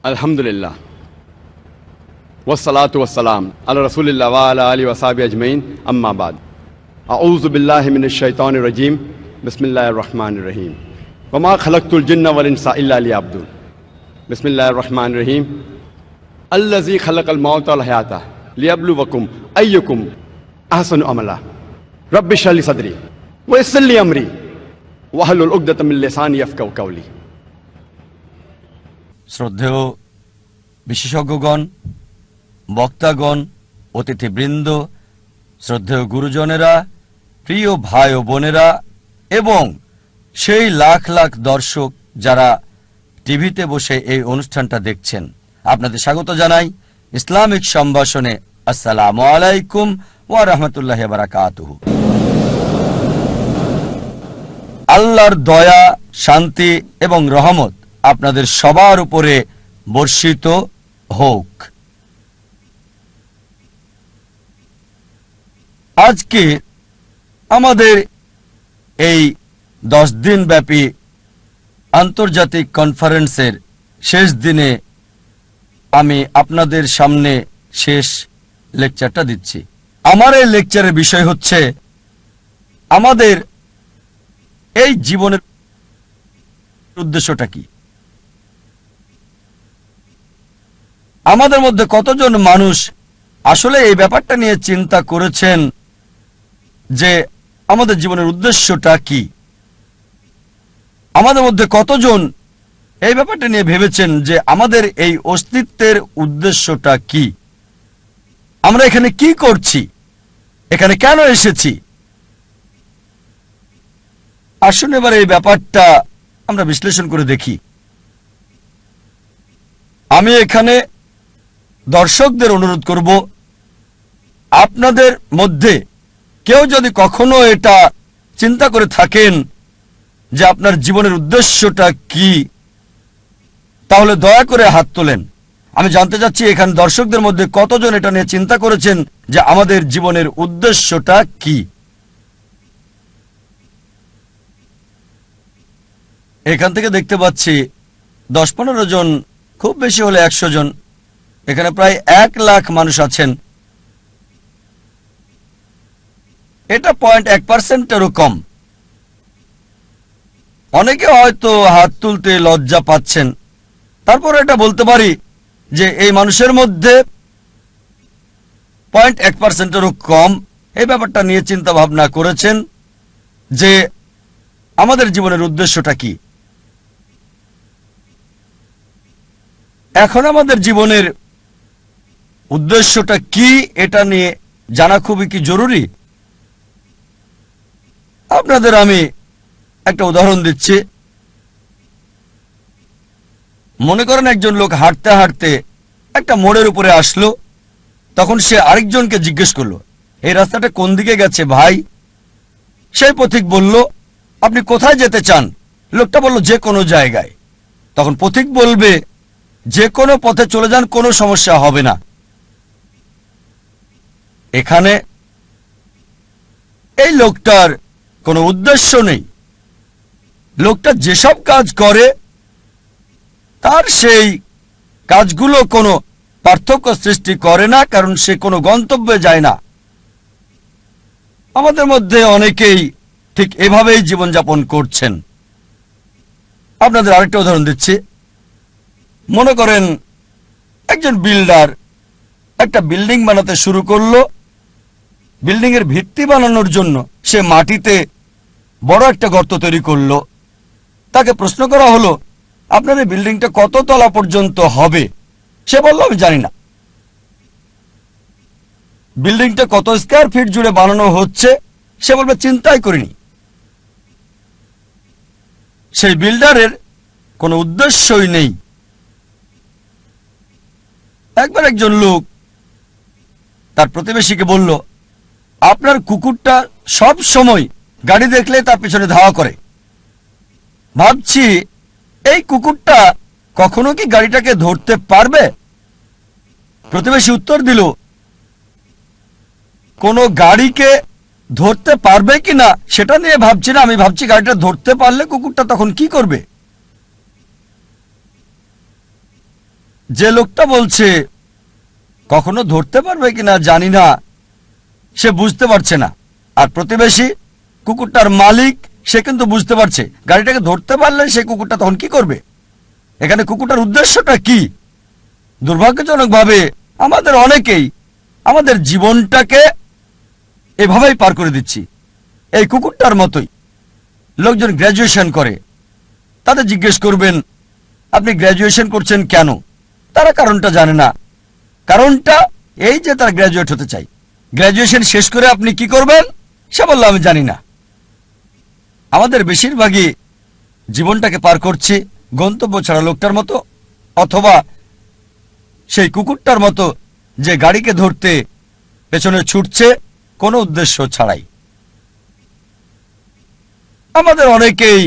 अल्हम्दुलिल्लाह वस्सलातु वस्सलाम अला रसूलिल्लाह व अला आलिहि व सहाबिहि अजमईन अम्मा बाद अऊज़ु बिल्लाहि मिनश शैतानिर रजीम बिस्मिल्लाहिर रहमानिर रहीम वमा खलक़तुल जिन्ना वल इंसा इल्ला लियअब्दुन बिस्मिल्लाहिर रहमानिर रहीम अल्लज़ी खलक़ल मौता वल हयाता लियब्लुवकुम अय्युकुम अहसनु अमला रब्बि इश्रह ली सदरी व यस्सिर ली अमरी वहलुल उक़दतम मिन लिसानी यफ़क़हू क़ौली। শ্রদ্ধেয় বিশেষজ্ঞগণ, বক্তাগণ, অতিথিবৃন্দ, শ্রদ্ধেয় গুরুজনেরা, প্রিয় ভাই ও বোনেরা এবং সেই লাখ লাখ দর্শক যারা টিভিতে বসে এই অনুষ্ঠানটা দেখছেন, আপনাদের স্বাগত জানাই ইসলামিক সম্ভাষণে। আসসালামু আলাইকুম ওয়া রাহমাতুল্লাহি ওয়া বারাকাতুহু। আল্লাহর দয়া, শান্তি এবং রহমত আপনাদের সবার উপরে বর্ষিত হোক। আজকে আমাদের এই 10 দিন ব্যাপী আন্তর্জাতিক কনফারেন্সের শেষ দিনে আমি আপনাদের সামনে শেষ লেকচারটা দিচ্ছি। আমার এই লেকচারের বিষয় হচ্ছে আমাদের এই জীবনের উদ্দেশ্যটা কি। আমাদের মধ্যে কতজন মানুষ আসলে এই ব্যাপারটা নিয়ে চিন্তা করেছেন যে আমাদের জীবনের উদ্দেশ্যটা কি? আমাদের মধ্যে কতজন এই ব্যাপারটা নিয়ে ভেবেছেন যে আমাদের এই অস্তিত্বের উদ্দেশ্যটা কি? আমরা এখানে কি করছি? এখানে কেন এসেছি? আসুন এবার এই ব্যাপারটা আমরা বিশ্লেষণ করে দেখি। আমি এখানে দর্শকদের অনুরোধ করব, আপনাদের মধ্যে কেউ যদি কখনো এটা চিন্তা করে থাকেন যে আপনার জীবনের উদ্দেশ্যটা কি, তাহলে দয়া করে হাত তোলেন। আমি জানতে চাচ্ছি এখানে দর্শকদের মধ্যে কতজন এটা নিয়ে চিন্তা করেছেন যে আমাদের জীবনের উদ্দেশ্যটা কি। এখান থেকে দেখতে পাচ্ছি 10-15 জন, খুব বেশি হলে 100 জন। এখানে প্রায় 1 লাখ মানুষ আছেন। এটা 0.1%-এরও কম। অনেকে হয়তো হাত তুলতে লজ্জা পাচ্ছেন, তারপর এটা বলতে পারি যে এই মানুষের মধ্যে 0.1%-এরও কম এই ব্যাপারটা নিয়ে চিন্তা ভাবনা করেছেন যে আমাদের জীবনের উদ্দেশ্যটা কি। এখন আমাদের জীবনের উদ্দেশ্যটা কি এটা নিয়ে জানা খুবই কি জরুরি। আপনাদের আমি একটা উদাহরণ দিচ্ছি। মনে করেন একজন লোক হাঁটতে হাঁটতে একটা মোড়ের উপরে আসলো, তখন সে আরেকজনকে জিজ্ঞেস করলো, এই রাস্তাটা কোন দিকে গেছে ভাই? সেই পথিক বলল, আপনি কোথায় যেতে চান? লোকটা বলল, যে কোনো জায়গায়। তখন পথিক বলবে, যে কোনো পথে চলে যান, কোনো সমস্যা হবে না। এখানে এই লোকটার কোনো উদ্দেশ্য নেই। লোকটা যেসব কাজ করে তার সেই কাজগুলো কোনো পার্থক্য সৃষ্টি করে না, কারণ সে কোনো গন্তব্যে যায় না। আমাদের মধ্যে অনেকেই ঠিক এভাবেই জীবনযাপন করছেন। আপনাদের আরেকটা উদাহরণ দিচ্ছি। মনে করেন একজন বিল্ডার একটা বিল্ডিং বানাতে শুরু করলো। বিল্ডিং এর ভিত্তি বানানোর জন্য সে মাটিতে বড় একটা গর্ত তৈরি করলো। তাকে প্রশ্ন করা হলো, আপনার এই বিল্ডিংটা কত তলা পর্যন্ত হবে? সে বলল, আমি জানি না। বিল্ডিংটা কত স্কয়ার ফিট জুড়ে বানানো হচ্ছে? সে বলবে, চিন্তাই করিনি। সেই বিল্ডারের কোনো উদ্দেশ্যই নেই। একবার একজন লোক তার প্রতিবেশীকে বলল, আপনার কুকুরটা সব সময় গাড়ি দেখলে তার পিছনে ধাওয়া করে। ভাবছি এই কুকুরটা কখনো কি গাড়িটাকে ধরতে পারবে? প্রতিবেশী উত্তর দিল, কোনো গাড়িকে ধরতে পারবে কিনা সেটা নিয়ে ভাবছি না, আমি ভাবছি গাড়িটা ধরতে পারলে কুকুরটা তখন কি করবে। যে লোকটা বলছে কখনো ধরতে পারবে কিনা জানি না, সে বুঝতে পারছে না। আর প্রতিবেশী কুকুরটার মালিক, সে কিন্তু বুঝতে পারছে। গাড়িটাকে ধরতে পারলে সে কুকুরটা তখন কি করবে? এখানে কুকুরটার উদ্দেশ্যটা কি? দুর্ভাগ্যজনকভাবে আমাদের অনেকেই আমাদের জীবনটাকে এভাবেই পার করে দিচ্ছি, এই কুকুরটার মতোই। লোকজন গ্র্যাজুয়েশন করে, তাদের জিজ্ঞেস করবেন আপনি গ্র্যাজুয়েশন করছেন কেন? তারা কারণটা জানে না। কারণটা এই যে তারা গ্র্যাজুয়েট হতে চায়। গ্র্যাজুয়েশন শেষ করে আপনি কি করবেন? সে বলল আমি জানি না। আমাদের বেশিরভাগই জীবনটাকে পার করছি গন্তব্য ছাড়া লোকটার মতো, অথবা সেই কুকুরটার মতো যে গাড়িকে ধরতে পেছনে ছুটছে কোনো উদ্দেশ্য ছাড়াই। আমাদের অনেকেই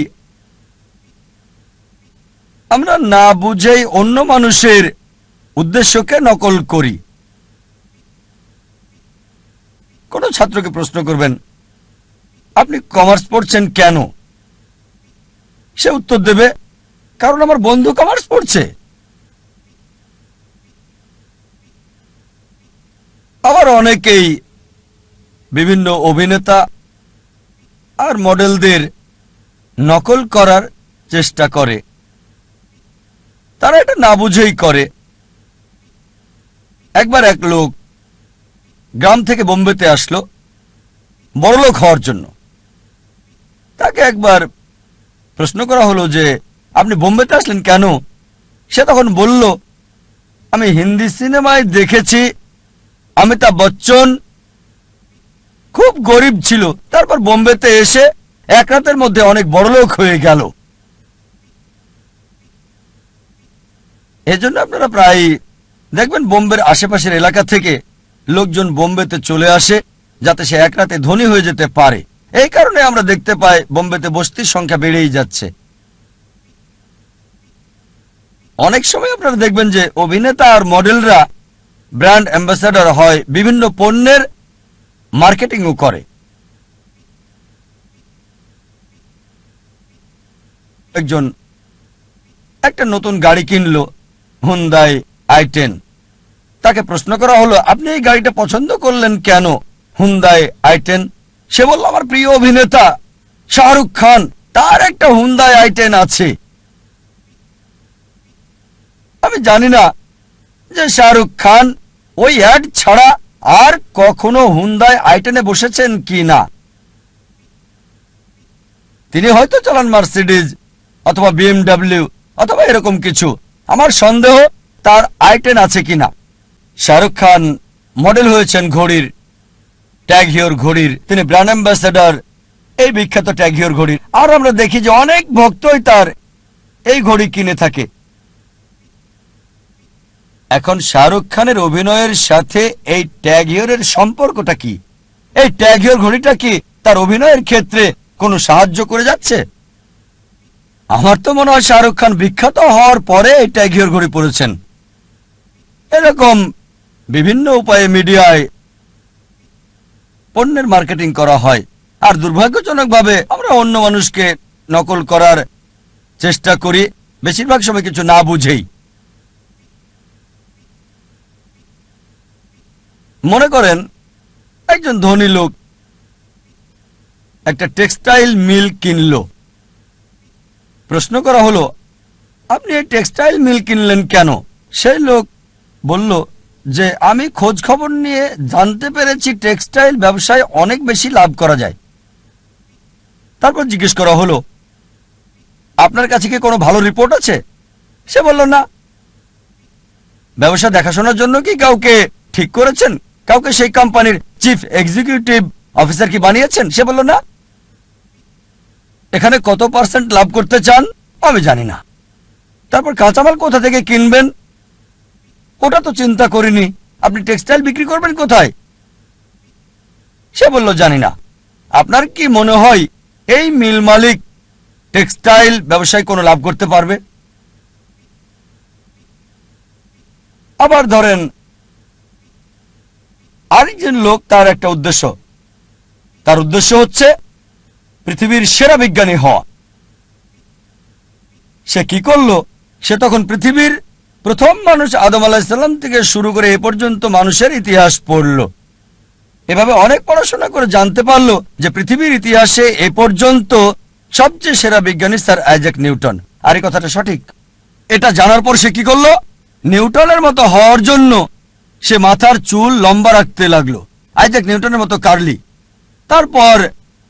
আমরা না বুঝেই অন্য মানুষের উদ্দেশ্যকে নকল করি। কোন ছাত্রকে প্রশ্ন করবেন আপনি কমার্স পড়ছেন কেন? সে উত্তর দেবে কারণ আমার বন্ধু কমার্স পড়ছে। আবার অনেকেই বিভিন্ন অভিনেতা আর মডেলদের নকল করার চেষ্টা করে। তারা এটা না বুঝেই করে। একবার এক লোক গ্রাম থেকে বোম্বেতে আসলো বড়লোক হওয়ার জন্য। তাকে একবার প্রশ্ন করা হলো যে আপনি বোম্বেতে আসলেন কেন? সে তখন বলল আমি হিন্দি সিনেমায় দেখেছি অমিতাভ বচ্চন খুব গরিব ছিল, তারপর বোম্বেতে এসে এক রাতের মধ্যে অনেক বড়লোক হয়ে গেল। এজন্য আপনারা প্রায় দেখবেন বোম্বের আশেপাশের এলাকা থেকে লোকজন বোম্বেতে চলে আসে যাতে সে এক রাতে ধনী হয়ে যেতে পারে। এই কারণে আমরা দেখতে পাই বোম্বেতে বস্তির সংখ্যা বেড়েই যাচ্ছে। অনেক সময় আপনারা দেখবেন যে অভিনেতা আর মডেলরা ব্র্যান্ড অ্যাম্বাসাডর হয়, বিভিন্ন পণ্যের মার্কেটিংও করে। একজন একটা নতুন গাড়ি কিনলো, হুন্ডাই i10। তাকে প্রশ্ন করা হলো আপনি এই গাড়িটা পছন্দ করলেন কেন? Hyundai i10। সে বলল আমার প্রিয় অভিনেতা শাহরুখ খান, তার একটা হুন্ডাই i10 আছে। আমি জানি না যে শাহরুখ খান ওই অ্যাড ছাড়া আর কখনো হুন্ডাই i10-এ বসেছেন কি না। তিনি হয়তো চালান মার্সিডিজ অথবা BMW অথবা এরকম কিছু। আমার সন্দেহ তার i10 আছে কিনা। শাহরুখ খান মডেল হয়েছেন ঘড়ির, ট্যাগ হিওর ঘড়ির। তিনি ব্র্যান্ড অ্যাম্বাসেডর এই বিখ্যাত ট্যাগ হিওর ঘড়ির। আর আমরা দেখি যে অনেক ভক্তই তার এই ঘড়ি কিনে থাকে। এখন শাহরুখ খানের অভিনয়ের সাথে এই ট্যাগ হিওরের সম্পর্কটা কি? এই ট্যাগ হিওর ঘড়িটা কি তার অভিনয়ের ক্ষেত্রে কোনো সাহায্য করে যাচ্ছে? আমার তো মনে হয় শাহরুখ খান বিখ্যাত হওয়ার পরে এই ট্যাগ হিওর ঘড়ি পরেছেন। এরকম বিভিন্ন উপায়ে মিডিয়ায় পণ্যের মার্কেটিং করা হয়। আর দুর্ভাগ্যজনকভাবে আমরা অন্য মানুষকে নকল করার চেষ্টা করি, বেশিরভাগ সময় কিছু না বুঝেই। মনে করেন একজন ধনী লোক একটা টেক্সটাইল মিল কিনলো। প্রশ্ন করা হলো আপনি এই টেক্সটাইল মিল কিনলেন কেন? সেই লোক বলল যে আমি খোঁজ খবর নিয়ে জানতে পেরেছি টেক্সটাইল ব্যবসায় অনেক বেশি লাভ করা যায়। তারপর জিজ্ঞেস করা হলো আপনার কাছে কি কোনো ভালো রিপোর্ট আছে? সে বলল না। ব্যবসা দেখাশোনার জন্য কি কাউকে ঠিক করেছেন? কাউকে সেই কোম্পানির চিফ এক্সিকিউটিভ অফিসার কি বানিয়েছেন? সে বলল না। এখানে কত % লাভ করতে চান? আমি জানি না। তারপর কাঁচামাল কোথা থেকে কিনবেন? ওটা তো চিন্তা করিনি। আপনি টেক্সটাইল বিক্রি করবেন কোথায়? সে বলল জানি না। আপনার কি মনে হয় এই মিল মালিক টেক্সটাইল ব্যবসায় কোনো লাভ করতে পারবে? আবার ধরেন আরেকজন লোক, তার একটা উদ্দেশ্য। তার উদ্দেশ্য হচ্ছে পৃথিবীর সেরা বিজ্ঞানী হওয়া। সে কি করলো? সে তখন পৃথিবীর প্রথম মানুষ আদম আলাইহিস থেকে শুরু করে এ পর্যন্ত মানুষের ইতিহাস পড়ল। এভাবে অনেক পড়াশোনা করে জানতে পারলো যে পৃথিবীর ইতিহাসে এ পর্যন্ত সবচেয়ে সেরা বিজ্ঞানী স্যার আইজ্যাক নিউটন। আর এই কথাটা সঠিক। এটা জানার পর সে কি করলো? নিউটনের মতো হওয়ার জন্য সে মাথার চুল লম্বা রাখতে লাগলো, আইজ্যাক নিউটনের মতো কার্লি। তারপর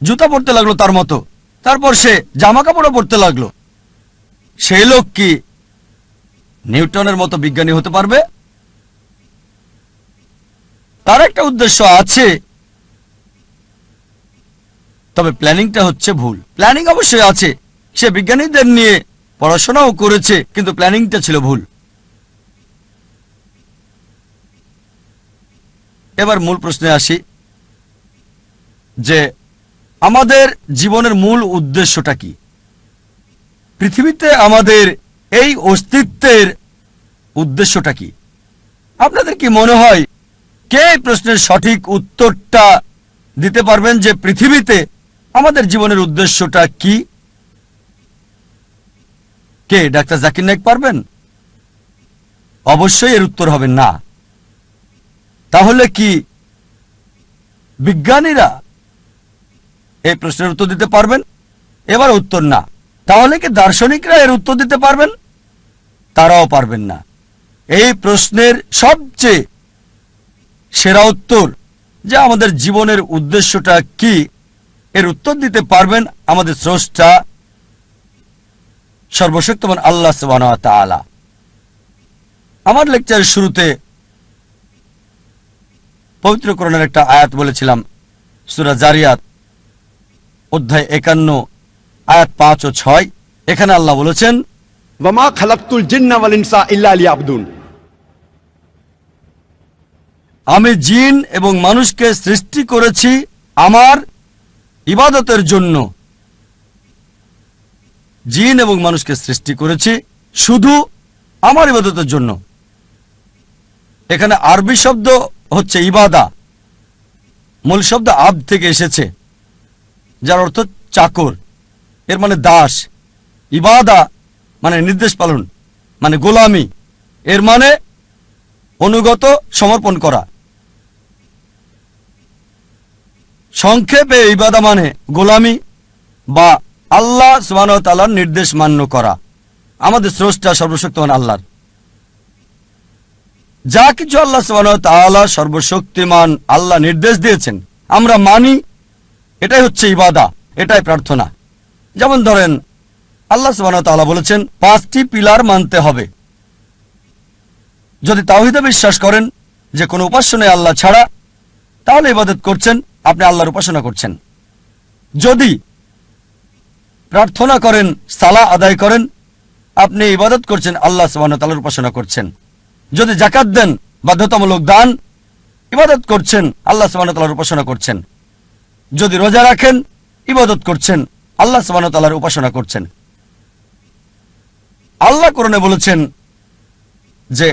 জুতা পরতে লাগলো তার মতো। তারপর সে জামা কাপড়ও পরতে লাগলো। সেই লোক কি নিউটনের মতো বিজ্ঞানী হতে পারবে? তার একটা উদ্দেশ্য আছে, তবে প্ল্যানিংটা হচ্ছে ভুল। প্ল্যানিং অবশ্যই আছে, সে বিজ্ঞানীদের নিয়ে পড়াশোনাও করেছে, কিন্তু প্ল্যানিংটা ছিল ভুল। এবার মূল প্রশ্নে আসি যে আমাদের জীবনের মূল উদ্দেশ্যটা কি? পৃথিবীতে আমাদের এই অস্তিত্বের উদ্দেশ্যটা কি? আপনাদের কি মনে হয় কে এই প্রশ্নের সঠিক উত্তরটা দিতে পারবেন যে পৃথিবীতে আমাদের জীবনের উদ্দেশ্যটা কি? কে? ডাক্তার জাকির নায়েক পারবেন? অবশ্যই এর উত্তর হবে না। তাহলে কি বিজ্ঞানীরা এই প্রশ্নের উত্তর দিতে পারবেন? এবার উত্তর না। তাহলে কি দার্শনিকরা এর উত্তর দিতে পারবেন? তারাও পারবেন না। এই প্রশ্নের সবচেয়ে সেরা উত্তর যে আমাদের জীবনের উদ্দেশ্যটা কি, এর উত্তর দিতে পারবেন আমাদের স্রষ্টা সর্বশক্তিমান আল্লাহ সুবহানাহু ওয়া তাআলা। আমার লেকচারের শুরুতে পবিত্র কোরআনের একটা আয়াত বলেছিলাম, সূরা জারিয়াত অধ্যায় 51 আয়াত 5 ও 6। এখানে আল্লাহ বলেছেন, ওয়ামা খালাকতুল জিন্না ওয়াল ইনসা ইল্লা লিয়াবুদুন। আমি জিন এবং মানুষকে সৃষ্টি করেছি আমার ইবাদতের জন্য। জিন এবং মানুষকে সৃষ্টি করেছি শুধু আমার ইবাদতের জন্য। এখানে আরবি শব্দ হচ্ছে ইবাদা, মূল শব্দ আব্দ থেকে এসেছে, যার অর্থ চাকর, এর মানে দাস। ইবাদা মানে নির্দেশ পালন, মানে গোলামি, এর মানে অনুগত, সমর্পণ করা। সংক্ষেপে ইবাদা মানে গোলামি বা আল্লাহ সুবহানাহু ওয়া তাআলার নির্দেশ মান্য করা। আমাদের স্রষ্টা সর্বশক্তিমান আল্লাহর যা কিছু আল্লাহ সুবহানাহু ওয়া তাআলা সর্বশক্তিমান আল্লাহ নির্দেশ দিয়েছেন আমরা মানি, এটাই হচ্ছে ইবাদা, এটাই প্রার্থনা। যেমন ধরেন আল্লাহ সুবহানাহু ওয়া তাআলা বলেছেন 5টি পিলার মানতে হবে। যদি তাওহীদে বিশ্বাস করেন যে কোনো উপাস্য নেই আল্লাহ ছাড়া, তাহলে ইবাদত করছেন, আপনি আল্লাহর উপাসনা করছেন। যদি প্রার্থনা করেন, সালাহ আদায় করেন, আপনি ইবাদত করছেন, আল্লাহ সুবহানাহু ওয়া তাআলার উপাসনা করছেন। যদি যাকাত দেন, বাধ্যতামূলক দান, ইবাদত করছেন, আল্লাহ সুবহানাহু ওয়া তাআলার উপাসনা করছেন। যদি রোজা রাখেন, ইবাদত করছেন, আল্লাহ সুবহানাহু ওয়া তাআলার উপাসনা করছেন। আল্লাহ কোরআনে বলেছেন যে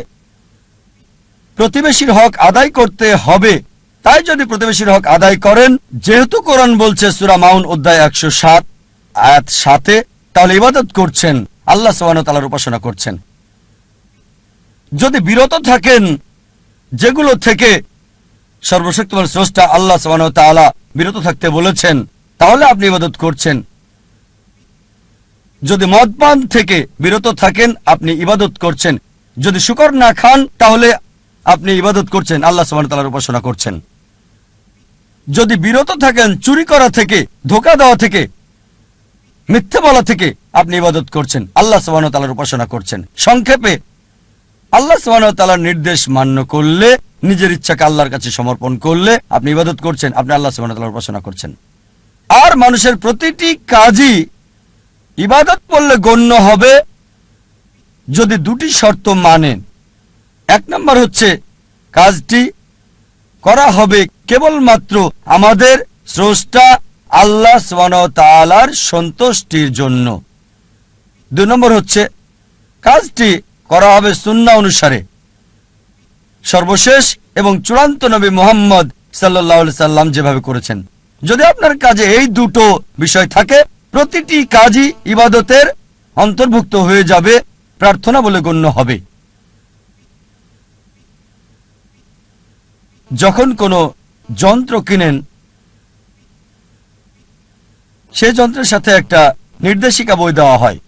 প্রতিবেশীর হক আদায় করতে হবে, তাই যদি প্রতিবেশীর হক আদায় করেন, যেহেতু কোরআন বলছে সূরা মাউন অধ্যায় 107 আয়াত 7, তাহলে ইবাদত করছেন, আল্লাহ সুবহানাহু ওয়া তাআলার উপাসনা করছেন। যদি বিরত থাকেন যেগুলো থেকে সর্বশক্তিমান স্রষ্টা আল্লাহ সুবহানাহু ওয়া তাআলা বিরত থাকতে বলেছেন, তাহলে আপনি ইবাদত করছেন। যদি মদপান থেকে বিরত থাকেন, আপনি ইবাদত করছেন। যদি শুকর না খান, তাহলে আপনি ইবাদত করছেন, আল্লাহ সুবহানাহু ওয়া তাআলার উপাসনা করছেন। যদি বিরত থাকেন চুরি করা থেকে, ধোঁকা দেওয়া থেকে, মিথ্যে বলা থেকে, আপনি ইবাদত করছেন, আল্লাহ সুবহানাহু ওয়া তাআলার উপাসনা করছেন। সংক্ষেপে আল্লাহ সুবহানাহু ওয়া তাআলার নির্দেশ মান্য করলে, নিজের ইচ্ছাকে আল্লাহর কাছে সমর্পণ করলে আপনি ইবাদত করছেন, আপনি আল্লাহ সুবহানাহু ওয়া তাআলার উপাসনা করছেন। আর মানুষের প্রতিটি কাজই ইবাদত বললে গণ্য হবে যদি দুটি শর্ত মানেন। এক নম্বর হচ্ছে কাজটি করা হবে কেবলমাত্র আমাদের স্রষ্টা আল্লাহ সুবহানাহু ওয়া তাআলার সন্তুষ্টির জন্য। 2 নম্বর হচ্ছে কাজটি করা হবে সুন্নাহ অনুসারে, সর্বশেষ এবং চূড়ান্ত নবী মুহাম্মদ সাল্লাল্লাহু আলাইহি সাল্লাম যেভাবে করেছেন। যদি আপনার কাজে এই দুটো বিষয় থাকে, প্রতিটি কাজই ইবাদতের অন্তর্ভুক্ত হয়ে যাবে, প্রার্থনা বলে গণ্য হবে। যখন কোনো যন্ত্র কিনেন, সেই যন্ত্রের সাথে একটা নির্দেশিকা বই দেওয়া হয়।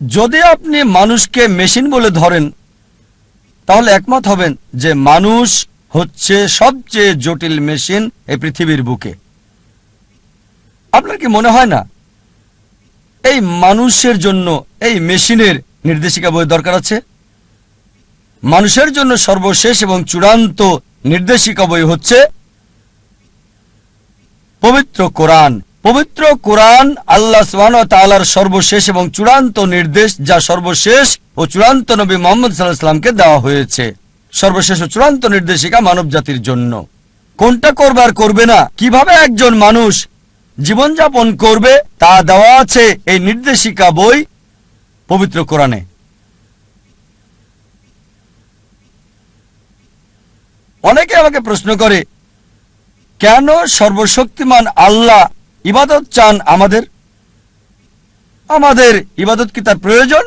যদি আপনি মানুষকে মেশিন বলে ধরেন, তাহলে একমত হবেন যে মানুষ হচ্ছে সবচেয়ে জটিল মেশিন এই পৃথিবীর বুকে। আপনার কি মনে হয় না এই মানুষের জন্য এই মেশিনের নির্দেশিকা বই দরকার আছে? মানুষের জন্য সর্বশেষ এবং চূড়ান্ত নির্দেশিকা বই হচ্ছে পবিত্র কোরআন। পবিত্র কোরআন আল্লাহ সুবহানাহু ওয়া তাআলার সর্বশেষ এবং চূড়ান্ত নির্দেশ, যা সর্বশেষ ও চূড়ান্ত নবী মুহাম্মদ সাল্লাল্লাহু আলাইহি ওয়াসাল্লামকে দেওয়া হয়েছে। সর্বশেষ ও চূড়ান্ত নির্দেশিকা মানব জাতির জন্য। কোনটা করবে আর করবে না, কিভাবে একজন মানুষ জীবনযাপন করবে, তা দেওয়া আছে এই নির্দেশিকা বই পবিত্র কোরআনে। অনেকে আমাকে প্রশ্ন করে, কেন সর্বশক্তিমান আল্লাহ ইবাদত চান আমাদের? আমাদের ইবাদত কি তার প্রয়োজন?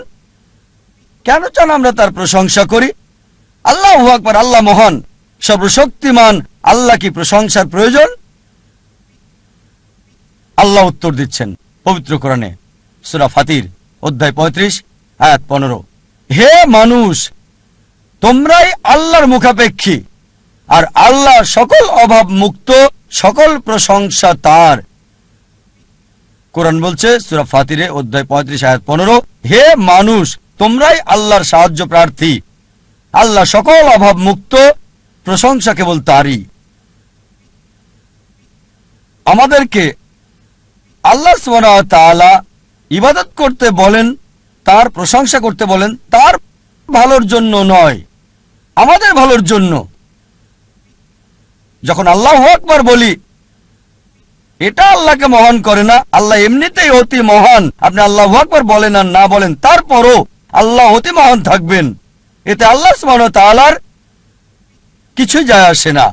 কেন চান আমরা তার প্রশংসা করি? আল্লাহু আকবার, আল্লাহ মহান, সর্বশক্তিমান, আল্লাহ কি প্রশংসার প্রয়োজন? আল্লাহ উত্তর দিচ্ছেন পবিত্র কোরআনে, সূরা ফাতির অধ্যায় 35 আয়াত 15, হে মানুষ, তোমরাই আল্লাহর মুখাপেক্ষী, আর আল্লাহ সকল অভাব মুক্ত, সকল প্রশংসা তার। কোরআন বলছে সূরা ফাতিরে অধ্যায় 35 আয়াত 15, হে মানুষ, তোমরাই আল্লাহর সাহায্য প্রার্থী, আল্লাহ সকল অভাব মুক্ত, প্রশংসা কেবল তারই। আমাদেরকে আল্লাহ সুবহানাহু ওয়া তাআলা ইবাদত করতে বলেন, তার প্রশংসা করতে বলেন, তার ভালোর জন্য নয়, আমাদের ভালোর জন্য। যখন আল্লাহু আকবার বলি, এটা আল্লাহকে মহান করে না, আল্লাহ এমনিতেই অতি মহান। আপনি আল্লাহু আকবার বলেন আর না বলেন, তারপরও আল্লাহ অতি মহান থাকবেন। এতে আল্লাহ সুবহানাহু ওয়া তাআলার কিছুই যায় আসে না।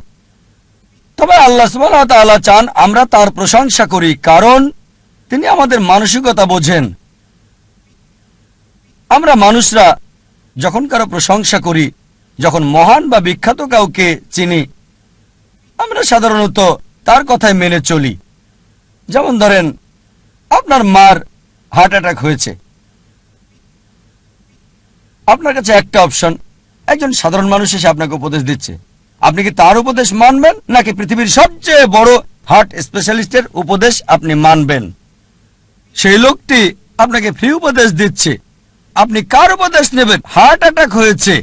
তবে আল্লাহ সুবহানাহু ওয়া তাআলা চান আমরা তার প্রশংসা করি, কারণ তিনি আমাদের মানসিকতা বোঝেন। আমরা মানুষরা যখন কারো প্রশংসা করি, যখন মহান বা বিখ্যাত কাউকে চিনি, আমরা সাধারণত তার কথায় মেনে চলি। যেমন ধরেন, আপনার মার হার্ট অ্যাটাক হয়েছে, আপনার কাছে একটা অপশন, একজন সাধারণ মানুষ এসে আপনাকে উপদেশ দিচ্ছে, আপনি কি তার উপদেশ মানবেন, নাকি পৃথিবীর সবচেয়ে বড় হার্ট স্পেশালিস্টের উপদেশ আপনি মানবেন? সেই লোকটি আপনাকে ফ্রি উপদেশ দিচ্ছে, আপনি কার উপদেশ নেবেন? হার্ট অ্যাটাক হয়েছে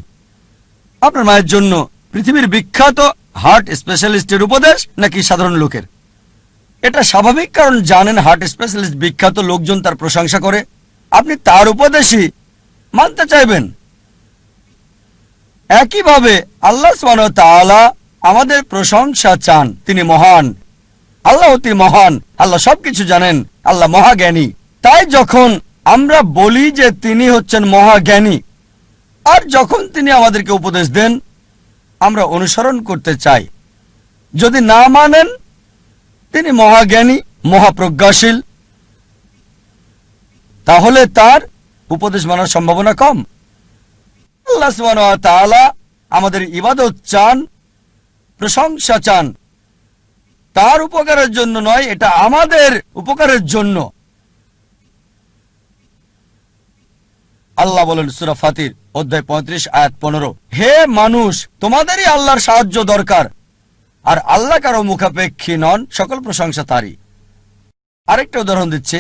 আপনার মায়ের জন্য, পৃথিবীর বিখ্যাত হার্ট স্পেশালিস্টের উপদেশ নাকি সাধারণ লোকের? এটা স্বাভাবিক, কারণ জানেন হার্ট স্পেশালিস্ট বিখ্যাত, লোকজন তার প্রশংসা করে, আপনি তার উপদেশই মানতে চাইবেন। একইভাবে আল্লাহ সুবহানাহু ওয়া তাআলা আমাদের প্রশংসা চান, তিনি মহান, আল্লাহ অতি মহান, আল্লাহ সবকিছু জানেন, আল্লাহ মহাজ্ঞানী। তাই যখন আমরা বলি যে তিনি হচ্ছেন মহাজ্ঞানী, আর যখন তিনি আমাদেরকে উপদেশ দেন, আমরা অনুসরণ করতে চাই। যদি না মানেন তিনি মহাজ্ঞানী, মহাপ্রজ্ঞাশীল, তাহলে তার উপদেশ মানার সম্ভাবনা কম। আল্লাহ সুবহানাহু ওয়া তাআলা আমাদের ইবাদত চান, প্রশংসা চান, তার উপকারের জন্য নয়, এটা আমাদের উপকারের জন্য। আল্লাহ বলেন সূরা ফাতির অধ্যায় 35 আয়াত 15, হে মানুষ, তোমাদেরই আল্লাহর সাহায্য দরকার, আর আল্লাহ কারো মুখাপেক্ষী নন, সকল প্রশংসা তারই। আরেকটা উদাহরণ দিচ্ছে,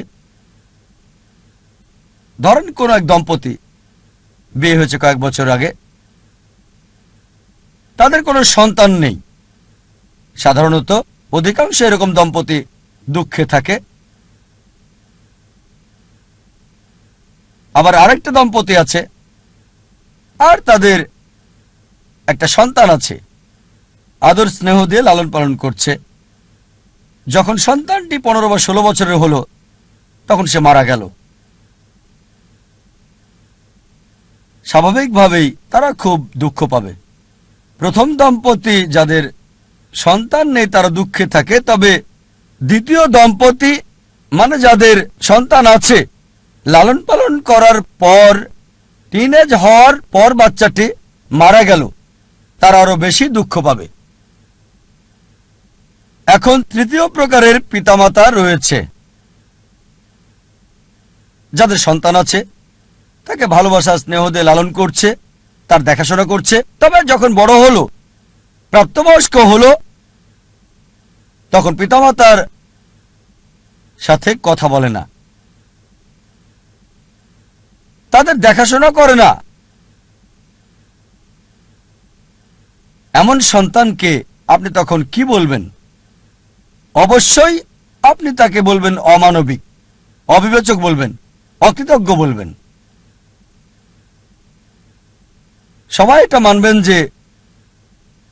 ধরেন কোন এক দম্পতি বিয়ে হয়েছে কয়েক বছর আগে, তাদের কোনো সন্তান নেই। সাধারণত অধিকাংশ এরকম দম্পতি দুঃখে থাকে। আবার আরেকটা দম্পতি আছে, আর তাদের একটা সন্তান আছে, আদর স্নেহ দিয়ে লালন পালন করছে। যখন সন্তানটি 15 বা 16 বছরের হলো, তখন সে মারা গেল। স্বাভাবিকভাবেই তারা খুব দুঃখ পাবে। প্রথম দম্পতি যাদের সন্তান নেই তারা দুঃখে থাকে, তবে দ্বিতীয় দম্পতি মানে যাদের সন্তান আছে, লালন পালন করার পর টিনেজ হওয়ার পর বাচ্চাটি মারা গেল, তারা আরো বেশি দুঃখ পাবে। এখন তৃতীয় প্রকারের পিতামাতা রয়েছে, যাদের সন্তান আছে, তাকে ভালোবাসা স্নেহ দিয়ে লালন করছে, তার দেখাশোনা করছে, তবে যখন বড় হলো, প্রাপ্তবয়স্ক হলো, তখন পিতামাতার সাথে কথা বলে না, তাদের দেখাশোনা করে না। এমন সন্তানকে আপনি তখন কি বলবেন? অবশ্যই আপনি তাকে বলবেন অমানবিক, অবিবেচক বলবেন, অকৃতজ্ঞ বলবেন। সবাই এটা মানবেন যে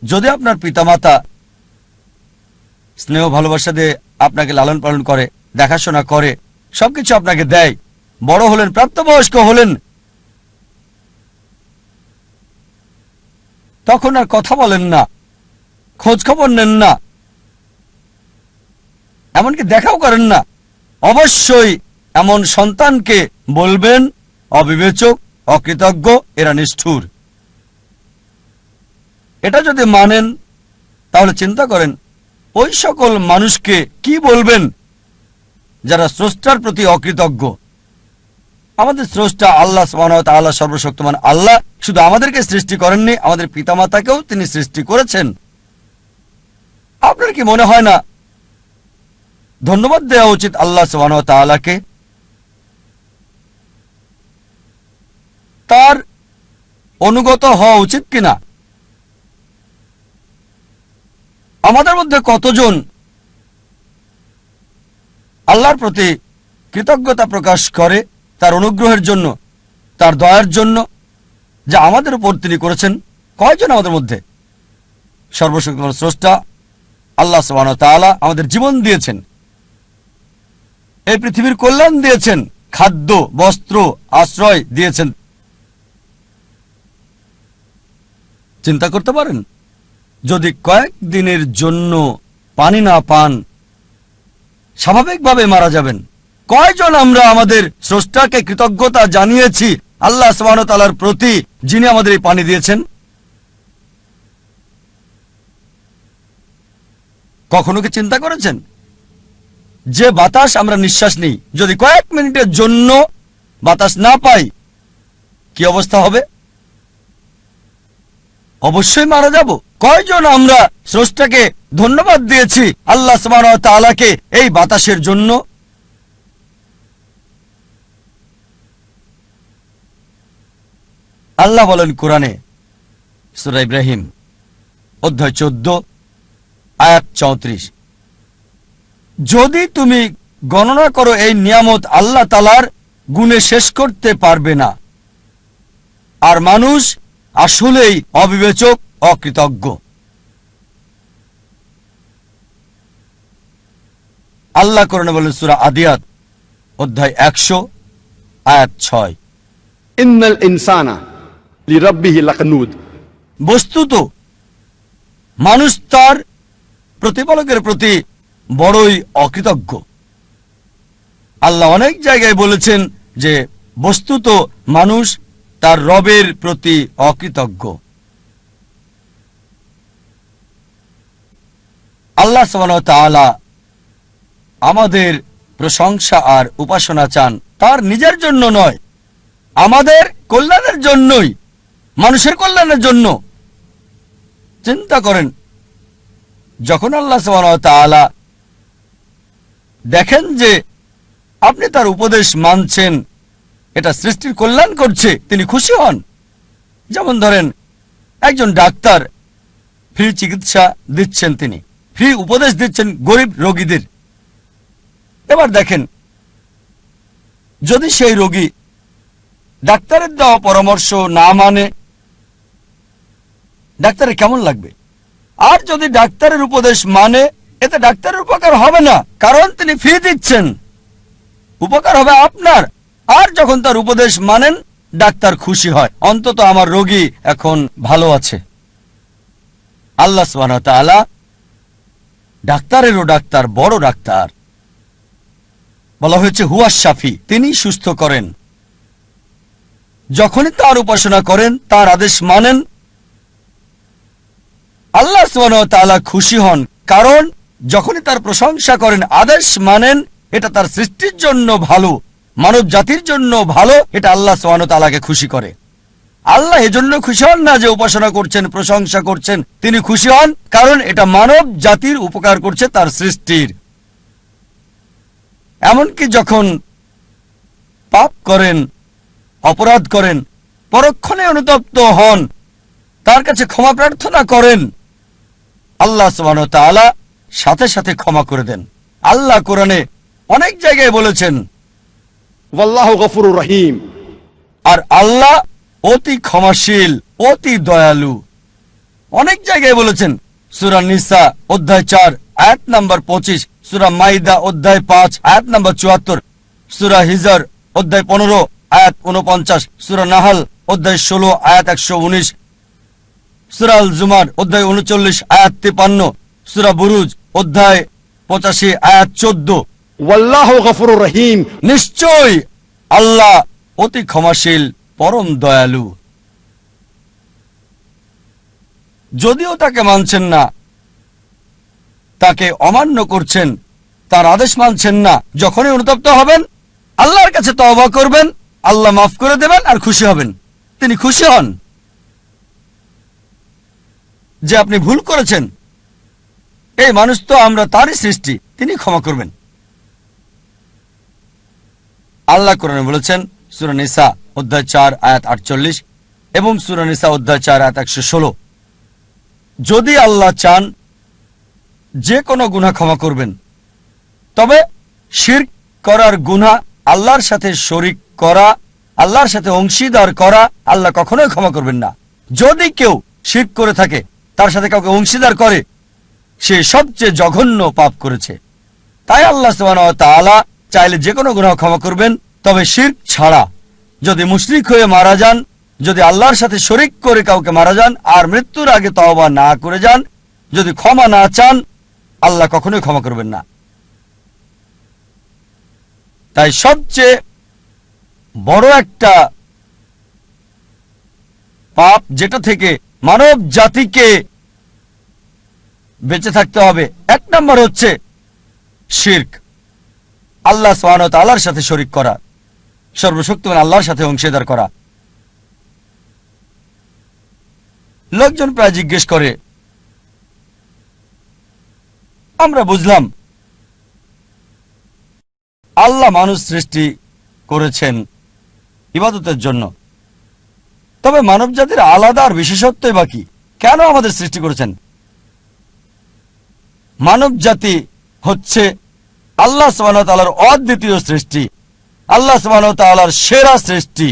যদি আপনার পিতামাতা স্নেহ ভালোবাসা দিয়ে আপনাকে লালন পালন করে, দেখাশোনা করে, সবকিছু আপনাকে দেয়, বড় হলেন, প্রাপ্তবয়স্ক হলেন, তখন আর কথা বলেন না, খোঁজ খবর নেন না, এমনকি দেখাও করেন না, অবশ্যই এমন সন্তানকে বলবেন অবিবেচক, অকৃতজ্ঞ, এরা নিষ্ঠুর। এটা যদি মানেন তাহলে চিন্তা করেন ওই সকল মানুষকে কি বলবেন যারা স্রষ্টার প্রতি অকৃতজ্ঞ। আমাদের স্রষ্টা আল্লাহ সুবহানাহু ওয়া তাআলা সর্বশক্তিমান আল্লাহ শুধু আমাদেরকে সৃষ্টি করেননি, আমাদের পিতামাতাকেও তিনি সৃষ্টি করেছেন। আপনার কি মনে হয় না ধন্যবাদ দেওয়া উচিত আল্লাহ সুবহানাহু ওয়া তাআলাকে? তার অনুগত হওয়া উচিত কিনা? আমাদের মধ্যে কতজন আল্লাহর প্রতি কৃতজ্ঞতা প্রকাশ করে তার অনুগ্রহের জন্য, তার দয়ার জন্য যা আমাদের উপর তিনি করেছেন? কয়জন আমাদের মধ্যে? সর্বশক্তিমান স্রষ্টা আল্লাহ সুবহানাহু ওয়া তাআলা আমাদের জীবন দিয়েছেন, এই পৃথিবীর কল্যাণ দিয়েছেন, খাদ্য, বস্ত্র, আশ্রয় দিয়েছেন। চিন্তা করতে পারেন যদি কয়েক দিনের জন্য পানি না পান, স্বাভাবিকভাবে মারা যাবেন। কয়জন আমরা আমাদের স্রষ্টাকে কৃতজ্ঞতা জানিয়েছি আল্লাহ সুবহানাহু ওয়া তাআলার প্রতি, যিনি আমাদের এই পানি দিয়েছেন? কখনো কি চিন্তা করেছেন যে বাতাস আমরা নিঃশ্বাস নিই, যদি কয়েক মিনিটের জন্য বাতাস না পাই কি অবস্থা হবে? অবশ্যই মারা যাব। কয়জন আমরা স্রষ্টাকে ধন্যবাদ দিয়েছি আল্লাহ সুবহানাহু ওয়া তাআলাকে এই বাতাসের জন্য? আল্লাহ বলেন কোরআনে, সূরা ইব্রাহিম অধ্যায় 14 আয়াত 34, যদি তুমি গণনা করো এই নিয়ামত আল্লাহ তাআলার, গুণে শেষ করতে পারবে না। আর মানুষ আসলেই অবিবেচক, অকৃতজ্ঞ। আল্লাহ কোরআনে বলেন সূরা আদিয়াত অধ্যায় 100 আয়াত 6, ইন্নাল ইনসানা লিরাব্বিহি লাকানুদ। বস্তুত মানুষ তার প্রতিপালকের প্রতি বড়ই অকৃতজ্ঞ। আল্লাহ অনেক জায়গায় বলেছেন যে বস্তুত মানুষ তার রবের প্রতি অকৃতজ্ঞ। আল্লাহ সুবহানাহু ওয়া তাআলা আমাদের প্রশংসা আর উপাসনা চান তার নিজের জন্য নয়, আমাদের কল্যাণের জন্যই, মানুষের কল্যাণের জন্য। চিন্তা করেন যখন আল্লাহ সুবহানাহু ওয়া তাআলা দেখেন যে আপনি তার উপদেশ মানছেন, এটা সৃষ্টির কল্যাণ করছে, তিনি খুশি হন। যেমন ধরেন একজন ডাক্তার ফ্রি চিকিৎসা দিচ্ছেন, তিনি ফ্রি উপদেশ দিচ্ছেন গরিব রোগীদের। এবার দেখেন যদি সেই রোগী ডাক্তারের দেওয়া পরামর্শ না মানে, ডাক্তারের কেমন লাগবে? আর যদি ডাক্তারের উপদেশ মানে, এতে ডাক্তারের উপকার হবে না, কারণ তিনি ফি দিচ্ছেন। উপকার হবে আপনার। আর যখন তার উপদেশ মানেন, ডাক্তার খুশি হয়, অন্তত আমার রোগী এখন ভালো আছে। আল্লাহ সুবহানাহু ওয়া তাআলা ডাক্তারেরও ডাক্তার, বড় ডাক্তার। বলা হয়েছে হুয়া শাফি, তিনি সুস্থ করেন। যখনই তার উপাসনা করেন, তার আদেশ মানেন, আল্লাহ সুবহানাহু ওয়া তাআলা খুশি হন, কারণ যখনই তার প্রশংসা করেন, আদেশ মানেন, এটা তার সৃষ্টির জন্য ভালো, মানব জাতির জন্য ভালো, এটা আল্লাহ সুবহানাহু ওয়া তাআলাকে খুশি করে। আল্লাহ এজন্য খুশি হন না যে উপাসনা করছেন, প্রশংসা করছেন, তিনি খুশি হন কারণ এটা মানব জাতির উপকার করছে তার সৃষ্টির। এমনকি যখন পাপ করেন, অপরাধ করেন, পরক্ষণে অনুতপ্ত হন, তার কাছে ক্ষমা প্রার্থনা করেন, আল্লাহ সুবহানাহু ওয়া তাআলা সাথে সাথে ক্ষমা করে দেন। আল্লাহ কোরআনে অনেক জায়গায় বলেছেন ওয়াল্লাহু গফুরুর রহিম, আর আল্লাহ অতি ক্ষমাশীল, অতি দয়ালু। অনেক জায়গায় বলেছেন, সূরা নিসা অধ্যায় 4 আয়াত নাম্বার 25, সূরা মাইদা অধ্যায় 5 আয়াত নাম্বার 74, সূরা হিজর অধ্যায় 15 আয়াত 49, সূরা নাহল অধ্যায় 16 আয়াত 119, সূরা আল জুমার অধ্যায় 39 আয়াত 53, সূরা বুরুজ অধ্যায় 85 আয়াত 14। ওয়াল্লাহু গফুরুর রহিম, নিশ্চয় আল্লাহ অতি ক্ষমাশীল, পরম দয়ালু। যদিও তাকে মানছেন না, তাকে অমান্য করছেন, তার আদেশ মানছেন না, যখনই অনুতপ্ত হবেন, আল্লাহর কাছে তওবা করবেন, আল্লাহ মাফ করে দেবেন আর খুশি হবেন। তিনি খুশি হন যে আপনি ভুল করেছেন, এই মানুষ তো আমরা তারই সৃষ্টি, তিনি ক্ষমা করবেন। আল্লাহ কোরআনে বলেছেন সূরা নিসা অধ্যায় 4 আয়াত 48 এবং সূরা নিসা অধ্যায় 4 আয়াত 116, যদি আল্লাহ চান যে কোনো গুনাহ ক্ষমা করবেন, তবে শিরক করার গুনাহ, আল্লাহর সাথে শরীক করা, আল্লাহর সাথে অংশীদার করা, আল্লাহ কখনোই ক্ষমা করবেন না। যদি কেউ শিরক করে থাকে, তার সাথে কাউকে অংশীদার করে, সে সবচেয়ে জঘন্য পাপ করেছে। তাই আল্লাহ সুবহানাহু ওয়া তাআলা চাইলে যে কোনো গুনাহ ক্ষমা করবেন, তবে শিরক ছাড়া। যদি মুশরিক হয়ে মারা যান, যদি আল্লাহর সাথে শরীক করে কাউকে মারা যান আর মৃত্যুর আগে তওবা না করে যান, যদি ক্ষমা না চান, আল্লাহ কখনোই ক্ষমা করবেন না। তাই সবচেয়ে বড় একটা পাপ, যেটা থেকে মানব জাতিকে বেঁচে থাকতে হবে, এক নম্বর হচ্ছে শিরক, আল্লাহ সুবহানাহু ওয়া তাআলার সাথে শরীক করা, সর্বশক্তিমান আল্লাহর সাথে অংশীদার করা। লোকজন প্রায় জিজ্ঞেস করে, আমরা বুঝলাম আল্লাহ মানুষ সৃষ্টি করেছেন ইবাদতের জন্য, তবে মানব জাতির আলাদা আর বিশেষত্বই বাকি, কেন আমাদের সৃষ্টি করেছেন? মানব জাতি হচ্ছে আল্লাহ সুবহানাহু ওয়া তাআলার অদ্বিতীয় সৃষ্টি, আল্লাহ সুবহানাহু ওয়া তাআলার সেরা সৃষ্টি।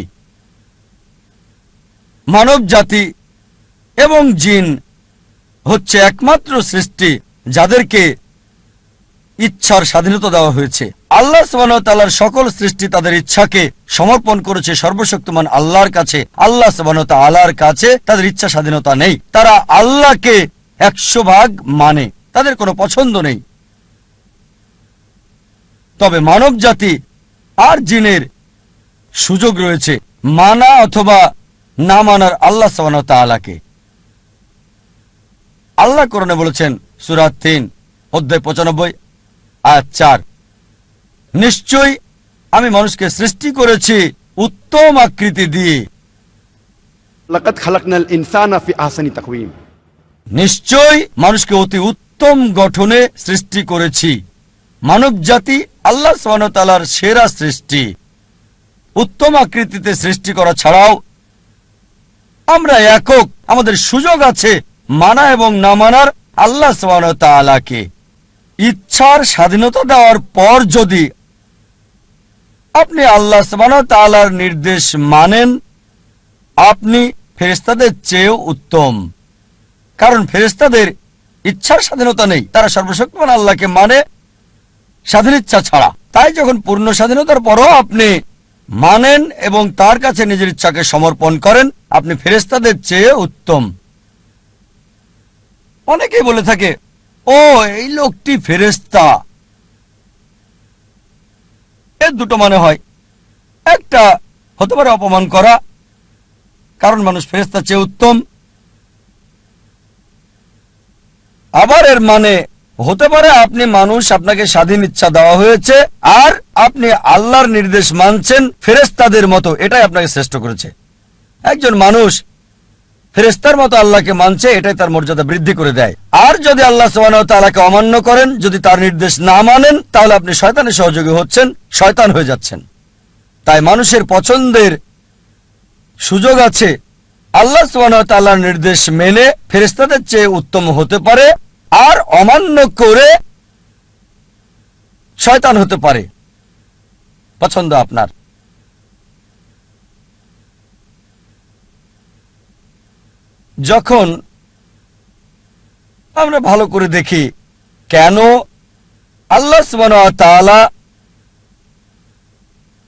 মানব জাতি এবং জিন হচ্ছে একমাত্র সৃষ্টি যাদেরকে ইচ্ছার স্বাধীনতা দেওয়া হয়েছে। আল্লাহ সুবহানাহু ওয়া তাআলার সকল সৃষ্টি তাদের ইচ্ছাকে সমর্পণ করেছে সর্বশক্তিমান আল্লাহর কাছে। আল্লাহ সুবহানাহু ওয়া তাআলার কাছে তাদের ইচ্ছা স্বাধীনতা নেই, তারা আল্লাহকে 100% মানে, তাদের কোনো পছন্দ নেই। তবে মানব জাতি আর জিনের সুযোগ রয়েছে মানা অথবা না মানার আল্লাহ সুবহানাহু ওয়া তাআলাকে। আল্লাহ কোরআনে বলেছেন সূরা 3 অধ্যায় 95 আয়াত 4, নিশ্চয়ই আমি মানুষকে সৃষ্টি করেছি উত্তম আকৃতি দিয়ে। লাকাদ খালাকনাল ইনসানা ফি আহসানি তাকওয়িম, নিশ্চয়ই মানুষকে অতি উত্তম গঠনে সৃষ্টি করেছি। মানব জাতি আল্লাহ সুবহানাহু ওয়া তাআলার সেরা সৃষ্টি। উত্তম আকৃতিতে সৃষ্টি করা ছাড়াও আমরা একক, আমাদের সুযোগ আছে মানা এবং না মানার আল্লাহ সুবহানাহু ওয়া তাআলাকে। ইচ্ছার স্বাধীনতা দেওয়ার পর যদি আপনি আল্লাহ সুবহানাহু ওয়া তাআলার নির্দেশ মানেন, আপনি ফেরেশতাদের চেয়েও উত্তম, কারণ ফেরেশতাদের ইচ্ছার স্বাধীনতা নেই, তারা সর্বশক্তিমান আল্লাহকে মানে স্বাধীন ইচ্ছা ছাড়া। তাই যখন পূর্ণ স্বাধীনতার পরও আপনি মানেন এবং তার কাছে নিজের ইচ্ছাকে সমর্পণ করেন, আপনি ফেরেশতাদের চেয়ে উত্তম। অনেকেই বলে থাকে, ও এই লোকটি ফেরেশতা। এর দুটো মানে হয়, একটা হতে পারে অপমান করা, কারণ মানুষ ফেরেশতার চেয়ে উত্তম, আবার এর মানে হতে পারে আপনি মানুষ, আপনাকে স্বাধীন ইচ্ছা দেওয়া হয়েছে, আর আপনি আল্লাহর নির্দেশ মানছেন ফেরেশতাদের মতো, এটাই আপনাকে শ্রেষ্ঠ করেছে। একজন মানুষ ফেরেশতার মতো আল্লাহকে মানছে, এটাই তার মর্যাদা বৃদ্ধি করে দেয়। আর যদি আল্লাহ সুবহানাহু ওয়া তাআলাকে অমান্য করেন, যদি তার নির্দেশ না মানেন, তাহলে আপনি শয়তানের সহযোগী হচ্ছেন, শয়তান হয়ে যাচ্ছেন। তাই মানুষের পছন্দের সুযোগ আছে। আল্লাহ সুবহানাহু ওয়া তাআলার নির্দেশ মেনে ফেরেশতাদের চেয়ে উত্তম হতে পারে, আর অমান্য করে শয়তান হতে পারে। পছন্দ আপনার। যখন আমরা ভালো করে দেখি কেন আল্লাহ সুবহানাহু ওয়া তাআলা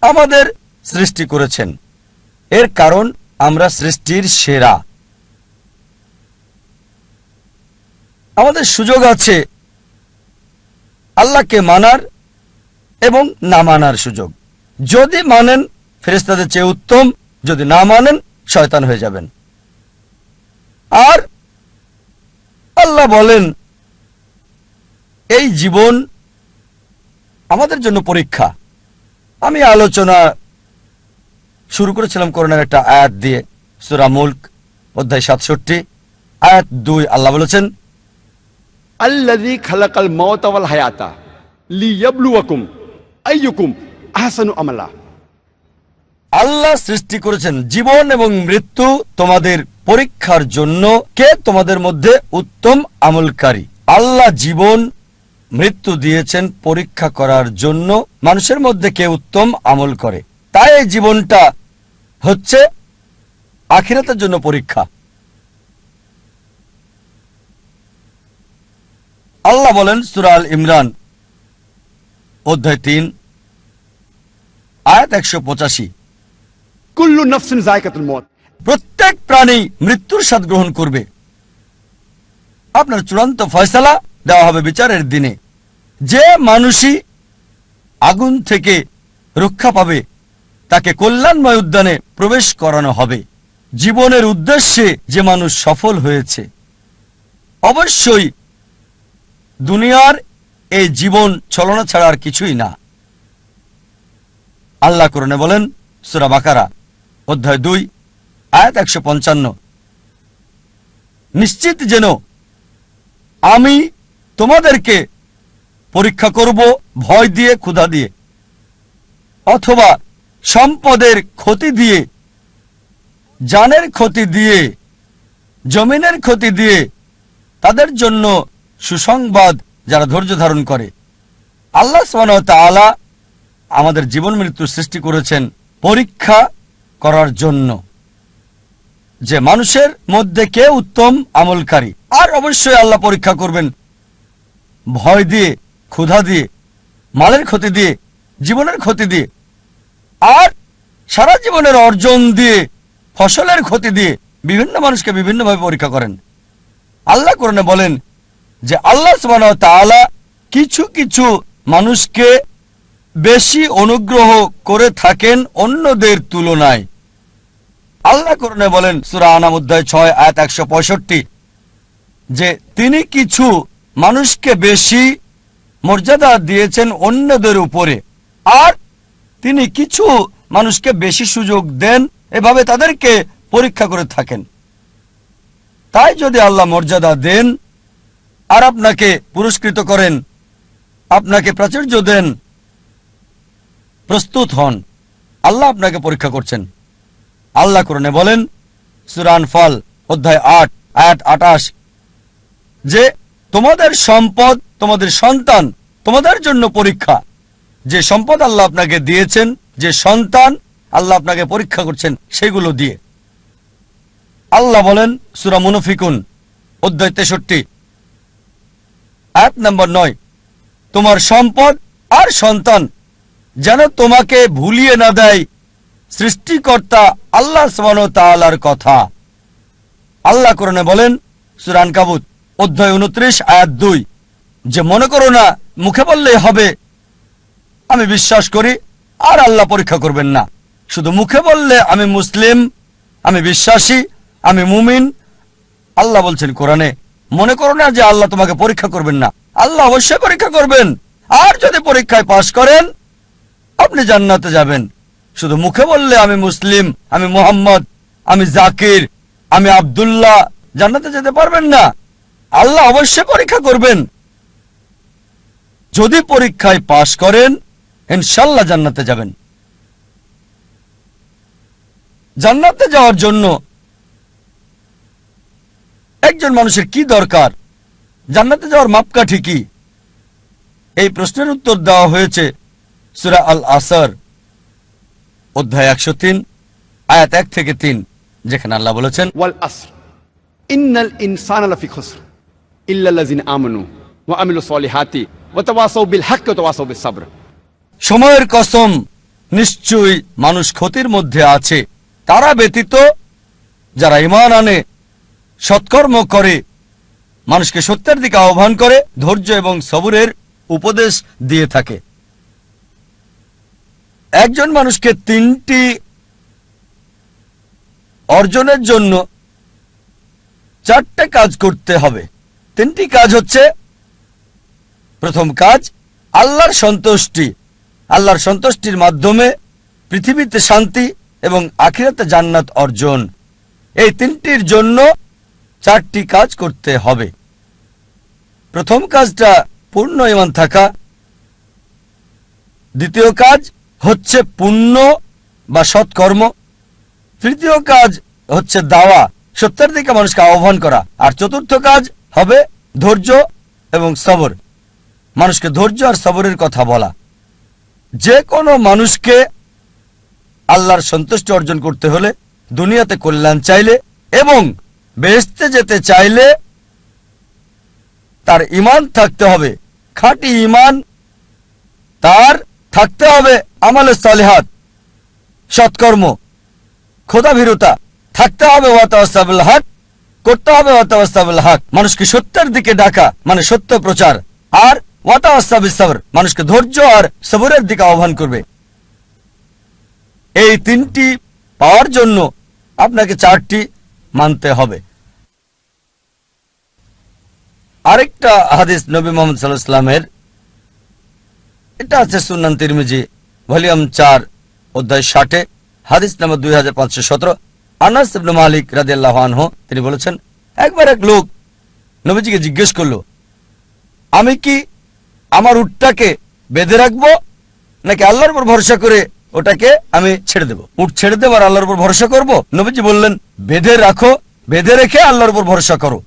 আমাদের সৃষ্টি করেছেন, এর কারণ আমরা সৃষ্টির সেরা। আমাদের সুযোগ আছে আল্লাহকে মানার এবং না মানার সুযোগ। যদি মানেন ফেরেশতাদের চেয়ে উত্তম, যদি না মানেন শয়তান হয়ে যাবেন। আর আল্লাহ বলেন এই জীবন আমাদের জন্য পরীক্ষা। আমি আলোচনা শুরু করেছিলাম কোরআনের একটা আয়াত দিয়ে, সূরা মুলক অধ্যায় 67 আয়াত 2। আল্লাহ বলেছেন, আল্লাযী খালাকাল মাউতা ওয়াল হায়াতা লিয়াবলুয়াকুম আইয়ুকুম আহসানু আমালা। আল্লাহ সৃষ্টি করেছেন জীবন এবং মৃত্যু তোমাদের পরীক্ষার জন্য, কে তোমাদের মধ্যে উত্তম আমলকারী। আল্লাহ জীবন মৃত্যু দিয়েছেন পরীক্ষা করার জন্য, মানুষের মধ্যে কে উত্তম আমল করে। তাই এই জীবনটা হচ্ছে আখিরাতের জন্য পরীক্ষা। আল্লাহ বলেন সূরা আল ইমরান অধ্যায় 3 আয়াত 185, কুল্লু নাফসিন যায়কাতুল মউত। প্রত্যেক প্রাণী মৃত্যুর স্বাদ গ্রহণ করবে। আপনার চূড়ান্ত ফয়সালা দেওয়া হবে বিচারের দিনে। যে মানুষই আগুন থেকে রক্ষা পাবে তাকে কল্যাণময় উদ্যানে প্রবেশ করানো হবে। জীবনের উদ্দেশ্যে যে মানুষ সফল হয়েছে, অবশ্যই দুনিয়ার এই জীবন ছলনা ছাড়া আর কিছুই না। আল্লাহ কোরআনে বলেন সূরা বাকারা অধ্যায় 2 আয়াত 155, নিশ্চিত যেন আমি তোমাদেরকে পরীক্ষা করব ভয় দিয়ে, ক্ষুধা দিয়ে, অথবা সম্পদের ক্ষতি দিয়ে, জানের ক্ষতি দিয়ে, জমিনের ক্ষতি দিয়ে। তাদের জন্য সুসংবাদ যারা ধৈর্য ধারণ করে। আল্লাহ সুবহানাহু ওয়া তাআলা আমাদের জীবন মৃত্যু সৃষ্টি করেছেন পরীক্ষা করার জন্য, যে মানুষের মধ্যে কে উত্তম আমলকারী। আর অবশ্যই আল্লাহ পরীক্ষা করবেন ভয় দিয়ে, ক্ষুধা দিয়ে, মালের ক্ষতি দিয়ে, জীবনের ক্ষতি দিয়ে, আর সারা জীবনের অর্জন দিয়ে, ফসলের ক্ষতি দিয়ে। বিভিন্ন মানুষকে বিভিন্নভাবে পরীক্ষা করেন। আল্লাহ কোরআনে বলেন যে আল্লাহ সুবহানাহু ওয়া তাআলা কিছু কিছু মানুষকে বেশি অনুগ্রহ করে থাকেন অন্যদের তুলনায়। আল্লাহ কোরআনে বলেন সূরা আনাম অধ্যায় 6 আয়াত 165, যে তিনি কিছু মানুষকে বেশি মর্যাদা দিয়েছেন অন্যদের উপরে, আর তিনি কিছু মানুষকে বেশি সুযোগ দেন, এভাবে তাদেরকে পরীক্ষা করে থাকেন। তাই যদি আল্লাহ মর্যাদা দেন আর আপনাকে পুরস্কৃত করেন, আপনাকে প্রাচুর্য দেন, প্রস্তুত হন, আল্লাহ আপনাকে পরীক্ষা করছেন। আল্লাহ কোরআনে বলেন সূরা আনফাল অধ্যায় 8 আয়াত 28, যে তোমাদের সম্পদ, তোমাদের সন্তান তোমাদের জন্য পরীক্ষা। যে সম্পদ আল্লাহ আপনাকে দিয়েছেন, যে সন্তান আল্লাহ আপনাকে পরীক্ষা করছেন সেগুলো দিয়ে। আল্লাহ বলেন সূরা মুনাফিকুন অধ্যায় 63 আয়াত নম্বর 9, তোমার সম্পদ আর সন্তান যেন তোমাকে ভুলিয়ে না দেয় সৃষ্টিকর্তা আল্লাহ সুবহানাহু ওয়া তাআলার কথা। আল্লাহ কোরআনে বলেন সূরা আনকাবুত অধ্যায় 29 আয়াত 2, যে মনে করো না মুখে বললেই হবে আমি বিশ্বাস করি আর আল্লাহ পরীক্ষা করবেন না। শুধু মুখে বললে আমি মুসলিম, আমি বিশ্বাসী, আমি মুমিন। আল্লাহ বলছেন কোরআনে মনে করো না যে আল্লাহ তোমাকে পরীক্ষা করবেন না। আল্লাহ অবশ্যই পরীক্ষা করবেন। আর যদি পরীক্ষায় পাশ করেন আপনি জান্নাতে যাবেন। শুধু মুখে বললে আমি মুসলিম, আমি মোহাম্মদ, আমি জাকির, আমি আব্দুল্লাহ, জান্নাতে যেতে পারবেন না। আল্লাহ অবশ্যই পরীক্ষা করবেন। যদি পরীক্ষায় পাশ করেন ইনশাআল্লাহ জান্নাতে যাবেন। জান্নাতে যাওয়ার জন্য একজন মানুষের কি দরকার? জান্নাতে যাওয়ার মাপকাঠি কি? এই প্রশ্নের উত্তর দেওয়া হয়েছে সূরা আল আসর অধ্যায় 103 আয়াত 1 থেকে 3, যেখানে আল্লাহ বলেছেন, ওয়াল আসর ইন্নাল ইনসানা লাফি খুসর ইল্লাল্লাযিনা আমানু ওয়া আমিলুস সলিহাতি ওয়া তাওয়াসাউ বিল হাক্কি ওয়া তাওয়াসাউ বিস সাবর। সময়ের কসম, নিশ্চয়ই মানুষ ক্ষতির মধ্যে আছে, তারা ব্যতীত যারা ঈমান আনে, সৎকর্ম করে, মানুষকে সত্যের দিকে আহ্বান করে, ধৈর্য এবং সবুরের উপদেশ দিয়ে থাকে। একজন মানুষকে 3টি অর্জনের জন্য 4টে কাজ করতে হবে। 3টি কাজ হচ্ছে, প্রথম কাজ আল্লাহর সন্তুষ্টি। আল্লাহর সন্তুষ্টির মাধ্যমে পৃথিবীতে শান্তি এবং আখিরাতে জান্নাত অর্জন। এই 3টির জন্য 4টি কাজ করতে হবে। প্রথম কাজটা পূর্ণ ঈমান থাকা। দ্বিতীয় কাজ হচ্ছে পুণ্য বা সৎকর্ম। তৃতীয় কাজ হচ্ছে দাওয়া, সত্যের দিকে মানুষকে আহ্বান করা। আর চতুর্থ কাজ হবে ধৈর্য এবং সবর, মানুষকে ধৈর্য আর সবরের কথা বলা। যে কোনো মানুষকে আল্লাহর সন্তুষ্টি অর্জন করতে হলে, দুনিয়াতে কল্যাণ চাইলে এবং বেহেশতে যেতে চাইলে তার ঈমান থাকতে হবে, খাঁটি ঈমান। তার থাকতে হবে আমালে সালিহাত, সৎকর্ম, খোদাভীরুতা, থাকতে হবে ওয়া তাওয়াসসাউ বিল হক, করতে হবে ওয়া তাওয়াসসাউ বিল হক, মানুষকে সত্যের দিকে ডাকা মানে সত্য প্রচার। আর ওয়া তাওয়াসসাউ বিস সাবর, মানুষকে ধৈর্য আর সবরের দিকে আহ্বান করবে। এই 3টি পাওয়ার জন্য আপনাকে 4টি মানতে হবে। আরেকটা হাদিস নবী মুহাম্মদ সাল্লাল্লাহু আলাইহি ওয়াসাল্লামের, এটা আছে সুনান তিরমিজি ভলিউম 4 অধ্যায় 60 হাদিস নাম্বার 2517। আনাস ইবনে মালিক রাদিয়াল্লাহু আনহু তিনি বলেছেন, একবার এক লোক নবীজিকে জিজ্ঞেস করলো, আমি কি আমার উটটাকে বেঁধে রাখবো নাকি আল্লাহর উপর ভরসা করে ওটাকে আমি ছেড়ে দেব? উট ছেড়ে দেব আর আল্লাহর উপর ভরসা করব? নবীজি বললেন, বেঁধে রাখো, বেঁধে রেখে আল্লাহর উপর ভরসা করো।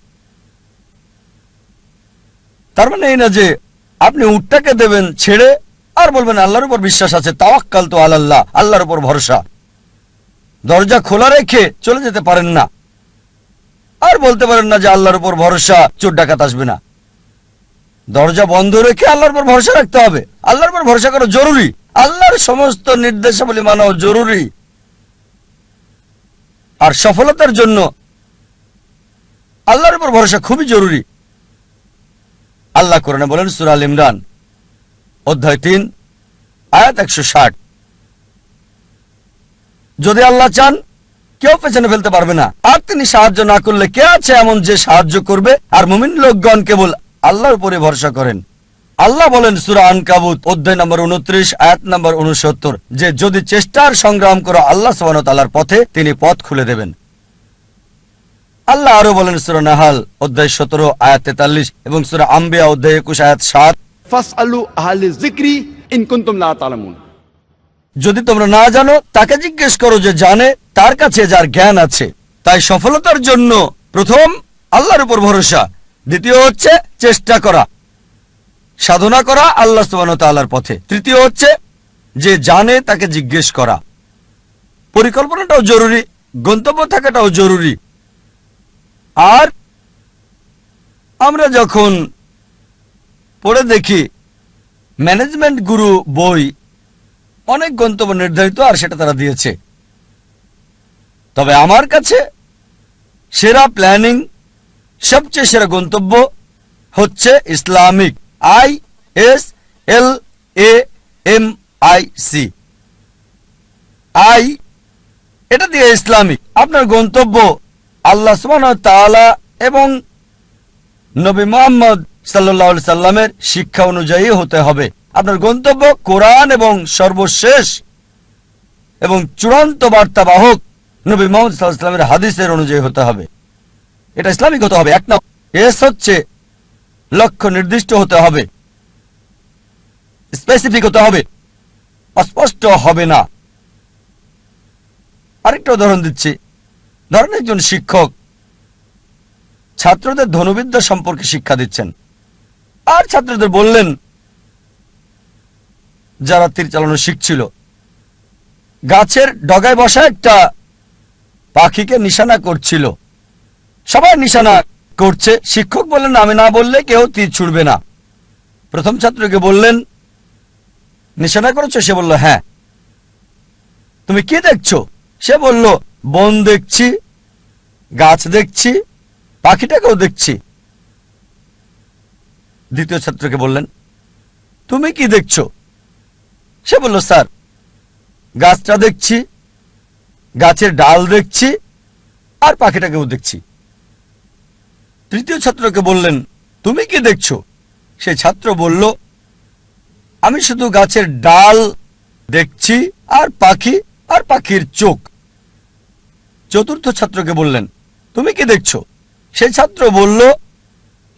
তার মানে এই না যে আপনি উটটাকে দেবেন ছেড়ে আর বলবেন আল্লাহর উপর বিশ্বাস আছে, তাওয়াক্কালতু আলাল্লাহ, আল্লাহর উপর ভরসা। দরজা খোলা রেখে চলে যেতে পারেন না, আর বলতে পারেন না যে আল্লাহর উপর ভরসা, চোর ডাকাত আসবে না। দরজা বন্ধ রেখে আল্লাহর উপর ভরসা রাখতে হবে। আল্লাহর উপর ভরসা করা জরুরি, আল্লাহর সমস্ত নির্দেশাবলী মানাও জরুরি। আর সফলতার জন্য আল্লাহর উপর ভরসা খুবই জরুরি। আল্লাহ কোরআনে বলেন সূরা আল ইমরান অধ্যায় 3 আয়াত 160, যদি আল্লাহ চান কেউ পেছনে ফেলতে পারবে না, আর তিনি সাহায্য না করলে কে আছে এমন যে সাহায্য করবে? আর মুমিন লোকগণ কেবল আল্লাহর উপরে ভরসা করেন। আল্লাহ বলেন সূরা আনকাবুত অধ্যায় নম্বর 29 আয়াত নম্বর 69 যে যদি চেষ্টার সংগ্রাম করো আল্লাহ সুবহানাহু ওয়া তাআলার পথে, তিনি পথ খুলে দেবেন। আল্লাহ আরো বলেন সূরা নাহাল অধ্যায় 17 আয়াত 43 এবং সূরা আম্বিয়া অধ্যায় 21 আয়াত 7, ফাসআলু আহলিয যিকরি ইন কুনতুম লা তা'লামুন। যদি তোমরা না জানো তাকে জিজ্ঞেস করো যে জানে, তার কাছে যার জ্ঞান আছে। তাই সফলতার জন্য প্রথম আল্লাহর উপর ভরসা, দ্বিতীয় হচ্ছে চেষ্টা করা, সাধনা করা আল্লাহ সুবহানাহু ওয়া তাআলার পথে, তৃতীয় হচ্ছে যে জানে তাকে জিজ্ঞেস করা। পরিকল্পনাটাও জরুরি, গন্তব্য থাকাটাও জরুরি। আর আমরা যখন পড়ে দেখি ম্যানেজমেন্ট গুরু বই, অনেক গন্তব্য নির্ধারিত আর সেটা তারা দিয়েছে। তবে আমার কাছে সেরা প্ল্যানিং, সবচেয়ে সেরা গন্তব্য হচ্ছে ইসলামিক, ISLAMIC, আই এটা দিয়ে ইসলামিক। আপনার গন্তব্য আল্লাহ সুবহানাহু ওয়া তাআলা এবং নবী মুহাম্মদ সাল্লাল্লাহু আলাইহি সাল্লামের শিক্ষা অনুযায়ী হতে হবে। আপনার গন্তব্য কোরআন এবং সর্বশেষ এবং চূড়ান্ত বার্তাবাহক নবী মুহাম্মদ সাল্লাল্লাহু আলাইহি সাল্লামের হাদিসের অনুযায়ী হতে হবে। এটা ইসলামিক হতে হবে। এক নম্বর এস হচ্ছে লক্ষ্য নির্দিষ্ট হতে হবে, স্পেসিফিক হতে হবে, অস্পষ্ট হবে না। আরেকটা উদাহরণ দিচ্ছি। ধরেন একজন শিক্ষক ছাত্রদের ধনুবিদ্যা সম্পর্কে শিক্ষা দিচ্ছেন, আর ছাত্রদের বললেন, যারা তীর চালানো শিখছিল, গাছের ডগায় বসা একটা পাখিকে নিশানা করছিল। সবাই নিশানা করছে, শিক্ষক বললেন আমি না বললে কেউ তীর ছুড়বে না। প্রথম ছাত্রকে বললেন নিশানা করেছো? সে বলল হ্যাঁ। তুমি কি দেখছো? সে বলল বন দেখছি, গাছ দেখছি, পাখিটাকেও দেখছি। দ্বিতীয় ছাত্রকে বললেন তুমি কি দেখছো? সে বলল স্যার গাছটা দেখছি, গাছের ডাল দেখছি, আর পাখিটাকেও দেখছি। তৃতীয় ছাত্রকে বললেন তুমি কি দেখছো? সেই ছাত্র বলল আমি শুধু গাছের ডাল দেখছি আর পাখির চোখ। চতুর্থ ছাত্রকে বললেন তুমি কি দেখছো? সেই ছাত্র বলল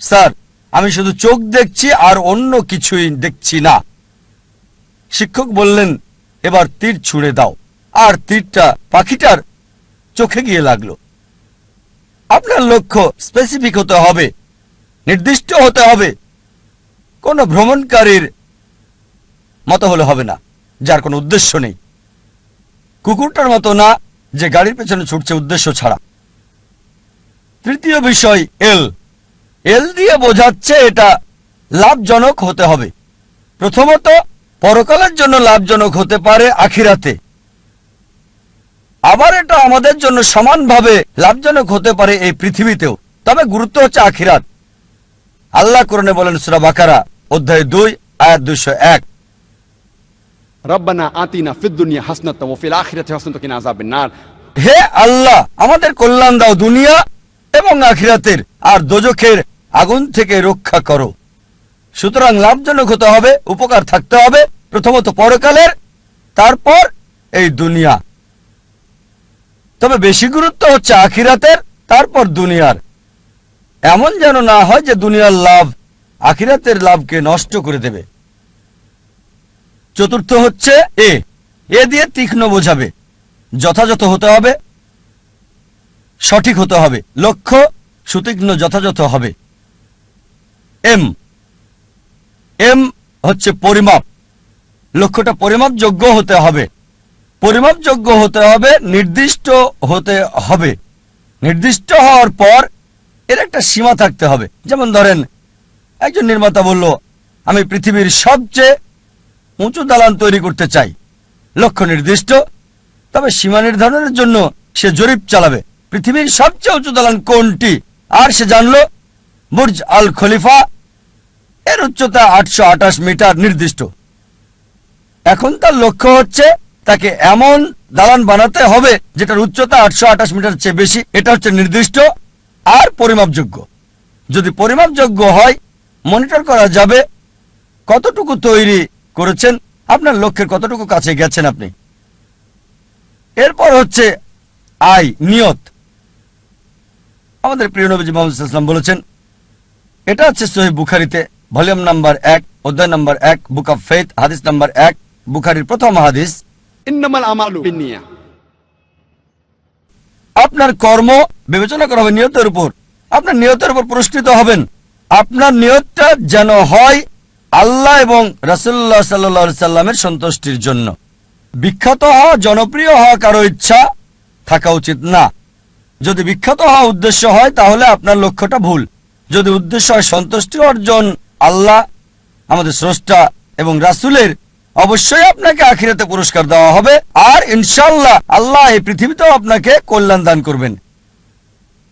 স্যার আমি শুধু চোখ দেখছি আর অন্য কিছুই দেখছি না। শিক্ষক বললেন এবার তীর ছুঁড়ে দাও, আর তীরটা পাখিটার চোখে গিয়ে লাগলো। আপনার লক্ষ্য স্পেসিফিক হতে হবে, নির্দিষ্ট হতে হবে। কোন ভ্রমণকারীর মতো হলে হবে না, যার কোনো উদ্দেশ্য নেই। কুকুরটার মতো না, যে গাড়ির পেছনে ছুটছে উদ্দেশ্য ছাড়া। তৃতীয় বিষয় এল দিয়ে বোঝাচ্ছে এটা লাভজনক হতে হবে। প্রথমত পরকালের জন্য লাভজনক হতে পারে আখিরাতে, আবার এটা আমাদের জন্য সমানভাবে লাভজনক হতে পারে এই পৃথিবীতেও। তবে গুরুত্ব হচ্ছে আখিরাত। আল্লাহ কোরআনে বলেন সূরা বাকারা অধ্যায় 2 আয়াত 201, রব্বানা আতিনা ফিদ দুনিয়া হাসনাতাও ওয়া ফিল আখিরাতি হাসনাতাও ওয়া কিনা আযাবান নার। হে আল্লাহ আমাদের কল্যাণ দাও দুনিয়া এবং আখিরাতের, আর দোজখের আগুন থেকে রক্ষা করো। সুতরাং লাভজনক হতে হবে, উপকার থাকতে হবে, প্রথমত পরকালের, তারপর এই দুনিয়া। তবে বেশি গুরুত্ব হচ্ছে আখিরাতের, তারপর দুনিয়ার। এমন যেন না হয় যে দুনিয়ার লাভ আখিরাতের লাভকে নষ্ট করে দেবে। চতুর্থ হচ্ছে এ দিয়ে তীক্ষ্ণ বোঝাবে, যথাযথ হতে হবে, সঠিক হতে হবে, লক্ষ্য সুতীক্ষ্ণ যথাযথ হবে। এম হচ্ছে পরিমাপ, লক্ষ্যটা পরিমাপযোগ্য হতে হবে। পরিমাপযোগ্য হতে হবে, নির্দিষ্ট হতে হবে। নির্দিষ্ট হওয়ার পর এর একটা সীমা থাকতে হবে। যেমন ধরেন একজন নির্মাতা বলল আমি পৃথিবীর সবচেয়ে উঁচু দালান তৈরি করতে চাই। লক্ষ্য নির্দিষ্ট, তবে সীমা নির্ধারণের জন্য সে জরিপ চালাবে পৃথিবীর সবচেয়ে উঁচু দালান কোনটি। আর সে জানল বুর্জ আল খলিফা, এর উচ্চতা 828 মিটার নির্দিষ্ট। এখন তার লক্ষ্য হচ্ছে তাকে এমন দালান বানাতে হবে যেটার উচ্চতা 828 মিটার চেয়ে বেশি। এটা হচ্ছে নির্দিষ্ট আর পরিমাপযোগ্য। যদি পরিমাপযোগ্য হয় মনিটর করা যাবে কতটুকু তৈরি করেছেন, আপনার লক্ষ্যের কতটুকু কাছে গেছেন আপনি। এরপর হচ্ছে নিয়ত। আমাদের প্রিয় নবীজি মুহাম্মদ সাল্লাল্লাহু আলাইহি ওয়াসাল্লাম বলেছেন, এটা আছে সহিহ বুখারীতে ভলিউম নাম্বার 1 অধ্যায় নাম্বার 1 বুক অফ ফেথ হাদিস নাম্বার 1, বুখারীর প্রথম হাদিস, ইন্নামাল আমালু বিন্নিয়া। আপনার কর্ম বিবেচনা করা হবে নিয়তের উপর। আপনার নিয়তের উপর পুরস্কৃত হবেন। আপনার নিয়তটা যেন হয় আল্লাহ এবং রাসূলুল্লাহ সাল্লাল্লাহু আলাইহি সাল্লামের সন্তুষ্টির জন্য। বিখ্যাত হওয়া, জনপ্রিয় হওয়া কারো ইচ্ছা থাকা উচিত না। যদি বিখ্যাত হওয়া উদ্দেশ্য হয় তাহলে আপনার লক্ষ্যটা ভুল। যদি উদ্দেশ্য হয় সন্তুষ্টি অর্জন আল্লাহ আমাদের স্রষ্টা এবং রাসূলের, অবশ্যই আপনাকে আখিরাতে পুরস্কার দেওয়া হবে। আর ইনশাআল্লাহ আল্লাহ এই পৃথিবীতেও আপনাকে কল্যাণ দান করবেন।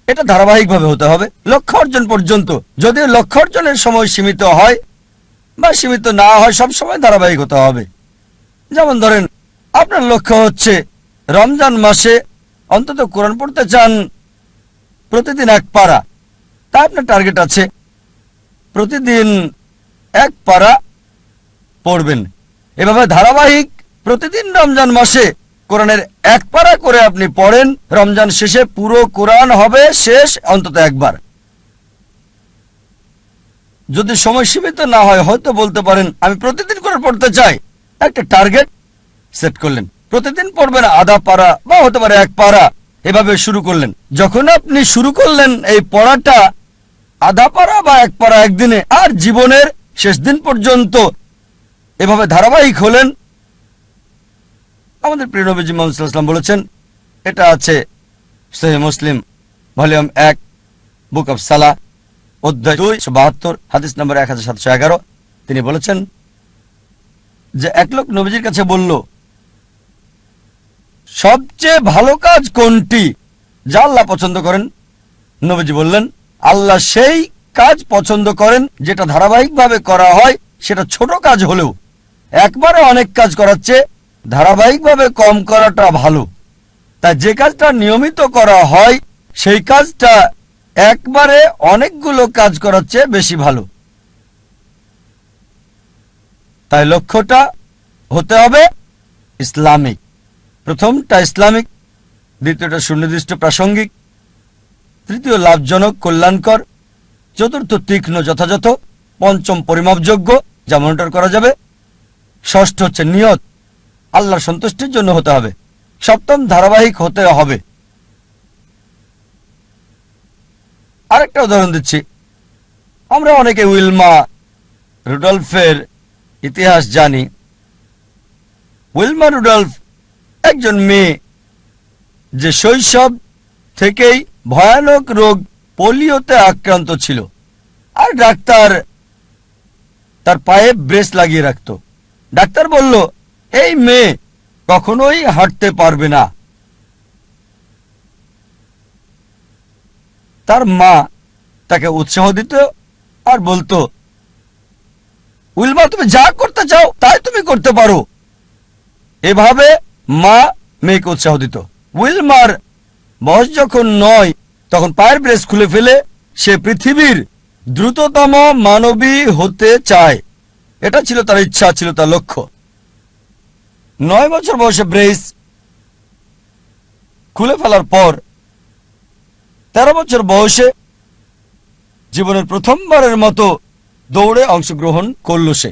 এটা ধারাবাহিকভাবে হতে হবে লক্ষ্য অর্জন পর্যন্ত। যদি লক্ষ্য অর্জনের সময় সীমিত হয় বা সীমিত না হয়, সব সময় ধারাবাহিক হতে হবে। যেমন ধরেন আপনার লক্ষ্য হচ্ছে রমজান মাসে অন্তত কোরআন পড়তে চান প্রতিদিন 1 পারা, তা আপনার টার্গেট আছে। প্রতিদিন এক পারা পড়বেন। এভাবে ধারাবাহিক প্রতিদিন রমজান মাসে কোরআনের এক পারা করে আপনি পড়েন, রমজান শেষে পুরো কোরআন হবে শেষ অন্তত একবার। যদি সময় সীমিত না হয়, হয়তো বলতে পারেন আমি প্রতিদিন করে পড়তে চাই, একটা টার্গেট সেট করলেন, প্রতিদিন পড়বেন আধা পারা বা হতে পারে এক পারা, এভাবে শুরু করলেন। যখন আপনি শুরু করলেন এই পড়াটা আধা পারা বা এক পারা একদিনে, আর জীবনের শেষ দিন পর্যন্ত এভাবে ধারাবাহিক হলেন, আমাদের প্রিয় নবীজি মুহাম্মদ সাল্লাল্লাহু আলাইহি ওয়াসাল্লাম বলেছেন, এটা আছে সহিহ মুসলিম ভলিউম 1 বুক অফ সালাহ অধ্যায় 272 হাদিস নম্বর 1711। তিনি বলেছেন যে এক লোক নবীজির কাছে বলল, সবচেয়ে ভালো কাজ কোনটি যা আল্লাহ পছন্দ করেন? নবীজি বললেন, আল্লাহ সেই কাজ পছন্দ করেন যেটা ধারাবাহিকভাবে করা হয়, সেটা ছোট কাজ হলেও। একবারে অনেক কাজ করাচ্ছে ধারাবাহিকভাবে কম করাটা ভালো। তাই যে কাজটা নিয়মিত করা হয় সেই কাজটা একবারে অনেকগুলো কাজ করাচ্ছে বেশি ভালো। তাই লক্ষ্যটা হতে হবে ইসলামিক। প্রথমটা ইসলামিক, দ্বিতীয়টা সুনির্দিষ্ট প্রাসঙ্গিক, তৃতীয় লাভজনক কল্যাণকর, চতুর্থ তীক্ষ্ণ যথাযথ, পঞ্চম পরিমাপযোগ্য যা মনিটর করা যাবে, ষষ্ঠ হচ্ছে নিয়ত আল্লাহর সন্তুষ্টির জন্য হতে হবে, সপ্তম ধারাবাহিক হতে হবে। আরেকটা উদাহরণ দিচ্ছি, আমরা অনেকে উইলমা রুডলফের ইতিহাস জানি। উইলমা রুডলফ একজন মেয়ে যে শৈশব থেকেই ভয়ানক রোগ পোলিওতে আক্রান্ত ছিল, আর ডাক্তার তার পায়ে ব্রেস লাগিয়ে রাখত। ডাক্তার বলল, এই মেয়ে কখনোই হাঁটতে পারবে না। তার মা তাকে উৎসাহ দিত আর বলতো, উইলমা তুমি যা করতে চাও তাই তুমি করতে পারো। এভাবে মা মেয়েকে উৎসাহ দিত। উইলমার বয়স যখন 9, তখন পায়ের ব্রেস খুলে ফেলে সে পৃথিবীর দ্রুততম মানবী হতে চায়। এটা ছিল তার ইচ্ছা, ছিল তার লক্ষ্য। 9 বছর বয়সে ব্রেস খুলে ফেলার পর 13 বছর বয়সে জীবনের প্রথমবারের মতো দৌড়ে অংশগ্রহণ করল সে,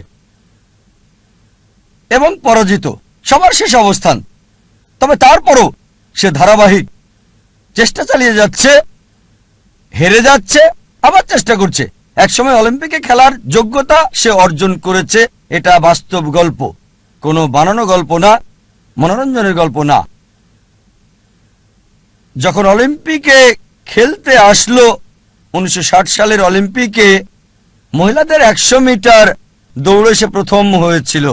এবং পরাজিত, সবার শেষ অবস্থান। তবে তারপরও সে ধারাবাহিক চেষ্টা চালিয়ে যাচ্ছে, হেরে যাচ্ছে, আবার চেষ্টা করছে। একসময় অলিম্পিকে খেলার যোগ্যতা সে অর্জন করেছে। এটা বাস্তব গল্প, কোনো বানানো গল্প না, মনোরঞ্জনের গল্প না। যখন অলিম্পিকে খেলতে আসলো 1960 সালের অলিম্পিকে মহিলাদের 100 মিটার দৌড়ে সে প্রথম হয়েছিল,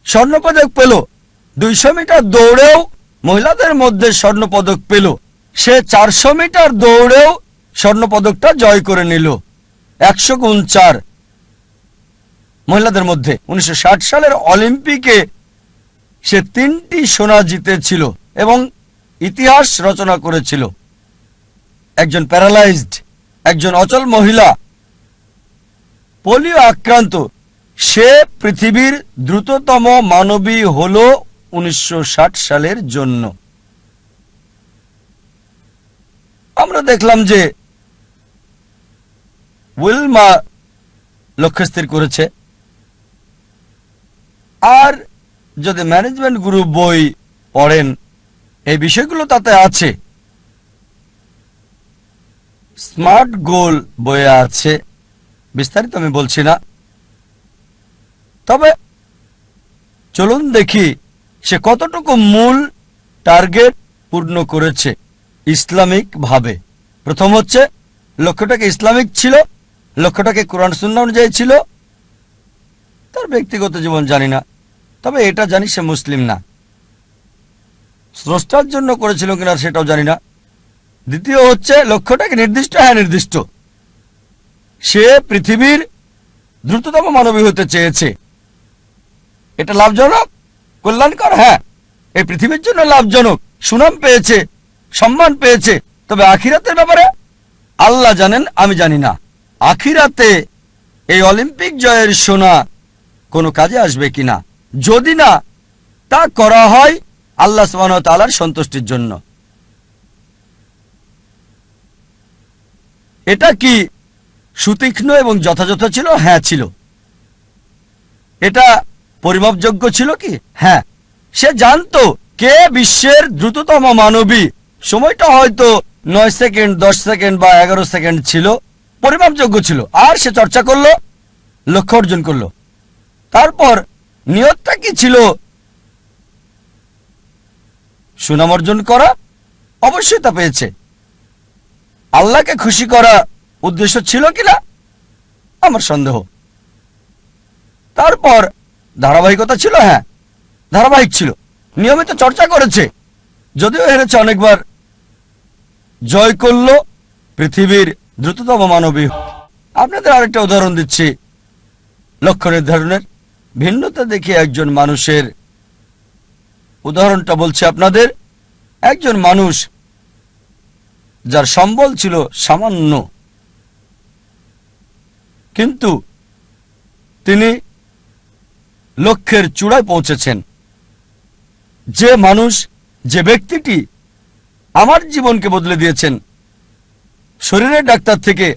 স্বর্ণপদক পেল। 200 মিটার দৌড়েও মহিলাদের মধ্যে স্বর্ণপদক পেল। সে 400 মিটার দৌড়েও স্বর্ণপদকটা জয় করে নিল। 100 গুণ 4 মহিলাদের মধ্যে 1960 সালের অলিম্পিকে সে 3টি সোনা জিতেছিল এবং ইতিহাস রচনা করেছিল। একজন প্যারালাইজড, একজন অচল মহিলা, পোলিও আক্রান্ত, সে পৃথিবীর দ্রুততম মানবী হল 1960 সালের জন্য। আমরা দেখলাম যে উইলমা লক্ষ্য স্থির করেছে। আর যদি ম্যানেজমেন্ট গ্রুপ বই পড়েন, এই বিষয়গুলো তাতে আছে। স্মার্ট গোল বইয়ে আছে, বিস্তারিত আমি বলছি না। তবে চলুন দেখি সে কতটুকু মূল টার্গেট পূর্ণ করেছে ইসলামিক ভাবে। প্রথম হচ্ছে লক্ষ্যটাকে ইসলামিক ছিল, লক্ষ্যটাকে কোরআন সুন্নাহ অনুযায়ী ছিল। তার ব্যক্তিগত জীবন জানি না, তবে এটা জানি সে মুসলিম না। স্রষ্টার জন্য করেছিল কিনা সেটাও জানি না। দ্বিতীয় হচ্ছে লক্ষ্যটাকে নির্দিষ্ট, হ্যাঁ নির্দিষ্ট। সে পৃথিবীর দ্রুততম মানবী হতে চেয়েছে। এটা লাভজনক, কল্যাণকর, হ্যাঁ, এই পৃথিবীর জন্য লাভজনক। সুনাম পেয়েছে, সম্মান পেয়েছে। তবে আখিরাতের ব্যাপারে আল্লাহ জানেন, আমি জানি না। আখিরাতে এই অলিম্পিক জয়ের সোনা কোনো কাজে আসবে কিনা। যদি না তা করা হয় আল্লাহ সুবহানাহু ওয়া তাআলার সন্তুষ্টির জন্য। এটা কি সুতীক্ষ্ণ এবং যথাযথ ছিল? হ্যাঁ ছিল। এটা পরিমাপযোগ্য ছিল কি? হ্যাঁ। সে জানতো কে বিশ্বের দ্রুততম মানবী। সময়টা হয়তো 9 সেকেন্ড, 10 সেকেন্ড বা 11 সেকেন্ড ছিল, পরিমাপযোগ্য ছিল। আর সে চর্চা করলো, লক্ষ্য অর্জন করলো। তারপর নিয়তটা কি ছিল? সুনাম অর্জন করা। অবশ্যই তা পেয়েছে। আল্লাহকে খুশি করা উদ্দেশ্য ছিল কিনা আমার সন্দেহ। তারপর ধারাবাহিকতা ছিল। হ্যাঁ, ধারাবাহিক ছিল, নিয়মিত চর্চা করেছে, যদিও হেরেছে অনেকবার, জয় করল পৃথিবীর দ্রুততম মানবী। আপনাদের আরেকটা উদাহরণ দিচ্ছি লক্ষ্য নির্ধারণের। ভিন্নতা দেখে একজন মানুষের উদাহরণটা বলছি আপনাদের। একজন মানুষ যার সম্বল ছিল সামান্য, কিন্তু তিনি লক্ষ্যের চূড়ায় পৌঁছেছেন। যে মানুষ, যে ব্যক্তিটি আমার জীবনকে বদলে দিয়েছেন, শরীরের ডাক্তার থেকে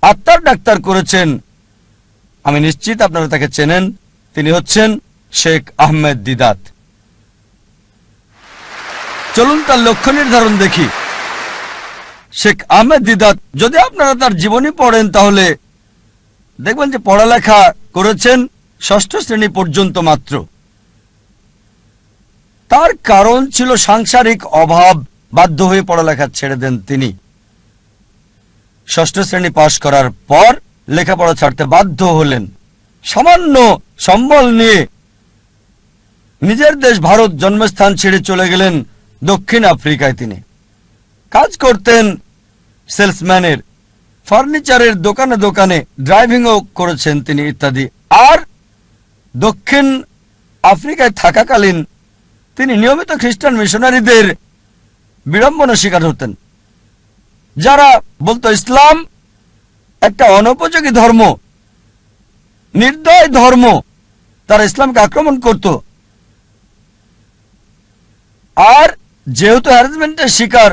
আত্মার ডাক্তার করেছেন, আমি নিশ্চিত আপনারা তাকে চেনেন। তিনি হচ্ছেন শেখ আহমেদ দিদাত। চলুন তার লক্ষ্য নির্ধারণ দেখি। শেখ আহমেদ দিদাত, যদি আপনারা তার জীবনী পড়েন তাহলে দেখবেন যে পড়ালেখা করেছেন 6ষ্ঠ শ্রেণী পর্যন্ত মাত্র। তার কারণ ছিল সাংসারিক অভাব। বাধ্য হয়ে পড়ালেখা ছেড়ে দেন তিনি। 6ষ্ঠ শ্রেণী পাশ করার পর লেখাপড়া ছাড়তে বাধ্য হলেন। সামান্য সম্বল নিয়ে নিজের দেশ ভারত জন্মস্থান ছেড়ে চলে গেলেন দক্ষিণ আফ্রিকায়। তিনি কাজ করতেন সেলসম্যানের, ফার্নিচারের দোকানে দোকানে, ড্রাইভিংও করেছেন তিনি ইত্যাদি। আর দক্ষিণ আফ্রিকায় থাকাকালীন তিনি নিয়মিত খ্রিস্টান মিশনারিদের বিড়ম্বনা শিকার হতেন, যারা বলতো ইসলাম একটা অনুপযোগী ধর্ম, নির্দয় ধর্ম। তারা ইসলামকে আক্রমণ করত। আর যেহেতু হ্যারাসমেন্টের শিকার,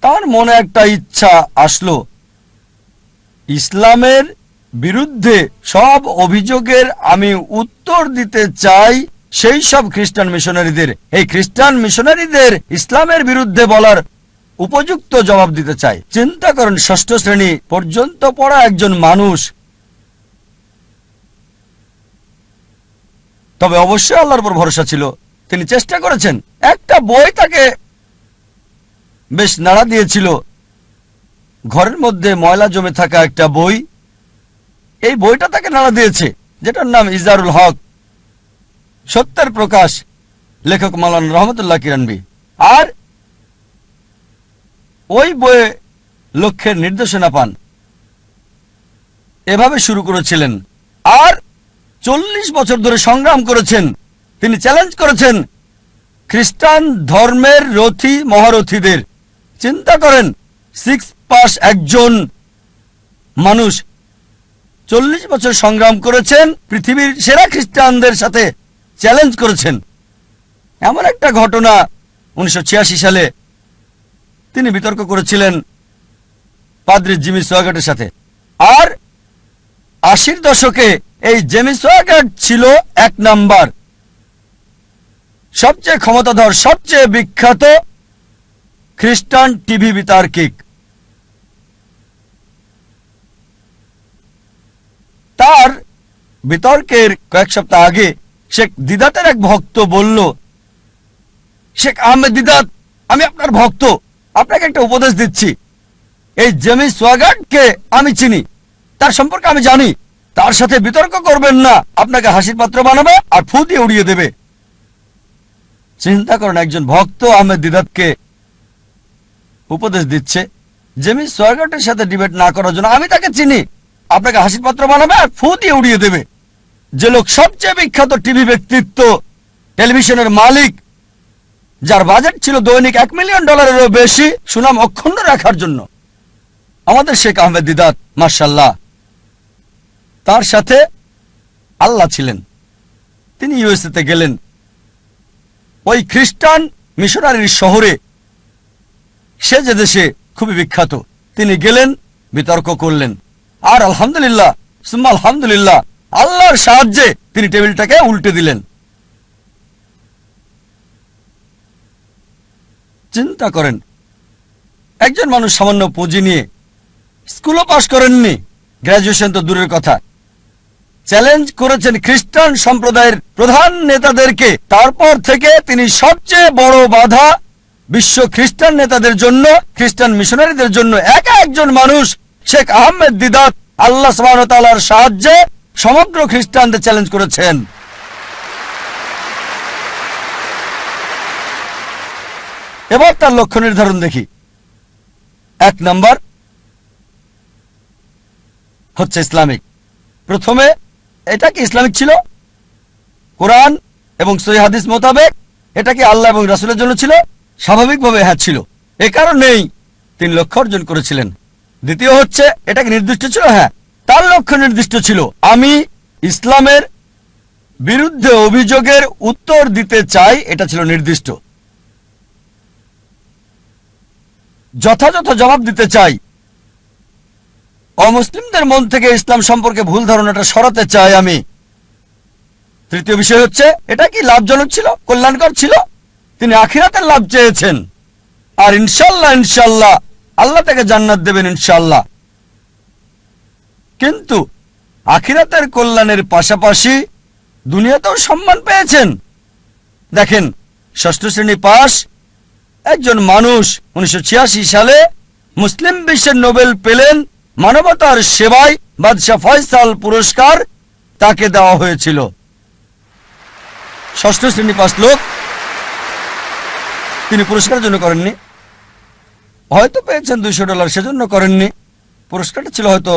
তার মনে একটা ইচ্ছা আসলো, ইসলামের বিরুদ্ধে সব অভিযোগের আমি উত্তর দিতে চাই সেই সব খ্রিস্টান মিশনারিদের। এই খ্রিস্টান মিশনারিদের ইসলামের বিরুদ্ধে বলার উপযুক্ত জবাব দিতে চাই। চিন্তা করেন, 6ষ্ঠ শ্রেণী পর্যন্ত পড়া একজন মানুষ। তবে অবশ্যই আল্লাহর উপর ভরসা ছিল। তিনি চেষ্টা করেছেন। একটা বই তাকে বেশ নাড়া দিয়েছিল। ঘরের মধ্যে ময়লা জমে থাকা একটা বই, এই বইটা তাকে নাড়া দিয়েছে, যেটার নাম ইজারুল হক, সত্যের প্রকাশ, লেখক মাওলানা রহমতুল্লাহ কিরানবী। আর ওই বইয়ে লক্ষ্যের নির্দেশনা পান। এভাবে শুরু করেছিলেন আর 40 বছর ধরে সংগ্রাম করেছেন। তিনি চ্যালেঞ্জ করেছেন খ্রিস্টান ধর্মের রথী মহারথীদের। চিন্তা করেন, 6 পাস একজন মানুষ 40 বছর সংগ্রাম করেছেন, পৃথিবীর সেরা খ্রিস্টানদের সাথে চ্যালেঞ্জ করেছেন। এমন একটা ঘটনা 1986 সালে তিনি বিতর্ক করেছিলেন পাদ্রী জিমি সোয়াগাটের সাথে। আর 80-র দশকে এই জেমি সোয়াগাট ছিল 1 নাম্বার, সবচেয়ে ক্ষমতাধর, সবচেয়ে বিখ্যাত খ্রিস্টান টিভি বিতার্কিক। তার বিতর্কের কয়েক সপ্তাহ আগে শেখ দিদাতের এক ভক্ত বলল, শেখ আহমেদ দিদাত, আমি আপনার ভক্ত, আপনাকে একটা উপদেশ দিচ্ছি। এই জেমি সোয়াগাটকে আমি চিনি, তার সম্পর্কে আমি জানি। তার সাথে বিতর্ক করবেন না, আপনাকে হাসির পাত্র বানাবে আর ফু দিয়ে উড়িয়ে দেবে। চিন্তা করেন, একজন ভক্ত আহমেদ দিদাতকে উপদেশ দিচ্ছে জেমি সোয়াগাটের সাথে ডিবেট না করার জন্য। আমি তাকে চিনি, আপনাকে হাসির পাত্র বানাবে আর ফু দিয়ে উড়িয়ে দেবে। যে লোক সবচেয়ে বিখ্যাত টিভি ব্যক্তিত্ব, টেলিভিশনের মালিক, যার বাজেট ছিল দৈনিক $1 মিলিয়ন বেশি সুনাম অক্ষুণ্ণ রাখার জন্য। আমাদের শেখ আহমেদ দিদাত মাশাআল্লাহ তার সাথে আল্লাহ ছিলেন। তিনি ইউএসএতে গেলেন, ওই খ্রিস্টান মিশনারির শহরে, সে যে দেশে খুবই বিখ্যাত। তিনি গেলেন, বিতর্ক করলেন, আর আলহামদুলিল্লাহ সুম্মা আলহামদুলিল্লাহ আল্লাহর সাহায্যে তিনি টেবিলটাকে উল্টে দিলেন। চিন্তা করেন, একজন মানুষ সামান্য পুঁজি নিয়ে, স্কুলও পাশ করেননি, গ্র্যাজুয়েশন তো দূরের কথা, চ্যালেঞ্জ করেছেন খ্রিস্টান সম্প্রদায়ের প্রধান নেতাদেরকে। তারপর থেকে তিনি সবচেয়ে বড় বাধা বিশ্ব খ্রিস্টান নেতাদের জন্য, খ্রিস্টান মিশনারিদের জন্য। একা একজন মানুষ, শেখ আহমেদ দিদাত, আল্লাহ সুবহানাহু ওয়া তাআলার সাহায্যে সমগ্র খ্রিস্টানদের চ্যালেঞ্জ করেছেন। এবার তার লক্ষ্য নির্ধারণ দেখি। 1 নাম্বার হচ্ছে ইসলামিক। প্রথমে এটা কি ইসলামিক ছিল? কোরআন এবং সহিহ হাদিস মোতাবেক এটা কি আল্লাহ এবং রাসূলের জন্য ছিল? স্বাভাবিকভাবে হ্যাঁ ছিল। এ কারণেই তিনি লক্ষ্য অর্জন করেছিলেন। দ্বিতীয় হচ্ছে, এটা কি নির্দিষ্ট ছিল? হ্যাঁ, তার লক্ষ্য নির্দিষ্ট ছিল। আমি ইসলামের বিরুদ্ধে অভিযোগের উত্তর দিতে চাই, এটা ছিল নির্দিষ্ট। যথাযথ জবাব দিতে চাই, অমুসলিমদের মন থেকে ইসলাম সম্পর্কে ভুল ধারণাটা সরাতে চাই আমি। তৃতীয় বিষয় হচ্ছে, এটা কি লাভজনক ছিল, কল্যাণকর ছিল? তিনি আখিরাতের লাভ চেয়েছেন, আর ইনশাল্লাহ ইনশাল্লাহ আল্লাহ তাকে জান্নাত দেবেন ইনশাল্লাহ। কিন্তু আখিরাতের কল্যাণের পাশাপাশি দুনিয়াতেও সম্মান পেয়েছেন। দেখেন, 6ষ্ঠ শ্রেণী পাস একজন মানুষ 1986 সালে মুসলিম বিশ্বের নোবেল পেলেন মানবতার সেবায়। বাদশাহ ফয়সাল পুরস্কার তাকে দেওয়া হয়েছিল। 6ষ্ঠ শ্রেণী পাস লোক, তিনি পুরস্কারের জন্য করেননি, হয়তো পেয়েছেন $200, সেজন্য করেননি। পুরস্কারটা ছিল হয়তো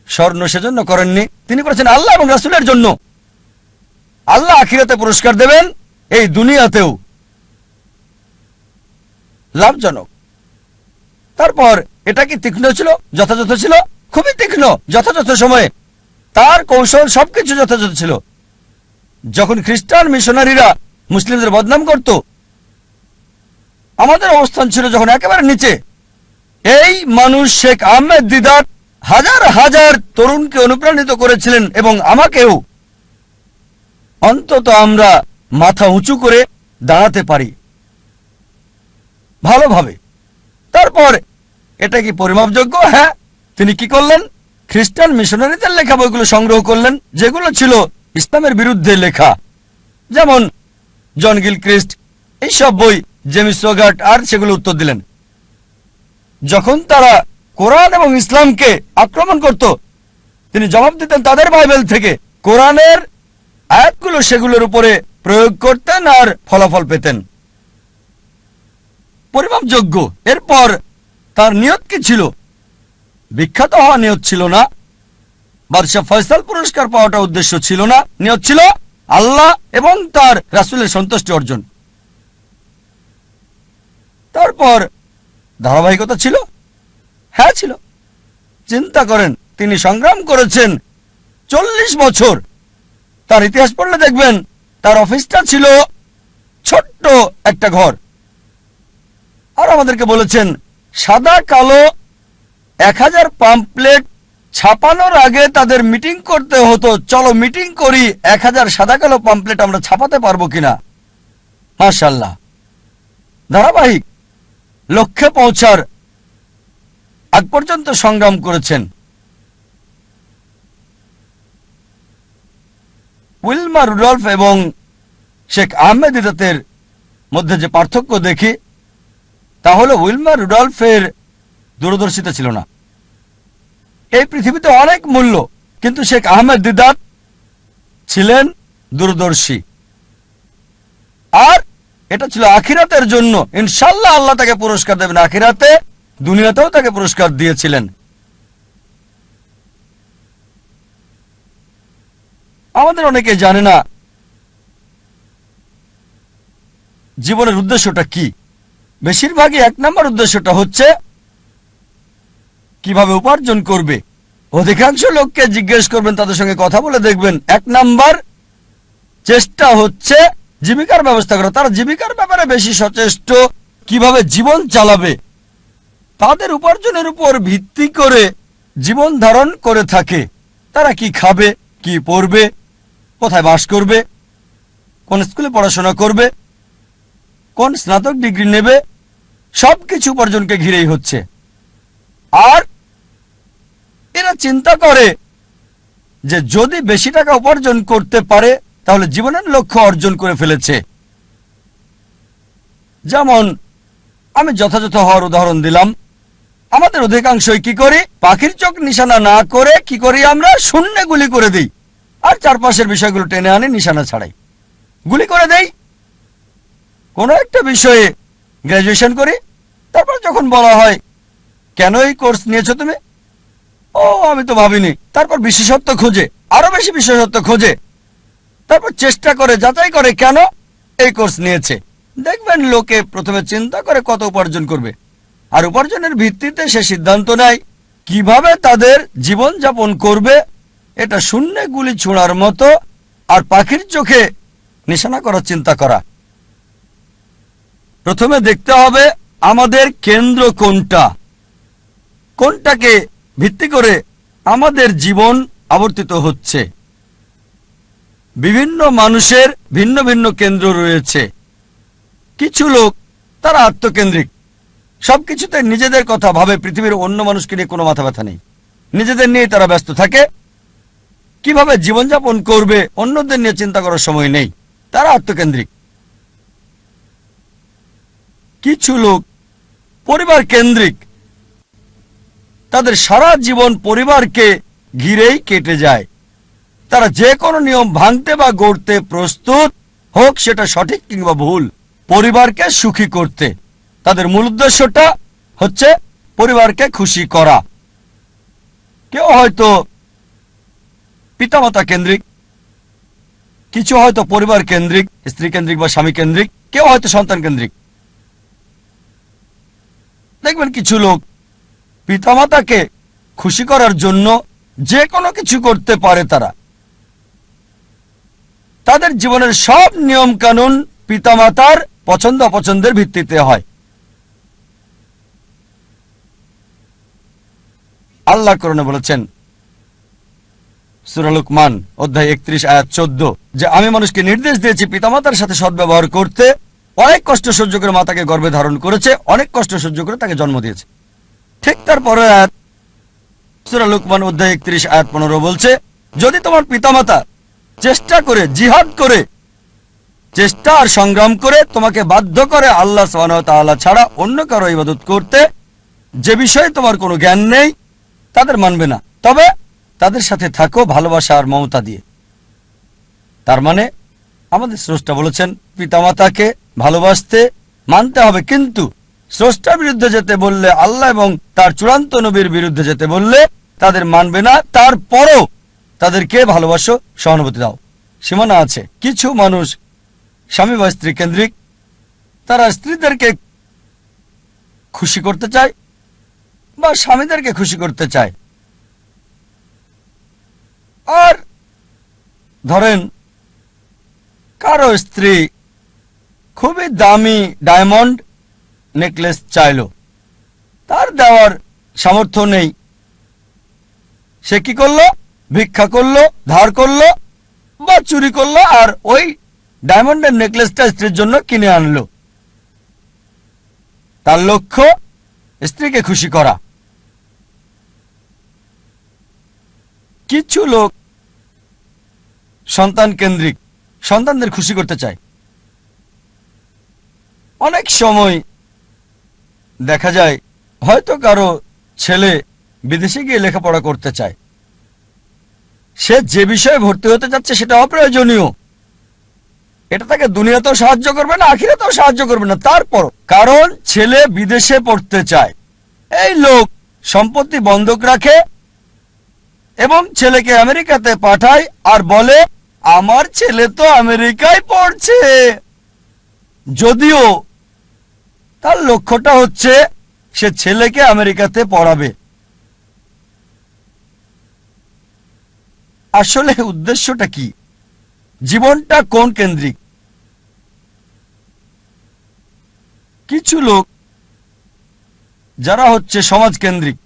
স্বর্ণ, সেজন্য করেননি। তিনি করেছেন আল্লাহ এবং রাসূলের জন্য। আল্লাহ আখিরাতে পুরস্কার দেবেন, এই দুনিয়াতেও লাভজনক। তারপর এটা কি তীক্ষ্ণ ছিল, যথাযথ ছিল? খুবই তীক্ষ্ণ, যথাযথ সময়ে তার কৌশল সবকিছু যথাযথ ছিল। যখন খ্রিস্টান মিশনারিরা মুসলিমদের বদনাম করত, আমাদের অবস্থান ছিল যখন একেবারে নিচে। এই মানুষ শেখ আহমেদ দিদাত হাজার হাজার তরুণকে অনুপ্রাণিত করেছিলেন, এবং আমাকেও। অন্তত আমরা মাথা উঁচু করে দাঁড়াতে পারি ভালোভাবে। তারপর এটা কি পরিমাপযোগ্য? হ্যাঁ। তিনি কি করলেন? খ্রিস্টান মিশনারিদের লেখা বইগুলো সংগ্রহ করলেন, যেগুলো ছিল ইসলামের বিরুদ্ধে লেখা, যেমন জন গিলক্রিস্ট, এইসব বই, জেমস সোগার্ট, আর সেগুলো উত্তর দিলেন। যখন তারা কোরআন এবং ইসলামকে আক্রমণ করত, তিনি জবাব দিতেন তাদের বাইবেল থেকে। কোরআনের আয়াতগুলো সেগুলোর উপরে প্রয়োগ করতেন আর ফলাফল পেতেন পরিমাপযোগ্য। এরপর তার নিয়ত কি ছিল? বিখ্যাত হওয়া নিয়ত ছিল না, বাদশাহ ফয়সাল পুরস্কার পাওয়াটা উদ্দেশ্য ছিল না। নিয়ত ছিল আল্লাহ এবং তার রাসূলের সন্তুষ্টি অর্জন। তারপর ধারাবাহিকতা ছিল? হ্যাঁ ছিল। চিন্তা করেন, তিনি সংগ্রাম করেছেন 40 বছর। তার ইতিহাস পড়লে দেখবেন তার অফিসটা ছিল ছোট্ট একটা ঘর, আর আমাদেরকে বলেছেন সাদা কালো 1000 পাম্পলেট ছাপানোর আগে তাদের মিটিং করতে হতো। চলো মিটিং করি, 1000 সাদা কালো পাম্পলেট আমরা ছাপাতে পারবো কিনা। মাশাআল্লাহ, ধারাবাহিক লক্ষ্যে পৌঁছার আগ পর্যন্ত সংগ্রাম করেছেন। উইলমা রুডলফ এবং শেখ আহমেদ দিদাতের মধ্যে যে পার্থক্য দেখি, তা হলো উইলমা রুডলফের দূরদর্শিতা ছিল না। এই পৃথিবীতে অনেক মূল্য, কিন্তু শেখ আহমেদ দিদাত ছিলেন দূরদর্শী, আর এটা ছিল আখিরাতের জন্য। ইনশাল্লাহ আল্লাহ তাকে পুরস্কার দেবেন আখিরাতে, দুনিয়াতেও তাকে পুরস্কার দিয়েছিলেন। আমাদের অনেকে জানে না জীবনের উদ্দেশ্যটা কি। বেশিরভাগই 1 নম্বর উদ্দেশ্যটা হচ্ছে কিভাবে উপার্জন করবে, অধিকাংশ লোককে জিজ্ঞেস করবেন, তাদের সঙ্গে কথা বলে দেখবেন, 1 নাম্বার চেষ্টা হচ্ছে জীবিকার ব্যবস্থা করা। তারা জীবিকার ব্যাপারে বেশি সচেষ্ট, কিভাবে জীবন চালাবে, তাদের উপার্জনের উপর ভিত্তি করে জীবন ধারণ করে থাকে। তারা কি খাবে, কি পড়বে, কোথায় বাস করবে, কোন স্কুলে পড়াশোনা করবে, কোন স্নাতক ডিগ্রি নেবে, সবকিছু উপার্জনকে ঘিরেই হচ্ছে। আর এরা চিন্তা করে যে যদি বেশি টাকা উপার্জন করতে পারে তাহলে জীবনের লক্ষ্য অর্জন করে ফেলেছে। যেমন আমি যথাযথ হওয়ার উদাহরণ দিলাম। আমাদের অধিকাংশই কি করি, পাখির চোখ নিশানা না করে কি করি, আমরা শূন্যে গুলি করে দিই আর চারপাশের বিষয়গুলো টেনে আনি নিশানা ছাড়াই গুলি করে দেই। কোনো একটা বিষয়ে গ্র্যাজুয়েশন করি, তারপর যখন বলা হয় কেন এই কোর্স নিয়েছো তুমি, ও আমি তো ভাবিনি। তারপর বিশেষত্ব খোঁজে, আরো বেশি বিশেষত্ব খোঁজে, তারপর চেষ্টা করে যাচাই করে কেন এই কোর্স নিয়েছে। দেখবেন লোকে প্রথমে চিন্তা করে কত উপার্জন করবে, আর উপার্জনের ভিত্তিতে সে সিদ্ধান্ত নেয় কিভাবে তাদের জীবন যাপন করবে। এটা শূন্যে গুলি ছোঁড়ার মতো আর পাখির চোখে নিশানা করার চিন্তা করা। প্রথমে দেখতে হবে আমাদের কেন্দ্র কোনটা, কোনটাকে ভিত্তি করে আমাদের জীবন আবর্তিত হচ্ছে। বিভিন্ন মানুষের ভিন্ন ভিন্ন কেন্দ্র রয়েছে। কিছু লোক তারা আত্মকেন্দ্রিক, সবকিছুতে নিজেদের কথা ভাবে, পৃথিবীর অন্য মানুষকে নিয়ে কোনো মাথা ব্যথা নেই, নিজেদের নিয়ে তারা ব্যস্ত থাকে। কিভাবে জীবনযাপন করবে অন্যদের নিয়ে চিন্তা করার সময় নেই, তারা আত্মকেন্দ্রিক। কিছু লোক পরিবার কেন্দ্রিক, তাদের সারা জীবন পরিবারকে ঘিরেই কেটে যায়। তারা যে কোনো নিয়ম ভাঙতে বা গড়তে প্রস্তুত, হোক সেটা সঠিক কিংবা ভুল, পরিবারকে সুখী করতে। তাদের মূল উদ্দেশ্যটা হচ্ছে পরিবারকে খুশি করা। কেউ হয়তো পিতামাতা কেন্দ্রিক, কিছু হয়তো পরিবার কেন্দ্রিক, স্ত্রী কেন্দ্রিক বা স্বামী কেন্দ্রিক, কেউ হয়তো সন্তান কেন্দ্রিক। দেখবেন কিছু লোক পিতামাতাকে খুশি করার জন্য যে কোনো কিছু করতে পারে। তাদের জীবনের সব নিয়ম কানুন পিতামাতার পছন্দ অপছন্দের ভিত্তিতে হয়। আল্লাহ কোরআনে বলেছেন সূরা লুকমান অধ্যায় 31 আয়াত 14 যে আমি মানুষকে নির্দেশ দিয়েছি পিতামাতার সাথে সদ্ব্যবহার করতে। অনেক কষ্ট সহ্য করে মাতাকে গর্ভে ধারণ করেছে, অনেক কষ্ট সহ্য করে তাকে জন্ম দিয়েছে। ঠিক তারপরে আয়াত সূরা লুকমান অধ্যায় 31 আয়াত 15 বলছে যদি তোমার পিতামাতা চেষ্টা করে, জিহাদ করে, চেষ্টা আর সংগ্রাম করে তোমাকে বাধ্য করে আল্লাহ সুবহানাহু ওয়া তাআলা ছাড়া অন্য কারো ইবাদত করতে, যে বিষয়ে তোমার কোনো জ্ঞান নেই, তাদের মানবে না, তবে তাদের সাথে থাকো ভালোবাসা আর মমতা দিয়ে। তার মানে আমাদের স্রষ্টা বলেছেন পিতামাতাকে ভালোবাসতে, মানতে হবে, কিন্তু স্রষ্টার বিরুদ্ধে যেতে বললে, আল্লাহ এবং তার চূড়ান্ত নবীর বিরুদ্ধে যেতে বললে তাদের মানবে না। তারপরও তাদেরকে ভালোবাসো, সহানুভূতি দাও। সীমানা আছে। কিছু মানুষ স্বামী বা স্ত্রী কেন্দ্রিক, তারা স্ত্রীদেরকে খুশি করতে চায় বা স্বামীদেরকে খুশি করতে চায়। আর ধরেন কারো স্ত্রী খুবই দামি ডায়মন্ড নেকলেস চাইল, তার দেওয়ার সামর্থ্য নেই, সে কি করলো, ভিক্ষা করলো, ধার করলো বা চুরি করলো আর ওই ডায়মন্ডের নেকলেসটা স্ত্রীর জন্য কিনে আনলো। তার লক্ষ্য স্ত্রীকে খুশি করা। কিছু লোক সন্তান কেন্দ্রিক, সন্তানদের খুশি করতে চায়। অনেক সময় দেখা যায় হয়তো কারো ছেলে বিদেশে গিয়ে লেখাপড়া করতে চায়, সে যে বিষয়ে ভর্তি হতে যাচ্ছে সেটা অপ্রয়োজনীয়, এটা তাকে দুনিয়াতেও সাহায্য করবে না, আখিরাতেও সাহায্য করবে না। তারপর কারণ ছেলে বিদেশে পড়তে চায়, এই লোক সম্পত্তি বন্ধক রাখে এবং ছেলেকে আমেরিকাতে পাঠায় আর বলে আমার ছেলে তো আমেরিকায় পড়ছে, যদিও তার লক্ষ্যটা হচ্ছে সে ছেলেকে আমেরিকাতে পড়াবে। আসলে উদ্দেশ্যটা কি, জীবনটা কোন কেন্দ্রিক? কিছু লোক যারা হচ্ছে সমাজ কেন্দ্রিক,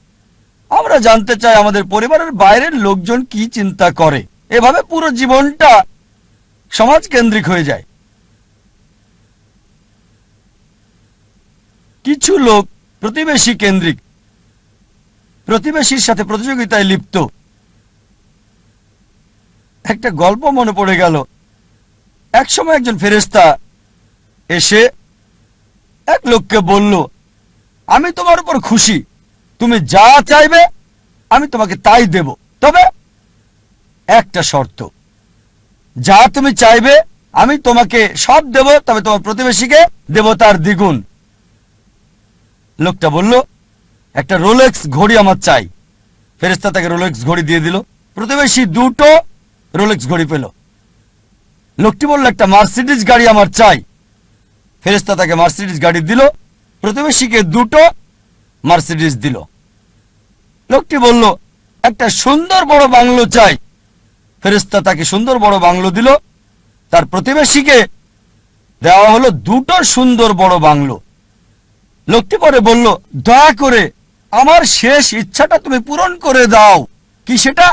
আমরা জানতে চাই আমাদের পরিবারের বাইরের লোকজন কি চিন্তা করে, এভাবে পুরো জীবনটা সমাজ কেন্দ্রিক হয়ে যায়। কিছু লোক প্রতিবেশী কেন্দ্রিক, প্রতিবেশীর সাথে প্রতিযোগিতায় লিপ্ত। একটা গল্প মনে পড়ে গেল। একসময় একজন ফেরেশতা এসে এক লোককে বলল, আমি তোমার উপর খুশি, তুমি যা চাইবে আমি তোমাকে তাই দেব, তবে একটা শর্ত, যা তুমি চাইবে আমি তোমাকে সব দেব, তবে তোমার প্রতিবেশীকে দেব তার দ্বিগুণ। লোকটা বলল, একটা রোলেক্স ঘড়ি আমার চাই। ফেরেশতা তাকে রোলেক্স ঘড়ি দিয়ে দিল। প্রতিবেশী দুটো রোলেক্স ঘড়ি পেল। লোকটি বলল, একটা মার্সিডিজ গাড়ি আমার চাই। ফেরেশতা তাকে মার্সিডিজ গাড়ি দিল। প্রতিবেশীকে দুটো মার্সিডিজ দিল। লোকটি বলল, একটা সুন্দর বড় বাংলো চাই। ফেরেশতা তাকে সুন্দর বড় বাংলো দিল। তার প্রতিবেশীকে দেওয়া হলো দুটো সুন্দর বড় বাংলো। লোকটি পরে বলল, দয়া করে আমার শেষ ইচ্ছাটা তুমি পূরণ করে দাও। কি সেটা?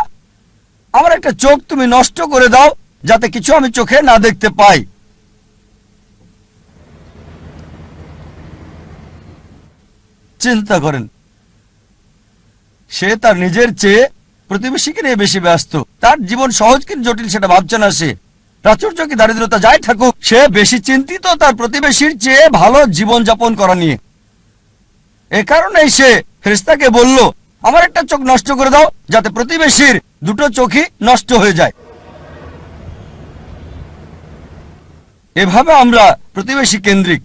আমার একটা চোখ তুমি নষ্ট করে দাও, যাতে কিছু আমি চোখে না দেখতে পাই। চিন্তা করেন, সে তার নিজের চেয়ে প্রতিবেশীকে নিয়ে বেশি ব্যস্ত। তার জীবন সহজ কিন্তু জটিল সেটা ভাবছে না সে। প্রাচুর্য কি দারিদ্রতা যাই থাকুক, সে বেশি চিন্তিত তার প্রতিবেশীর চেয়ে ভালো জীবন যাপন করা নিয়ে। এ কারণেই সে ফেরেশতাকে বলল, আমার একটা চোখ নষ্ট করে দাও, যাতে প্রতিবেশীর দুটো চোখই নষ্ট হয়ে যায়। এভাবে আমরা প্রতিবেশী কেন্দ্রিক।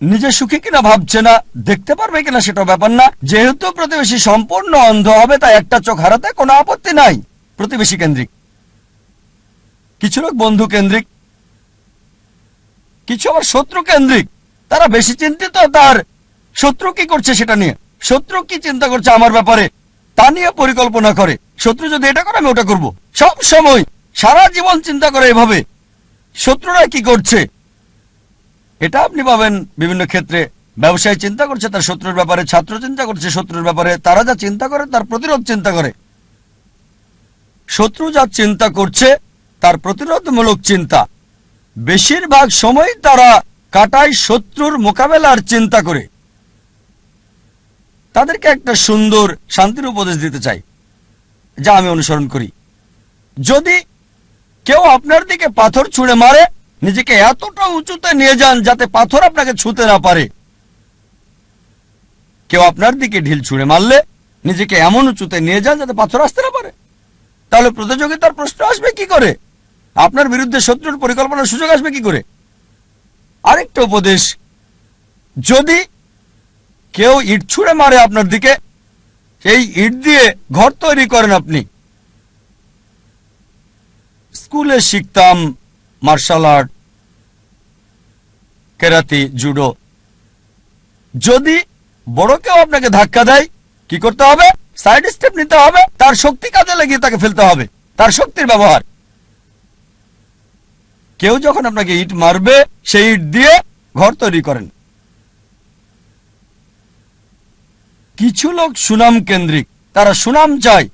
নিজে সুখী কিনা ভাবছে না, দেখতে পারবে কিনা সেটা ব্যাপার না। যেহেতু প্রতিবেশী সম্পূর্ণ অন্ধ হবে, তাই একটা চোখ হারাতে কোনো আপত্তি নাই। প্রতিবেশী কেন্দ্রিক। কিছু লোক বন্ধু কেন্দ্রিক, কিছু আবার শত্রু কেন্দ্রিক। তারা বেশি চিন্তিত তার শত্রু কি করছে সেটা নিয়ে। শত্রু কি চিন্তা করছে আমার ব্যাপারে তা নিয়ে পরিকল্পনা করে। শত্রু যদি এটা করে আমি ওটা করব, সব সময় সারা জীবন চিন্তা করে এভাবে শত্রুরা কি করছে। এটা আপনি পাবেন বিভিন্ন ক্ষেত্রে। ব্যবসায় চিন্তা করছে তার শত্রুর ব্যাপারে, ছাত্র চিন্তা করছে শত্রুর ব্যাপারে। তারা যা চিন্তা করে তার প্রতিরোধ চিন্তা করে। শত্রু যা চিন্তা করছে তার প্রতিরোধমূলক চিন্তা। বেশিরভাগ সময় তারা কাটায় শত্রুর মোকাবেলার চিন্তা করে। তাদেরকে একটা সুন্দর শান্তির উপদেশ দিতে চাই, যা আমি অনুসরণ করি। যদি কেউ আপনার দিকে পাথর ছুঁড়ে মারে, নিজেকে এতটা উঁচুতে নিয়ে যান যাতে পাথর আপনাকে ছুঁতে না পারে। কেউ আপনার দিকে ঢিল ছুঁড়ে মারলে নিজেকে এমন উঁচুতে নিয়ে যান যাতে পাথর আসতে না পারে। তাহলে প্রতিযোগিতার প্রশ্ন আসবে কি করে? আপনার বিরুদ্ধে শত্রুর পরিকল্পনার সুযোগ আসবে কি করে? আরেকটা উপদেশ, যদি কেউ ইট ছুঁড়ে মারে আপনার দিকে, সেই ইট দিয়ে ঘর তৈরি করেন আপনি। স্কুলে শিখতাম মার্শাল আর্ট, কেরাতি, জুডো। যদি বড় কেউ আপনাকে ধাক্কা দেয়, কি করতে হবে? সাইড স্টেপ নিতে হবে, তার শক্তি কাজে লাগিয়ে তাকে ফেলতে হবে, তার শক্তির ব্যবহার। কেউ যখন আপনাকে ইট মারবে, সেই ইট দিয়ে ঘর তৈরি করেন। কিছু লোক সুনাম কেন্দ্রিক, তারা সুনাম চায়,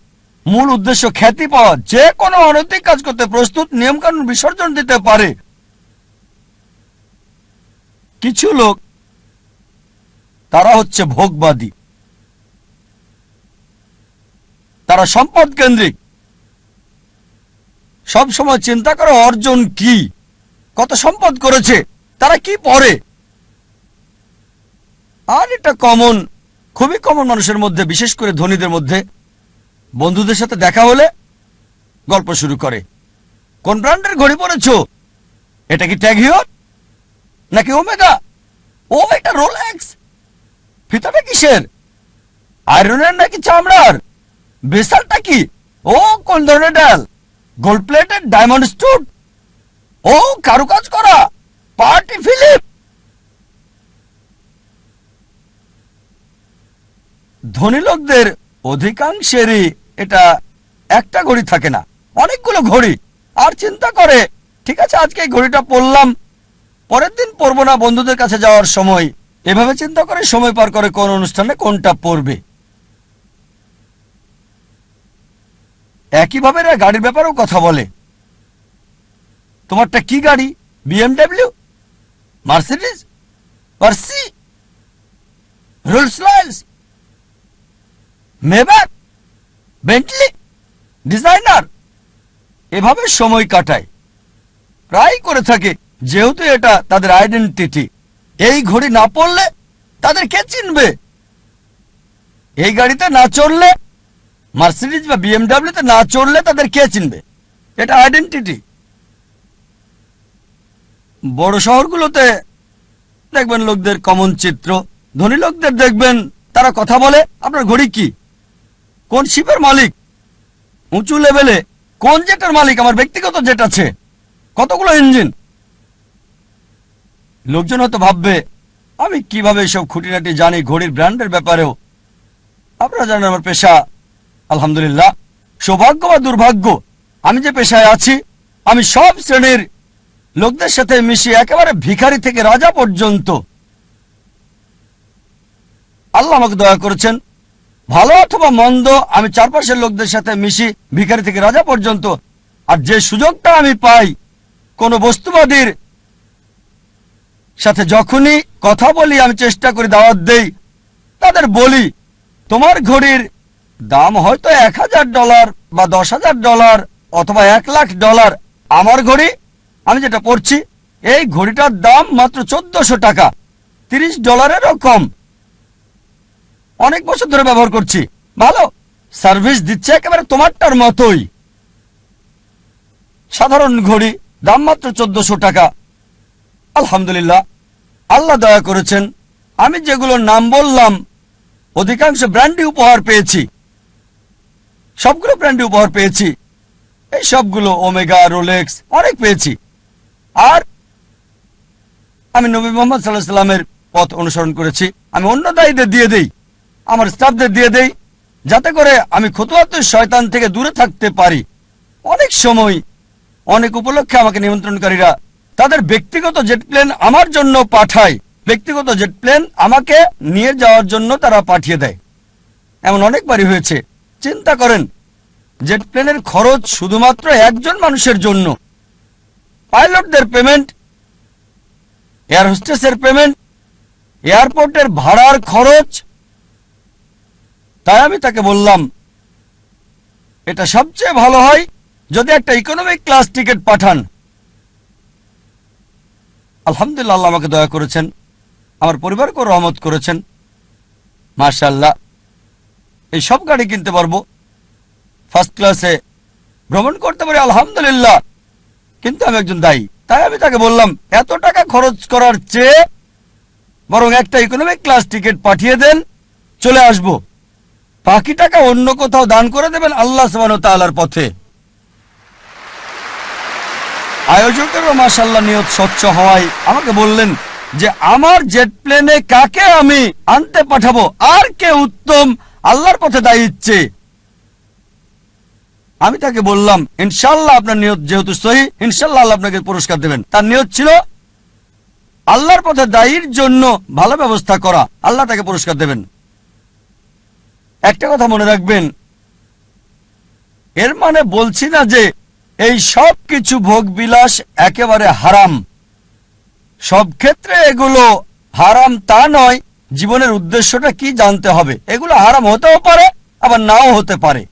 মূল উদ্দেশ্য খ্যাতি পাওয়া। যে কোনো অনৈতিক কাজ করতে প্রস্তুত, নিয়মকানুন বিসর্জন দিতে পারে। কিছু লোক তারা হচ্ছে ভোগবাদী, তারা সম্পদ কেন্দ্রিক। সব সময় চিন্তা করে অর্জন কি, কত সম্পদ করেছে, তারা কি পড়ে। আর এটা কমন, খুবই কমন মানুষের মধ্যে, বিশেষ করে ধনীদের মধ্যে। বন্ধুদের সাথে দেখা হলে গল্প শুরু করে, কোন ব্র্যান্ডের ঘড়ি পরেছো? এটা কি ট্যাগ হিওর নাকি ওমেগা? ও, এটা রোলেক্স। ফিতাটা কিসের? আয়রনের নাকি চামড়ার? বেসালটা কি? ও, কোন ধরনের ডাল? Gold plated, diamond stud? ও, কারুকাজ করা, পার্টি ফিলিপ। ধনী লোকদের অধিকাংশেরই এটা একটা ঘড়ি থাকে না, অনেকগুলো ঘড়ি। আর চিন্তা করে ঠিক আছে আজকে এই ঘড়িটা পরলাম, পরের দিন পরবো না বন্ধুদের কাছে যাওয়ার সময়। এভাবে চিন্তা করে সময় পার করে কোন অনুষ্ঠানে কোনটা পরবে। একইভাবে এরা গাড়ির ব্যাপারেও কথা বলে। তোমারটা কি গাড়ি? BMW, Mercedes, Porsche, Rolls Royce, Maybach, Bentley, designer. এভাবে সময় কাটায়, প্রায় করে থাকে, যেহেতু এটা তাদের আইডেন্টিটি। এই ঘড়ি না পড়লে তাদের কে চিনবে? এই গাড়িতে না চড়লে, মার্সিডিজ বা বিএমডব্লিউতে না চড়লে তাদের কে চিনবে? এটা আইডেন্টিটি। বড় শহরগুলোতে দেখবেন লোকদের কমন চিত্র। ধনী লোকদের দেখবেন তারা কথা বলে আপনার ঘড়ি কি, কোন শিপের মালিক, উঁচু লেভেলে কোন জেটের মালিক, আমার ব্যক্তিগত জেট আছে, কতগুলো ইঞ্জিন। লোকজন হয়তো ভাববে আমি কিভাবে এসব খুঁটিনাটি জানি ঘড়ির ব্র্যান্ডের ব্যাপারেও। আপনারা জানেন আমার পেশা, আলহামদুলিল্লাহ, সৌভাগ্য বা দুর্ভাগ্য, আমি যে পেশায় আছি আমি সব শ্রেণীর লোকদের সাথে মিশি, একেবারে ভিখারি থেকে রাজা পর্যন্ত। আল্লাহ আমাকে দয়া করেছেন, ভালো অথবা মন্দ আমি চারপাশের লোকদের সাথে মিশি, ভিখারি থেকে রাজা পর্যন্ত। আর যে সুযোগটা আমি পাই কোন বস্তুবাদীর সাথে যখনই কথা বলি, আমি চেষ্টা করি দাওয়াত দেই, তাদের বলি তোমার ঘড়ির দাম হয়তো $1000 বা $10,000 অথবা $1,00,000, আমার ঘড়ি আমি যেটা পড়ছি এই ঘড়িটার দাম মাত্র $1,400, $30 কম। অনেক বছর ধরে ব্যবহার করছি, ভালো সার্ভিস দিচ্ছে, একেবারে তোমারটার মতোই। সাধারণ ঘড়ি, দাম মাত্র $1,400। আলহামদুলিল্লাহ, আল্লাহ দয়া করেছেন, আমি যেগুলো নাম বললাম অধিকাংশ ব্র্যান্ডই উপহার পেয়েছি, সবগুলো ব্র্যান্ডই উপহার পেয়েছি। এই সবগুলো ওমেগা, রোলেক্স অনেক পেয়েছি। আর আমি নবী মুহাম্মদ সাল্লাল্লাহু আলাইহি ওয়াসাল্লামের পথ অনুসরণ করেছি। আমি অন্য দায়ীদের দিয়ে দেই, আমার স্টাফদের দিয়ে দেই, যাতে করে আমি খুতুওয়াতুশ শয়তান থেকে দূরে থাকতে পারি। অনেক সময় অনেক উপলক্ষে আমাকে নিমন্ত্রণকারীরা তাদের ব্যক্তিগত জেট প্লেন আমার জন্য পাঠায়, ব্যক্তিগত জেট প্লেন আমাকে নিয়ে যাওয়ার জন্য তারা পাঠিয়ে দেয়। এমন অনেকবারই হয়েছে। চিন্তা করেন, জেট প্লেনের খরচ শুধুমাত্র একজন মানুষের জন্য, পাইলটদের পেমেন্ট, এয়ার হোস্টেসের পেমেন্ট, এয়ারপোর্টের ভাড়ার খরচ। তাই আমি তাকে বললাম এটা সবচেয়ে ভালো হয় যদি একটা ইকোনমিক ক্লাস টিকিট পাঠান। আলহামদুলিল্লাহ, আল্লাহ আমাকে দয়া করেছেন, আমার পরিবারকেও রহমত করেছেন। মাশাআল্লাহ, এই সব গাড়ি কিনতে পারবো, ফার্স্ট ক্লাসে ভ্রমণ করতে পারি, আলহামদুলিল্লাহ। কিন্তু আমি একজন দায়ী, তাই আমি তাকে বললাম এত টাকা খরচ করার চেয়ে বরং একটা ইকোনমিক ক্লাস টিকিট পাঠিয়ে দেন, চলে আসব, বাকি টাকা অন্য কোথাও দান করে দেবেন আল্লাহ সুবহানাহু ওয়া তাআলার পথে। আয়োজকেরও মাশাআল্লাহ নিয়ত স্বচ্ছ হওয়ায় আমাকে বললেন যে আমার জেট প্লেনে কাকে আমি আনতে পাঠাবো, আর কে উত্তম আল্লাহর পথে দায়ী ইচ্ছে। আমি তাকে বললাম ইনশাআল্লাহ আপনার নিয়ত যেহেতু সহি, ইনশাআল্লাহ আল্লাহ আপনাকে পুরস্কার দেবেন। তার নিয়ত ছিল আল্লাহর পথে দায়ীর জন্য ভালো ব্যবস্থা করা, আল্লাহ তাকে পুরস্কার দেবেন। একটা কথা মনে রাখবেন, এর মানে বলছি না যে এই সব কিছু ভোগ বিলাস একেবারে হারাম, সব ক্ষেত্রে এগুলো হারাম তা নয়। জীবনের উদ্দেশ্যটা কি জানতে হবে। এগুলো হারাম হতেও পারে আবার নাও হতে পারে।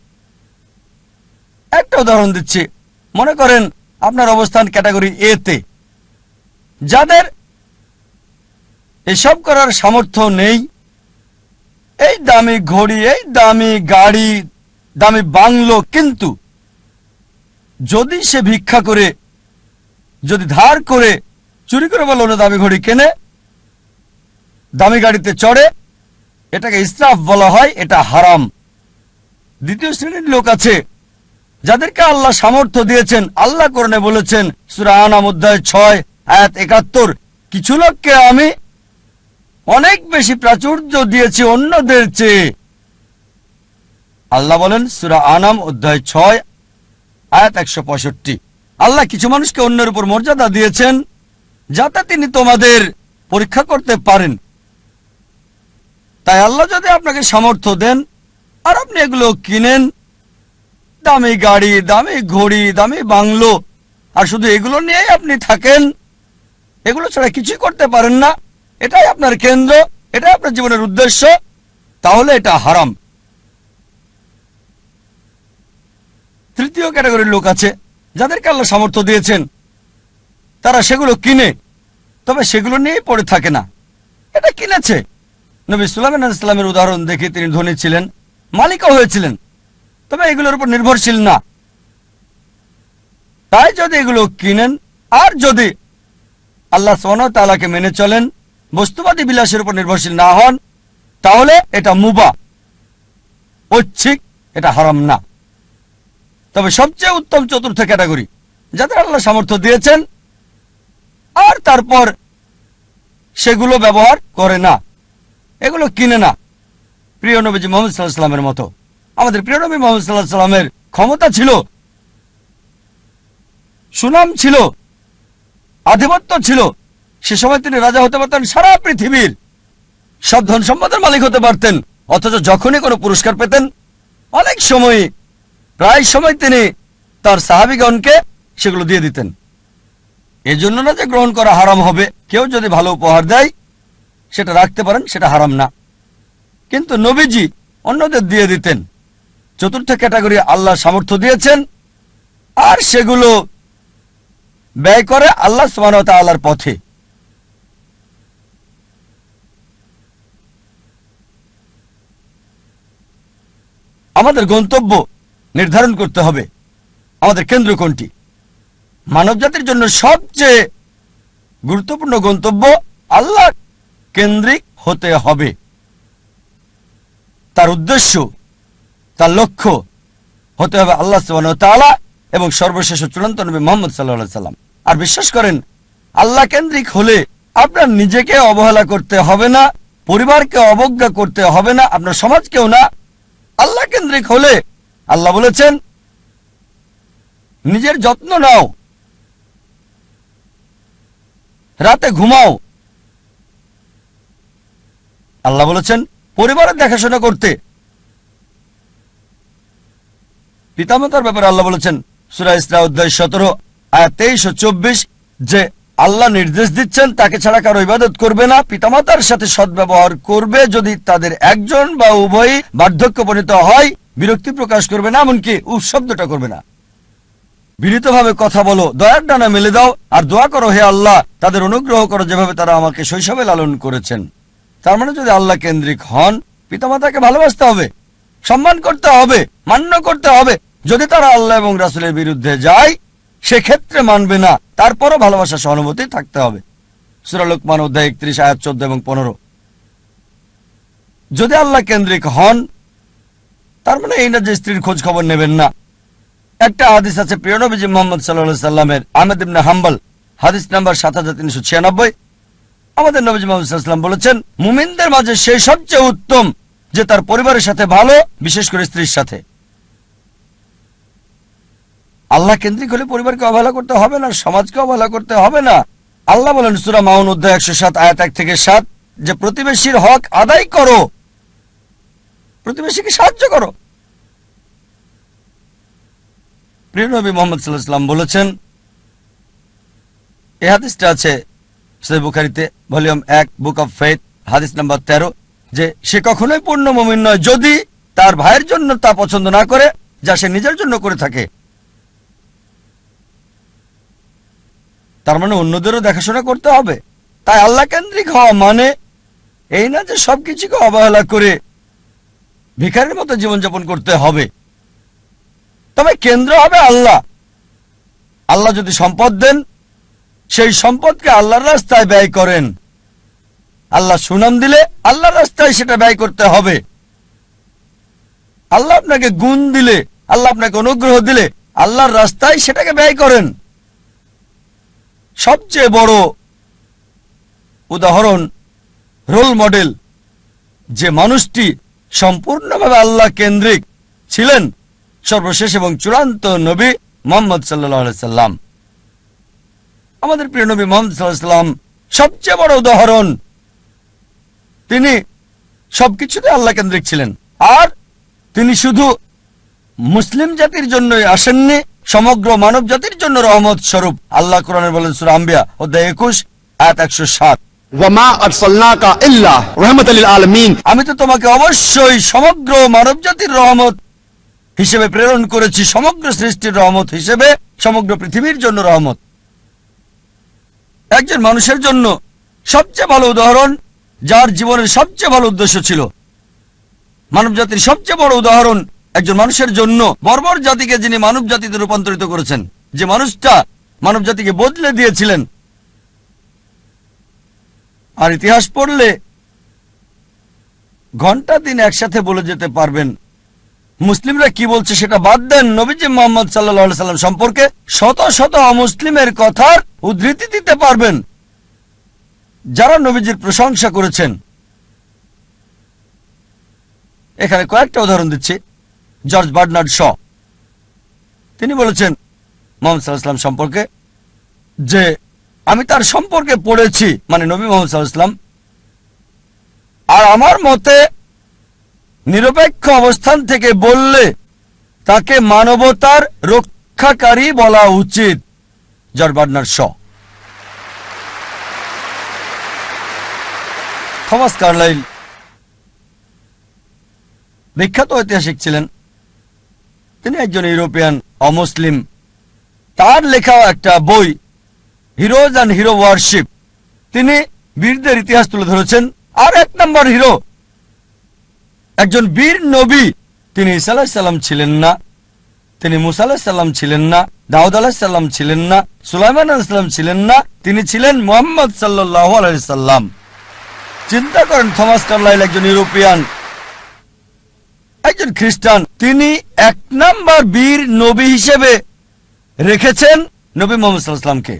একটা উদাহরণ দিচ্ছি, মনে করেন আপনার অবস্থান ক্যাটাগরি এ তে, যাদের এসব করার সামর্থ্য নেই, এই দামি ঘড়ি, এই দামি গাড়ি, দামি বাংলো, কিন্তু যদি সে ভিক্ষা করে, যদি ধার করে, চুরি করে বা লোনে দামি ঘড়ি কেনে, দামি গাড়িতে চড়ে, এটাকে ইসরাফ বলা হয়, এটা হারাম। দ্বিতীয় শ্রেণীর লোক আছে যাদেরকে আল্লাহ সামর্থ্য দিয়েছেন। আল্লাহ কোরআনে বলেছেন সূরা আনাম অধ্যায় 6 আয়াত 71, কিছু লোককে আমি অনেক বেশি প্রাচুর্য দিয়েছি অন্যদের চেয়ে। আল্লাহ বলেন সূরা আনাম অধ্যায় 6 আয়াত 165, আল্লাহ কিছু মানুষকে অন্যের উপর মর্যাদা দিয়েছেন যাতে তিনি তোমাদের পরীক্ষা করতে পারেন। তাই আল্লাহ যদি আপনাকে সামর্থ্য দেন আর আপনি এগুলো কিনেন, দামি গাড়ি, দামি ঘড়ি, দামি বাংলো, আর শুধু এগুলো নিয়েই আপনি থাকেন, এগুলো ছাড়া কিছুই করতে পারেন না, এটাই আপনার কেন্দ্র, এটাই আপনার জীবনের উদ্দেশ্য, তাহলে এটা হারাম। তৃতীয় ক্যাটাগরির লোক আছে যাদেরকে আল্লাহ সামর্থ্য দিয়েছেন, তারা সেগুলো কিনে, তবে সেগুলো নিয়েই পড়ে থাকে না। এটা কিনেছে। নবী সুলাইমান আলাইহিস সালামের উদাহরণ দেখে তিনি ধনী ছিলেন, মালিকও হয়েছিলেন, তবে এগুলোর উপর নির্ভরশীল না। তাই যদি এগুলো কিনেন আর যদি আল্লাহ সুবহানাহু ওয়া তাআলাকে মেনে চলেন, বস্তুবাদী বিলাসের উপর নির্ভরশীল না হন, তাহলে এটা মুবাহ, ঐচ্ছিক, এটা হারাম না। তবে সবচেয়ে উত্তম চতুর্থ ক্যাটাগরি যাদের আল্লাহ সামর্থ্য দিয়েছেন আর তারপর সেগুলো ব্যবহার করে না, এগুলো কিনে না। প্রিয় নবীজি মুহাম্মদ সাল্লাল্লাহু আলাইহি ওয়াসাল্লামের মতো। আমাদের প্রিয় নবী মুহাম্মদ সাল্লাল্লাহু আলাইহি ওয়াসাল্লামের ক্ষমতা ছিল, সুনাম ছিল, আধিপত্য ছিল। সে সময় তিনি রাজা হতে পারতেন, সারা পৃথিবীর সব ধন সম্পদের মালিক হতে পারতেন, অথচ যখনই কোনো পুরস্কার পেতেন অনেক সময়, প্রায় সময় তিনি তার সাহাবীগণকে সেগুলো দিয়ে দিতেন। এজন্য না যে গ্রহণ করা হারাম হবে, কেউ যদি ভালো উপহার দেয় সেটা রাখতে পারেন, সেটা হারাম না, কিন্তু নবীজি অন্যদের দিয়ে দিতেন। চতুর্থ ক্যাটাগরি আল্লাহ সামর্থ্য দিয়েছেন আর সেগুলো ব্যয় করে আল্লাহ সুবহানাহু ওয়া তাআলার পথে। আমাদের গন্তব্য নির্ধারণ করতে হবে, আমাদের কেন্দ্র কোনটি। মানবজাতির জন্য সবচেয়ে গুরুত্বপূর্ণ গন্তব্য আল্লাহ কেন্দ্রিক হতে হবে। তার উদ্দেশ্য, তার লক্ষ্য হতে হবে আল্লাহ সুবহানাহু ওয়া তাআলা এবং সর্বশেষ চূড়ান্ত নবী মুহাম্মদ সাল্লাল্লাহু আলাইহি ওয়াসাল্লাম। আর বিশ্বাস করেন, আল্লাহ কেন্দ্রিক হলে আপনার নিজেকে অবহেলা করতে হবে না, পরিবারকে অবজ্ঞা করতে হবে না, আপনার সমাজকেও না। আল্লাহ কেন্দ্রিক হলে আল্লাহ বলেছেন নিজের যত্ন নাও, রাতে ঘুমাও। আল্লাহ বলেছেন পরিবারের দেখাশোনা করতে। পিতামাতার ব্যাপারে আল্লাহ বলেছেন সূরা ইসরা অধ্যায় 17 আয়াত 23 ও 24 যে আল্লাহ নির্দেশ দিচ্ছেন তাকে ছাড়া কারো ইবাদত করবে না, পিতামাতার সাথে সদ্ব্যবহার করবে, যদি তাদের একজন বা উভয়ই বার্ধক্যপনীত হয় বিরক্তি প্রকাশ করবে না, এমনকি উফ শব্দটা করবে না। বিনীতভাবে কথা বলো, দয়ার ডানা মেলে দাও, আর দোয়া করো হে আল্লাহ তাদের অনুগ্রহ করো যেভাবে তারা আমাকে শৈশবে লালন করেছেন। তার মানে যদি আল্লাহ কেন্দ্রিক হন, পিতামাতাকে ভালোবাসতে হবে, সম্মান করতে হবে, মান্য করতে হবে। যদি তারা আল্লাহ এবং রাসূলের বিরুদ্ধে যায় সেক্ষেত্রে মানবে না, তারপরও ভালোবাসা সহানুভূতি থাকতে হবে। সূরা লোকমান অধ্যায় 31 আয়াত 14 এবং 15। যদি আল্লাহ কেন্দ্রিক হন তার মানে এই না যে স্ত্রীর খোঁজ খবর নেবেন না। একটা হাদিস আছে প্রিয় নবীজি মুহাম্মদ সাল্লাল্লাহু আলাইহি সাল্লামের, আহমদ ইবনে হাম্বল, হাদিস নাম্বার 7396। আমাদের নবীজি মুহাম্মদ সাল্লাল্লাহু আলাইহি সাল্লাম বলেছেন মুমিনদের মাঝে সেই সবচেয়ে উত্তম যে তার পরিবারের সাথে ভালো, বিশেষ করে স্ত্রীর সাথে। আল্লাহ কেন্দ্রিক হলে পরিবারকে অবহেলা করতে হবে না, সমাজকে অবহেলা করতে হবে না। আল্লাহ বলেন সূরা মাউন অধ্যায় 107 আয়াত 1 থেকে 7 যে প্রতিবেশীর হক আদায় করো, প্রতিবেশীকে সাহায্য করো। প্রিয় নবী মুহাম্মদ সাল্লাল্লাহু আলাইহি সাল্লাম বলেছেন, এই হাদিসটা আছে সহিহ বুখারীতে ভলিউম 1 বুক অফ ফেথ হাদিস নাম্বার 13 যে সে কখনোই পূর্ণ মুমিন নয় যদি তার ভাইয়ের জন্য তা পছন্দ না করে যা সে নিজের জন্য করে থাকে। তার মানে অন্যদেরও দেখাশোনা করতে হবে। তাই আল্লাহ কেন্দ্রিক হওয়া মানে এই না যে সবকিছুকে অবহেলা করে ভিখারির মতো জীবনযাপন করতে হবে। তবে কেন্দ্র হবে আল্লাহ। আল্লাহ যদি সম্পদ দেন সেই সম্পদকে আল্লাহর রাস্তায় ব্যয় করেন। আল্লাহ সুনাম দিলে আল্লাহর রাস্তায় সেটা ব্যয় করতে হবে। আল্লাহ আপনাকে গুণ দিলে, আল্লাহ আপনাকে অনুগ্রহ দিলে আল্লাহর রাস্তায় সেটাকে ব্যয় করেন। সবচেয়ে বড় উদাহরণ, রোল মডেল, যে মানুষটি সম্পূর্ণভাবে আল্লাহ কেন্দ্রিক, ছিলেন সর্বশেষ এবং চূড়ান্ত নবী মুহাম্মদ সাল্লাল্লাহু আলাইহি সাল্লাম। আমাদের প্রিয় নবী মুহাম্মদ সাল্লাল্লাহু আলাইহি সাল্লাম সবচেয়ে বড় উদাহরণ। তিনি সবকিছুতে আল্লাহ কেন্দ্রিক ছিলেন, আর তিনি শুধু মুসলিম জাতির জন্যই আসেননি, সমগ্র মানব জাতির জন্য রহমত স্বরূপ। আল্লাহ কোরআনে বলেন সূরা আম্বিয়া অধ্যায় 21 আয়াত 107, वमा अरसलनाका इल्ला रहमतल लिल आलमीन। আমি তো তোমাকে অবশ্যই সমগ্র মানব জাতির রহমত হিসেবে প্রেরণ করেছি, সমগ্র সৃষ্টির রহমত হিসেবে, সমগ্র পৃথিবীর জন্য রহমত। একজন মানুষের জন্য সবচেয়ে ভালো উদাহরণ, যার জীবনের সবচেয়ে ভালো উদ্দেশ্য ছিল। মানব জাতির সবচেয়ে বড় উদাহরণ একজন মানুষের জন্য, বর্বর জাতিকে যিনি মানব জাতিতে রূপান্তরিত করেছেন, যে মানুষটা মানব জাতিকে বদলে দিয়েছিলেন। আর ইতিহাস পড়লে ঘন্টা দিন একসাথে বলে যেতে পারবেন। মুসলিমরা কি বলছে সেটা বাদ দেন, নবীজি মুহাম্মদ সাল্লাল্লাহু আলাইহি সাল্লাম সম্পর্কে শত শত অমুসলিমের কথার উদ্ধৃতি দিতে পারবেন, যারা নবীজির প্রশংসা করেছেন। এখানে কয়েকটা উদাহরণ দিচ্ছি। জর্জ বার্নার্ড শ, তিনি বলেছেন মুহাম্মদ সাল্লাল্লাহু আলাইহি সাল্লাম সম্পর্কে যে আমি তার সম্পর্কে পড়েছি, মানে নবী মুহাম্মদ সাল্লাল্লাহু আলাইহি সাল্লাম, আর আমার মতে নিরপেক্ষ অবস্থান থেকে বললে তাকে মানবতার রক্ষাকারী বলা উচিত। George Bernard Shaw. Thomas Carlyle বিখ্যাত ঐতিহাসিক ছিলেন, তিনি একজন ইউরোপিয়ান অমুসলিম। তার লেখা একটা বই হিরোজ অ্যান্ড হিরো ওয়ারশিপ, তিনি বীরদের ইতিহাস তুলে ধরেছেন। আর এক নম্বর হিরো, একজন বীর নবী, তিনি ঈসা আলাইহিস সালাম ছিলেন না, তিনি মুসা আলাইহিস সালাম ছিলেন না, দাউদ আলাইহিস সালাম ছিলেন না, সুলাইমান আলাইহিস সালাম ছিলেন না, তিনি ছিলেন মুহাম্মদ সাল্লাল্লাহু আলাইহি সাল্লাম। চিন্তা করেন, থমাস কার্লাইল একজন ইউরোপিয়ান, একজন খ্রিস্টান, তিনি এক নাম্বার বীর নবী হিসেবে রেখেছেন নবী মুহাম্মদ সাল্লাল্লাহু আলাইহি সাল্লামকে।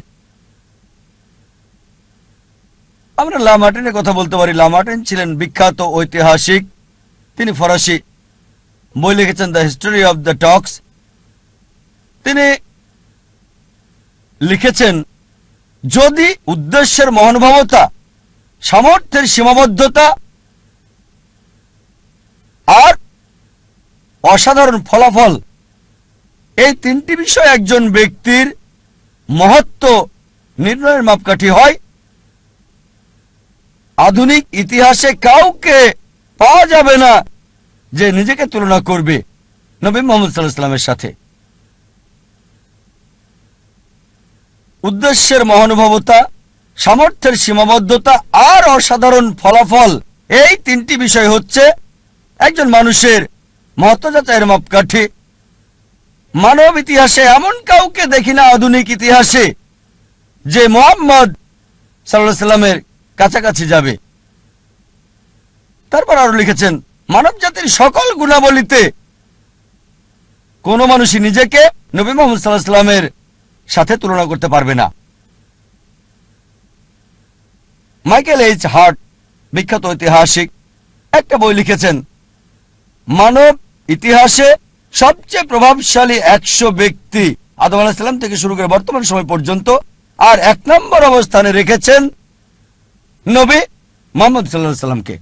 আমরা লা মার্টিনের কথা বলতে পারি। লা মার্টিন ছিলেন বিখ্যাত ঐতিহাসিক, তিনি ফরাসি, বই লিখেছেন দ্য হিস্টোরি অব দ্য টক্স। তিনি লিখেছেন যদি উদ্দেশ্যের মহানুভবতা, সামর্থ্যের সীমাবদ্ধতা আর অসাধারণ ফলাফল, এই তিনটি বিষয় একজন ব্যক্তির মহত্ব নির্ণয়ের মাপকাঠি হয়, আধুনিক ইতিহাসে কাউকে পাওয়া যাবে না যে নিজেকে তুলনা করবে নবী মুহাম্মদ সাল্লাল্লাহু আলাইহি সাল্লামের সাথে। উদ্দেশ্যের মহানুভবতা, সামর্থ্যের সীমাবদ্ধতা আর অসাধারণ ফলাফল, এই তিনটি বিষয় হচ্ছে একজন মানুষের মহত্ব যাচাইয়ের মাপকাঠি। মানব ইতিহাসে এমন কাউকে দেখি না আধুনিক ইতিহাসে যে মুহাম্মদ সাল্লাল্লাহু আলাইহি সাল্লামের কাছাকাছি যাবে। তারপর আরো লিখেছেন মানব জাতির সকল গুণাবলীতে কোন মানুষই নিজেকে নবী মুহাম্মদ সাল্লাল্লাহু আলাইহি সাল্লামের সাথে তুলনা করতে পারবে না। মাইকেল এইচ হার্ট, বিখ্যাত ঐতিহাসিক, একটা বই লিখেছেন মানব ইতিহাসে সবচেয়ে প্রভাবশালী 100 ব্যক্তি, আদম আলাইহিস সালাম থেকে শুরু করে বর্তমান সময় পর্যন্ত, আর এক নম্বর অবস্থানে রেখেছেন নবী মুহাম্মদ সাল্লাল্লাহু আলাইহি সাল্লামকে।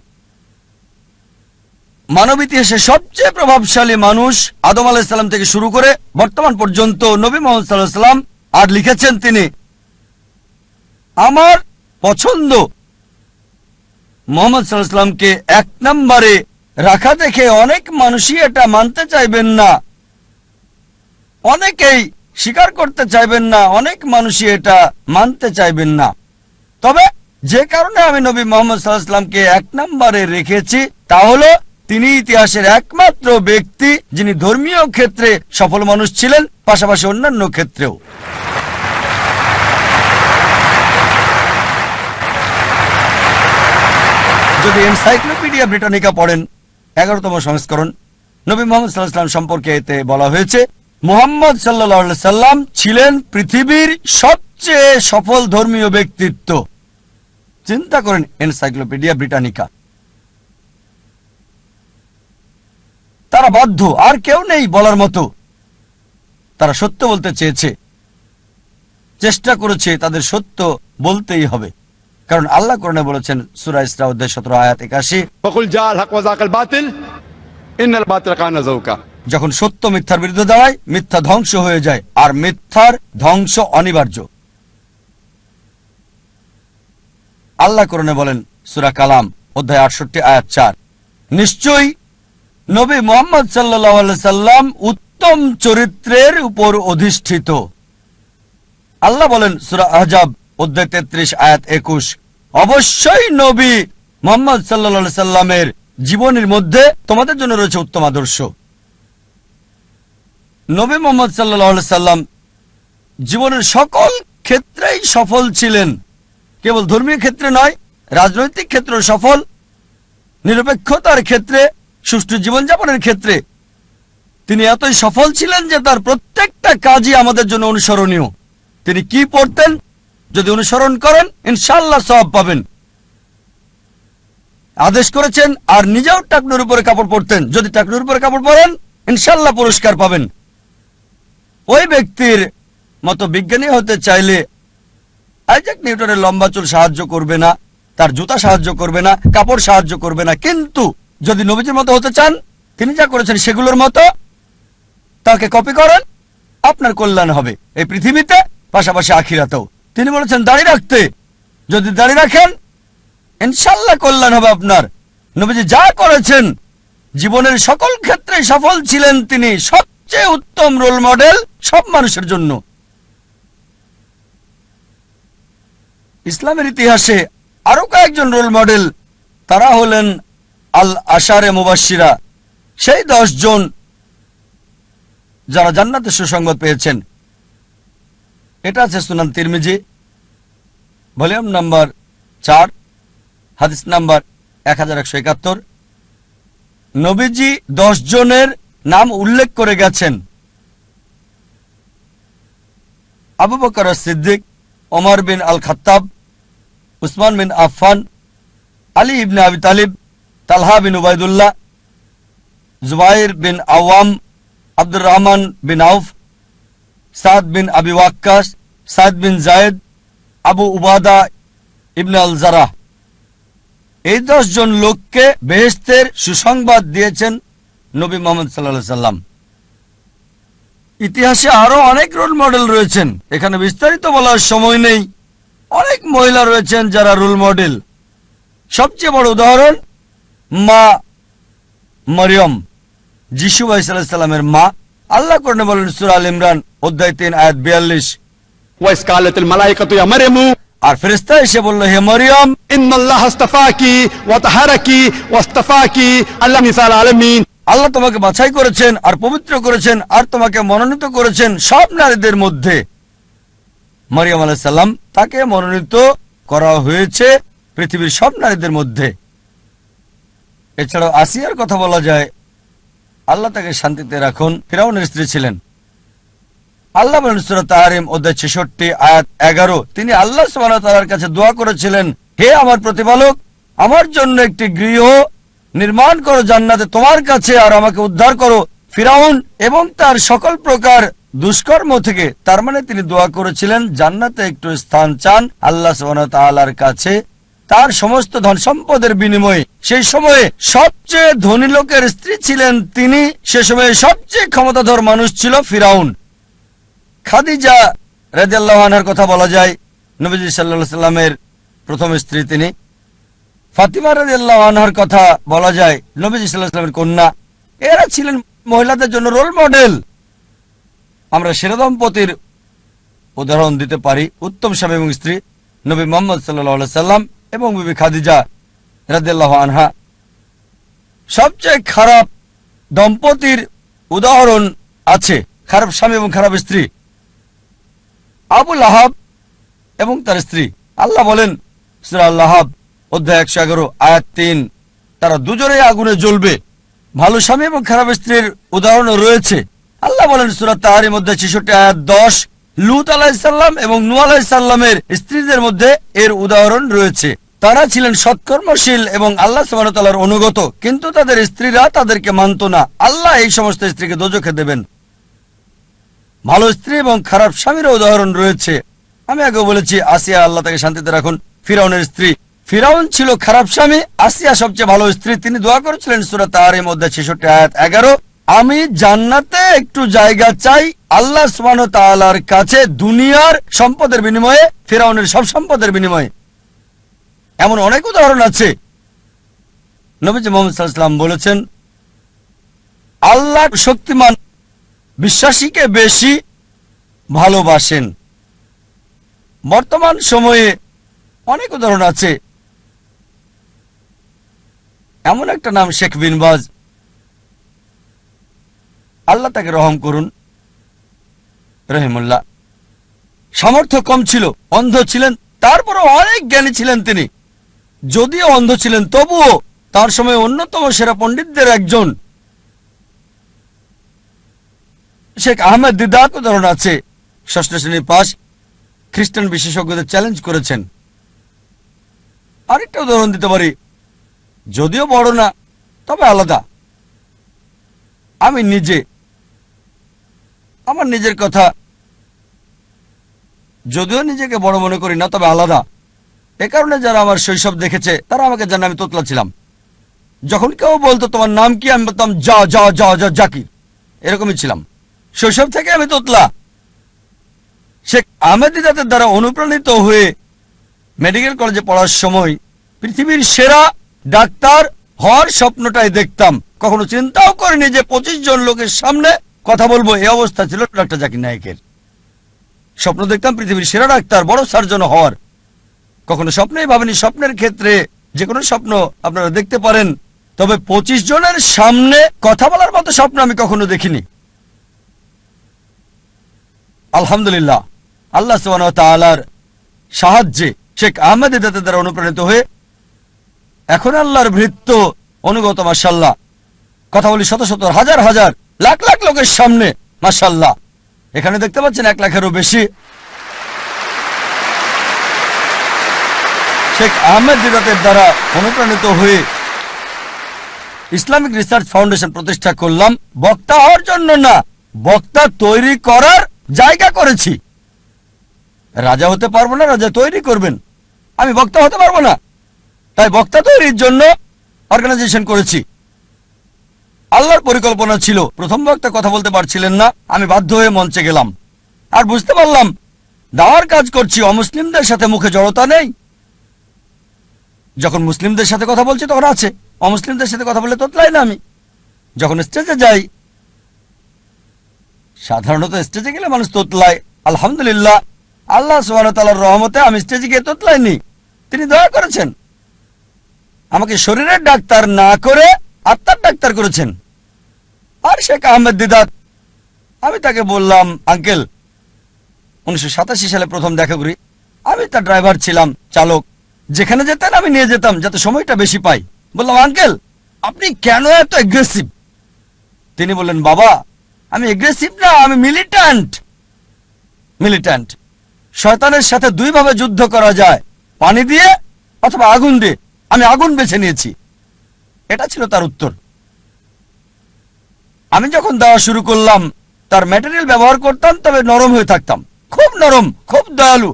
মানব ইতিহাসে সবচেয়ে প্রভাবশালী মানুষ আদম আলাইহিস সালাম থেকে শুরু করে বর্তমান পর্যন্ত নবী মুহাম্মদ সাল্লাল্লাহু আলাইহি সাল্লাম। আর লিখেছেন তিনি আমার পছন্দ মুহাম্মদ সাল্লাল্লাহু আলাইহি সাল্লামকে এক নম্বরে রাখা দেখে অনেক মানুষই এটা মানতে চাইবেন না, অনেকেই স্বীকার করতে চাইবেন না, অনেক মানুষই এটা মানতে চাইবেন না। তবে যে কারণে আমি নবী মুহাম্মদ সাল্লাল্লাহু আলাইহি সাল্লামকে এক নম্বরে রেখেছি তা হলো তিনি ইতিহাসের একমাত্র ব্যক্তি যিনি ধর্মীয় ক্ষেত্রে সফল মানুষ ছিলেন, পাশাপাশি অন্যান্য ক্ষেত্রেও। যদি এনসাইক্লোপিডিয়া ব্রিটানিকা পড়েন 11তম সংস্করণ, নবী মুহাম্মদ সাল্লাল্লাহু আলাইহি সাল্লাম সম্পর্কে এতে বলা হয়েছে মুহাম্মদ সাল্লাল্লাহু আলাইহি সাল্লাম ছিলেন পৃথিবীর সবচেয়ে সফল ধর্মীয় ব্যক্তিত্ব। চিন্তা করেন, এনসাইক্লোপিডিয়া ব্রিটানিকা। তারা বাধ্য, আর কেউ নেই বলার মতো। তারা সত্য বলতে চেয়েছে, চেষ্টা করেছে, তাদের সত্য বলতেই হবে। কারণ আল্লাহ কোরআনে বলেছেন সূরা ইসরা অধ্যায় 17 আয়াত 81, फकुल जाल हक वजाकल बातिल इन्नल बातिल कान ज़ऊका। যখন সত্য মিথ্যার বিরুদ্ধে দাঁড়ায়, মিথ্যা ধ্বংস হয়ে যায়, আর মিথ্যার ধ্বংস অনিবার্য। আল্লাহ কোরআনে বলেন সূরা কালাম অধ্যায় 68 আয়াত 4, নিশ্চয়ই নবী মুহাম্মদ সাল্লাল্লাহু আলাইহি সাল্লাম উত্তম চরিত্রের উপর অধিষ্ঠিত। আল্লাহ বলেন সূরা আহজাব অধ্যায় 33 আয়াত 21, অবশ্যই নবী মুহাম্মদ সাল্লাল্লাহু আলাইহি সাল্লামের জীবনের মধ্যে তোমাদের জন্য রয়েছে উত্তম আদর্শ। নবী মুহাম্মদ সাল্লাল্লাহু আলাইহি সাল্লাম জীবনের সকল ক্ষেত্রেই সফল ছিলেন, কেবল ধর্মীয় ক্ষেত্রে নয়, রাজনৈতিক ক্ষেত্রেও সফল, নিরপেক্ষতার ক্ষেত্রে, সুষ্ঠু জীবনযাপনের ক্ষেত্রে তিনি এতই সফল ছিলেন যে তার প্রত্যেকটা কাজই আমাদের জন্য অনুসরণীয়। তিনি কি পড়তেন, যদি অনুসরণ করেন ইনশাআল্লাহ সওয়াব পাবেন। আদেশ করেছেন আর নিজেও টাকনুর উপরে কাপড় পরতেন, যদি টাকনুর উপরে কাপড় পরেন ইনশাআল্লাহ পুরস্কার পাবেন। ওই ব্যক্তির মতো বিজ্ঞানী হতে চাইলে আইজাক নিউটনের লম্বা চুল সাহায্য করবে না, তার জুতা সাহায্য করবে না, কাপড় সাহায্য করবে না। কিন্তু যদি নবীজির মতো হতে চান, তিনি যা করেছেন সেগুলোর মতো তাকে কপি করেন, আপনার কল্যাণ হবে এই পৃথিবীতে, পাশাপাশি আখিরাতেও। তিনি বলেছেন দাড়ি রাখতে, যদি দাড়ি রাখেন ইনশাআল্লাহ কল্যাণ হবে আপনার। নবীজি যা করেছেন, জীবনের সকল ক্ষেত্রে সফল ছিলেন, তিনি সবচেয়ে উত্তম রোল মডেল সব মানুষের জন্য। ইসলামের ইতিহাসে আরো কয়েকজন রোল মডেল, তারা হলেন আল আশারে মুবাশশিরা, সেই 10 জন যারা জান্নাতের সুসংবাদ পেয়েছেন। এটা আছে সুনান তিরমিজি ভলিউম নাম্বার 4 হাদিস নাম্বার 1171। নবীজি 10 জনের নাম উল্লেখ করে গেছেন: আবু বকর সিদ্দিক, ওমর বিন আল খাত্তাব, উসমান বিন আফফান, আলী ইবনে আবি তালিব, তালহা বিন উবাইদুল্লাহ, জুবাইর বিন আওয়াম, আব্দুর রহমান বিন আউফ, সাদ বিন আবি ওয়াক্কাস, সাদ বিন জায়েদ, আবু উবাদা ইবনে আল জারাহ। এই 10 জন লোককে বেহেশতের সুসংবাদ দিয়েছেন নবী মুহাম্মদ সাল্লাল্লাহু আলাইহি সাল্লাম। ইতিহাসে আরো অনেক রোল মডেল রয়েছেন, এখানে বিস্তারিত বলার সময় নেই। অনেক মহিলা রয়েছেন যারা রোল মডেল। সবচেয়ে বড় উদাহরণ মা মরিয়ম, যিশু আলাইহিস সালামের মা। আল্লাহ কোরআনে বলেন সূরা আল ইমরান অধ্যায় 3 আয়াত 42, ওয়াইস কালাতুল মালাইকাতু ইয়া মারয়ামু, আর ফেরেশতা এসে বলল, হে মরিয়ম, ইন্নাল্লাহ আস্তাফাকি ওয়া তাহারাকি ওয়াস্তাফাকি আলা নিসাল আলামিন, আল্লাহ তোমাকে বাছাই করেছেন আর পবিত্র করেছেন আর তোমাকে মনোনীত করেছেন সব নারীদের মধ্যে। মরিয়ম আলাইহিস সালাম, তাকে মনোনীত করা হয়েছে পৃথিবীর সব নারীদের মধ্যে। এছাড়াও আসিয়ার কথা বলা যায়, আল্লাহ তাকে শান্তিতে রাখুন, ফিরাউনের স্ত্রী ছিলেন। আল্লাহ বলেন সূরা তাহরিম অধ্যায় 66 আয়াত 11, তিনি আল্লাহ সুবহানাহু ওয়া তাআলার কাছে দোয়া করেছিলেন, হে আমার প্রতিপালক, আমার জন্য একটি গৃহ নির্মাণ করো জান্নাতে তোমার কাছে, আর আমাকে উদ্ধার করো ফিরাউন এবং তার সকল প্রকার দুষ্কর্ম থেকে। তার মানে তিনি দোয়া করেছিলেন জান্নাতে একটু স্থান চান আল্লাহ সুবহানাহু ওয়া তাআলার কাছে তার সমস্ত ধন সম্পদের বিনিময়ে। সেই সময়ে সবচেয়ে ধনী লোকের স্ত্রী ছিলেন তিনি, সে সময়ে সবচেয়ে ক্ষমতাধর মানুষ ছিল ফিরাউন। খাদিজা রাদিয়াল্লাহু আনহার কথা বলা যায়, নবীজি সাল্লাল্লাহু আলাইহি সাল্লামের প্রথম স্ত্রী তিনি। ফাতিমা রাদিয়াল্লাহু আনহার কথা বলা যায়, নবীজি সাল্লাল্লাহু আলাইহি সাল্লামের কন্যা। এরা ছিলেন মহিলাদের জন্য রোল মডেল। আমরা সেরা দম্পতির উদাহরণ দিতে পারি, উত্তম স্বামী এবং স্ত্রী নবী মুহাম্মদ সাল্লাল্লাহু আলাইহি সাল্লাম এবং বিবি খাদিজা রাদিয়াল্লাহু আনহা। সবচেয়ে খারাপ দম্পতির উদাহরণ আছে, খারাপ স্বামী এবং খারাপ স্ত্রী, আবু লাহাব এবং তার স্ত্রী। আল্লাহ বলেন সূরা আল-লাহাব অধ্যায় 111 আয়াত 3, তারা দুজনেই আগুনে জ্বলবে। ভালো স্বামী এবং খারাপ স্ত্রীর উদাহরণও রয়েছে। আল্লাহ বলেন সূরা তাহরিম অধ্যায় 66 আয়াত 10, লূত আলাইহিস সালাম এবং নূহ আলাইহিস সালামের স্ত্রীদের মধ্যে এর উদাহরণ রয়েছে। তারা ছিলেন সৎকর্মশীল এবং আল্লাহ সুবহানাহু ওয়া তাআলার অনুগত, কিন্তু তাদের স্ত্রীরা তাদেরকে মানত না। আল্লাহ এই সমস্ত স্ত্রীকে দোজখে দেবেন। ভালো স্ত্রী এবং খারাপ স্বামীর উদাহরণ রয়েছে। আমি আগে বলেছি আসিয়া, আল্লাহ তাকে শান্তিতে রাখুন, ফিরাউনের স্ত্রী। ফিরাউন ছিল খারাপ স্বামী, আসিয়া সবচেয়ে ভালো স্ত্রী। তিনি দোয়া করেছিলেন সূরা তাহরিম অধ্যায় 66 আয়াত 11, আমি জান্নাতে একটু জায়গা চাই আল্লাহ সুবহানাহু ওয়া তাআলার কাছে দুনিয়ার সম্পদের বিনিময়ে, ফিরাউনের সব সম্পদের বিনিময়ে। এমন অনেক উদাহরণ আছে। নবীজি মুহাম্মদ সাল্লাল্লাহু আলাইহি ওয়াসাল্লাম বলেছেন, আল্লাহ শক্তিমান বিশ্বাসীকে বেশি ভালোবাসেন। বর্তমান সময়ে অনেক উদাহরণ আছে। এমন একটা নাম শেখ বিন বাজ, আল্লাহ তাকে রহম করুন, রহিমুল্লাহ। সামর্থ্য কম ছিল, অন্ধ ছিলেন, তারপরও অনেক জ্ঞানী ছিলেন তিনি। যদিও অন্ধ ছিলেন তবুও তার সময় অন্যতম সেরা পণ্ডিতদের একজন। শেখ আহমেদ দিদাত উদাহরণ আছে, ষষ্ঠ শ্রেণীর পাস, খ্রিস্টান বিশেষজ্ঞদের চ্যালেঞ্জ করেছেন। আরেকটা উদাহরণ দিতে পারি, যদিও বড় না তবে আলাদা। আমি নিজে আমার নিজের কথা, যদিও নিজেকে বড় মনে করি না তবে আলাদা। এ কারণে যারা আমার শৈশব দেখেছে তারা আমাকে জানে আমি তোতলা ছিলাম। যখন কেউ বলতো তোমার নাম কি, আমি বলতাম যা যা যা যা জাকির, এরকমই ছিলাম। শৈশব থেকে আমি তোতলা। শেখ আহমেদ দিদাতের দ্বারা অনুপ্রাণিত হয়ে মেডিকেল কলেজে পড়ার সময় পৃথিবীর সেরা ডাক্তার হওয়ার স্বপ্নটাই দেখতাম। কখনো চিন্তাও করিনি যে 25 জন লোকের সামনে কথা বলবো। এই অবস্থা ছিল ডাক্তার জাকির নায়েকের। স্বপ্ন দেখতাম পৃথিবীর সেরা ডাক্তার, বড় সার্জন হওয়ার। কখনো স্বপ্নেই ভাবেনি। স্বপ্নের ক্ষেত্রে যে কোনো স্বপ্ন আপনারা দেখতে পারেন, তবে 25 জনের সামনে কথা বলার মতো স্বপ্ন আমি কখনো দেখিনি। আলহামদুলিল্লাহ, আল্লাহ সুবহানাহু ওয়া তাআলার সাহায্যে শেখ আহমেদ দিদাতের দ্বারা অনুপ্রাণিত হয়ে এখন আল্লাহর ভৃত্য অনুগত, মাশাআল্লাহ। কথা বলি শত শত, হাজার হাজার, লাখ লাখ লোকের সামনে, মাশাআল্লাহ। এখানে দেখতে পাচ্ছেন 1 লাখেরও বেশি। শেখ আহমেদ দিদাতের দ্বারা অনুপ্রাণিত হয়ে ইসলামিক রিসার্চ ফাউন্ডেশন প্রতিষ্ঠা করলাম। বক্তা হওয়ার জন্য না, বক্তা তৈরি করার জায়গা করেছি। রাজা হতে পারবো না, রাজা তৈরি করবেন। আমি বক্তা হতে পারবো না, তাই বক্তা তৈরির জন্য অর্গানাইজেশন করেছি। আল্লাহর পরিকল্পনা ছিল, প্রথম বক্তা কথা বলতে পারছিলেন না, আমি বাধ্য হয়ে মঞ্চে গেলাম। আর বুঝতে পারলাম দাওয়ার কাজ করছি, অমুসলিমদের সাথে মুখে জড়তা নেই। যখন মুসলিমদের সাথে কথা বলছি তখন আছে, অমুসলিমদের সাথে কথা বলে তোতলাই না আমি। যখন স্টেজে যাই, সাধারণত স্টেজে গেলে মানুষ তোতলায়। আলহামদুলিল্লাহ, আল্লাহ সুবহানাহু ওয়া তাআলার রহমতে আমি স্টেজে গিয়ে তোতলাইনি। তিনি দয়া করেছেন, আমাকে শরীরের ডাক্তার না করে আত্মার ডাক্তার করেছেন। আর শেখ আহমেদ দিদাত, আমি তাকে বললাম, আঙ্কেল, 1987 সালে প্রথম দেখা করি। আমি তার ড্রাইভার ছিলাম, চালক। যেখানে যেতেন আমি নিয়ে যেতাম যাতে সময়টা বেশি পাই। বললাম, আঙ্কেল, আপনি কেন এত এগ্রেসিভ? তিনি বললেন, বাবা, আমি এগ্রেসিভ না, আমি মিলিট্যান্ট। মিলিট্যান্ট। শয়তানের সাথে দুইভাবে যুদ্ধ করা যায়, পানি দিয়ে অথবা আগুন দিয়ে। আমি আগুন বেছে নিয়েছি। এটা ছিল তার উত্তর। আমি যখন দেওয়া শুরু করলাম, তার ম্যাটেরিয়াল ব্যবহার করতাম, তবে নরম হয়ে থাকতাম, খুব নরম, খুব দয়ালু।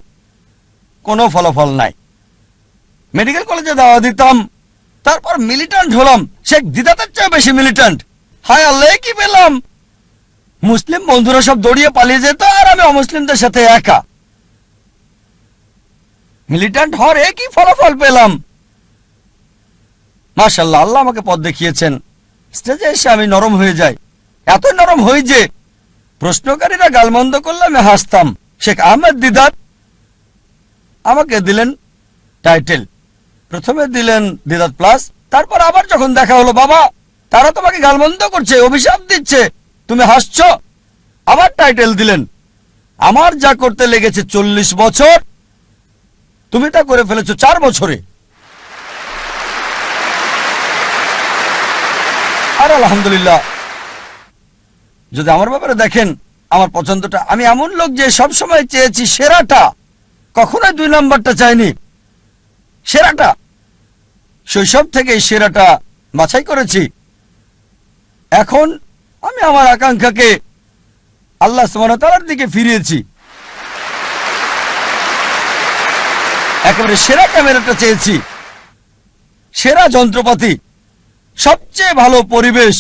কোনো ফলাফল নাই। মেডিকেল কলেজে দাওয়া দিতাম, তারপর মিলিট্যান্ট হলাম। শেখ দিদাতের চেয়ে বেশি মিলিট্যান্ট। হায় আল্লাহ, কি পেলাম! মুসলিম বন্ধুরা সব দৌড়িয়ে পালিয়ে যেত, আর আমি অমুসলিমদের সাথে একা। মিলিট্যান্ট হওয়ার একই ফলাফল পেলাম। মাশাআল্লাহ, আল্লাহ আমাকে পথ দেখিয়েছেন। স্টেজে এসে আমি নরম হয়ে যাই, এত নরম হই যে প্রশ্নকারীরা গালমন্দ করলে আমি হাসতাম। শেখ আহমেদ দিদাত আমাকে দিলেন টাইটেল। প্রথমে দিলেন দিদাত প্লাস, তারপর আবার যখন দেখা হলো, বাবা, তারা তোমাকে গালমন্দ করছে, অভিশাপ দিচ্ছে, তুমি হাসছো, আবার টাইটেল দিলেন। আমার যা করতে লেগেছে 40 বছর, তুমি তা করে ফেলেছো 4 বছরে। আর আলহামদুলিল্লাহ, যদি আমার ব্যাপারে দেখেন, আমার পছন্দটা, আমি এমন লোক যে সব সময় চেয়েছি সেরাটা, কখনোই 2 নাম্বারটা চাইনি। সেরাটা, শৈশব থেকে এই সেরাটা বাছাই করেছি। এখন আমি আমার আকাঙ্ক্ষাকে আল্লাহ সুবহানাহু ওয়া তাআলার দিকে ফিরিয়েছি। একেবারে সেরা ক্যামেরাটা চেয়েছি, সেরা যন্ত্রপাতি, সবচেয়ে ভালো পরিবেশ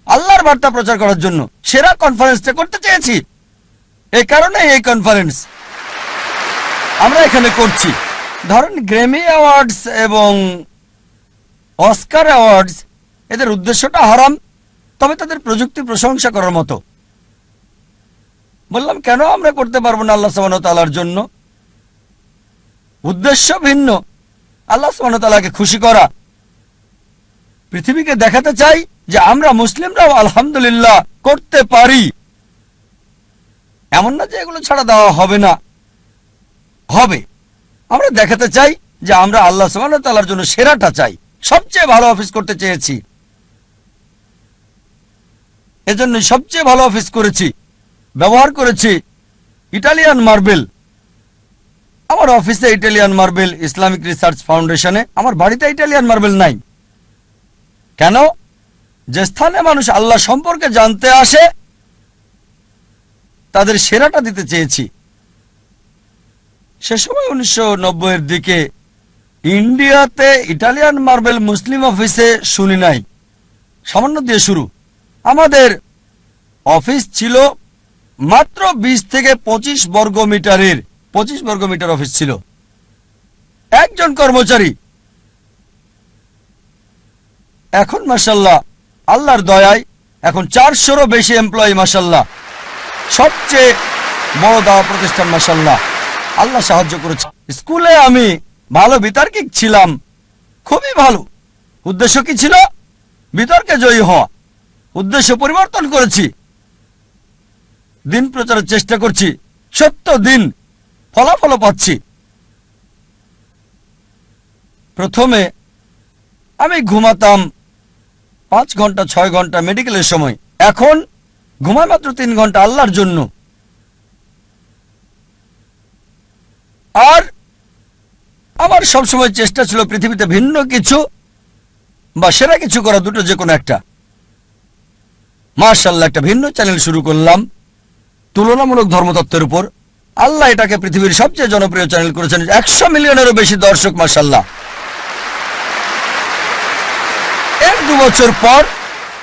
আল্লাহর বার্তা প্রচার করার জন্য সেরা কনফারেন্সটা করতে চেয়েছি। এই কারণে এই কনফারেন্স আমরা এখানে করছি। ধরেন গ্র্যামি অ্যাওয়ার্ডস এবং অস্কার অ্যাওয়ার্ডস, এদের উদ্দেশ্যটা হারাম, তবে তাদের প্রযুক্তি প্রশংসা করার মতো। বললাম কেন আমরা করতে পারবো না আল্লাহ সুবহানাহু ওয়া তাআলার জন্য? উদ্দেশ্য ভিন্ন, আল্লাহ সুবহানাহু ওয়া তাআলাকে খুশি করা। পৃথিবীকে দেখাতে চাই যে আমরা মুসলিমরাও আলহামদুলিল্লাহ করতে পারি। এমন না যে এগুলো ছাড়া দেওয়া হবে না, হবে। আমরা দেখাতে চাই যে আমরা আল্লাহ সুবহানাহু ওয়া তাআলার জন্য সেরাটা চাই, সবচেয়ে ভালো অফিস করতে চেয়েছি। এজন্য সবচেয়ে ভালো অফিস করেছি, ব্যবহার করেছি ইটালিয়ান মার্বেল। আমার অফিসে ইটালিয়ান মার্বেল, ইসলামিক রিসার্চ ফাউন্ডেশনে। আমার বাড়িতে ইটালিয়ান মার্বেল নাই। কেন? যে স্থানে মানুষ আল্লাহ সম্পর্কে জানতে আসে তাদের সেরাটা দিতে চেয়েছি। সে সময় 1990-এর দিকে ইন্ডিয়াতে ইটালিয়ান মার্বেল মুসলিম অফিসে শুনি নাই। সামান্য দিয়ে শুরু। আমাদের অফিস ছিল মাত্র 20 থেকে 25 বর্গ মিটারের, 25 বর্গ মিটার অফিস ছিল, একজন কর্মচারী। এখন মাশাআল্লাহ আল্লাহর দয়ায় এখন 400-রও বেশি এমপ্লয়ি মাশাআল্লাহ। সবচেয়ে বড় দাওয়া প্রতিষ্ঠান মাশাআল্লাহ। আল্লাহ সাহায্য করেছে। স্কুলে আমি ভালো বিতার্কিক ছিলাম, খুবই ভালো। উদ্দেশ্য কি ছিল? বিতর্কে জয়ী হওয়া। উদ্দেশ্য পরিবর্তন করেছি, দিন প্রচারের চেষ্টা করছি, সত্য দিন, ফলাফল পাচ্ছি। প্রথমে আমি ঘুমাতাম 5 ঘন্টা 6 ঘন্টা মেডিকেলের সময়, এখন ঘুমাই মাত্র 3 ঘন্টা আল্লাহর জন্য। আর আমার সবসময় চেষ্টা ছিল পৃথিবীতে ভিন্ন কিছু বা সেরা কিছু করা, দুটো যে কোনো একটা। মাশাআল্লাহ একটা ভিন্ন চ্যানেল শুরু করলাম তুলনামূলক ধর্মতত্ত্বের উপর। আল্লাহ এটাকে পৃথিবীর সবচেয়ে জনপ্রিয় চ্যানেল করেছেন, 100 মিলিয়নেরও বেশি দর্শক মাশাআল্লাহ। এর 2 বছর পর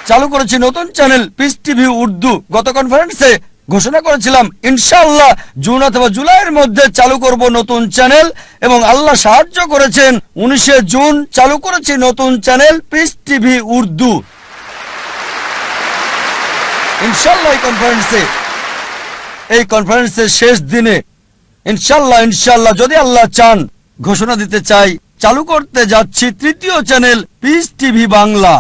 চালু করেছি নতুন চ্যানেল পিস টিভি উর্দু। গত কনফারেন্সে ঘোষণা করেছিলাম ইনশাআল্লাহ জুন অথবা জুলাইয়ের মধ্যে চালু করব নতুন চ্যানেল, এবং আল্লাহ সাহায্য করেছেন। 19 জুন চালু করেছি নতুন চ্যানেল পিস টিভি উর্দু। ইনশাআল্লাহ এই কনফারেন্সের শেষ দিনে ইনশাআল্লাহ যদি আল্লাহ চান ঘোষণা দিতে চাই, চালু করতে যাচ্ছি 3য় চ্যানেল পিস টিভি বাংলা।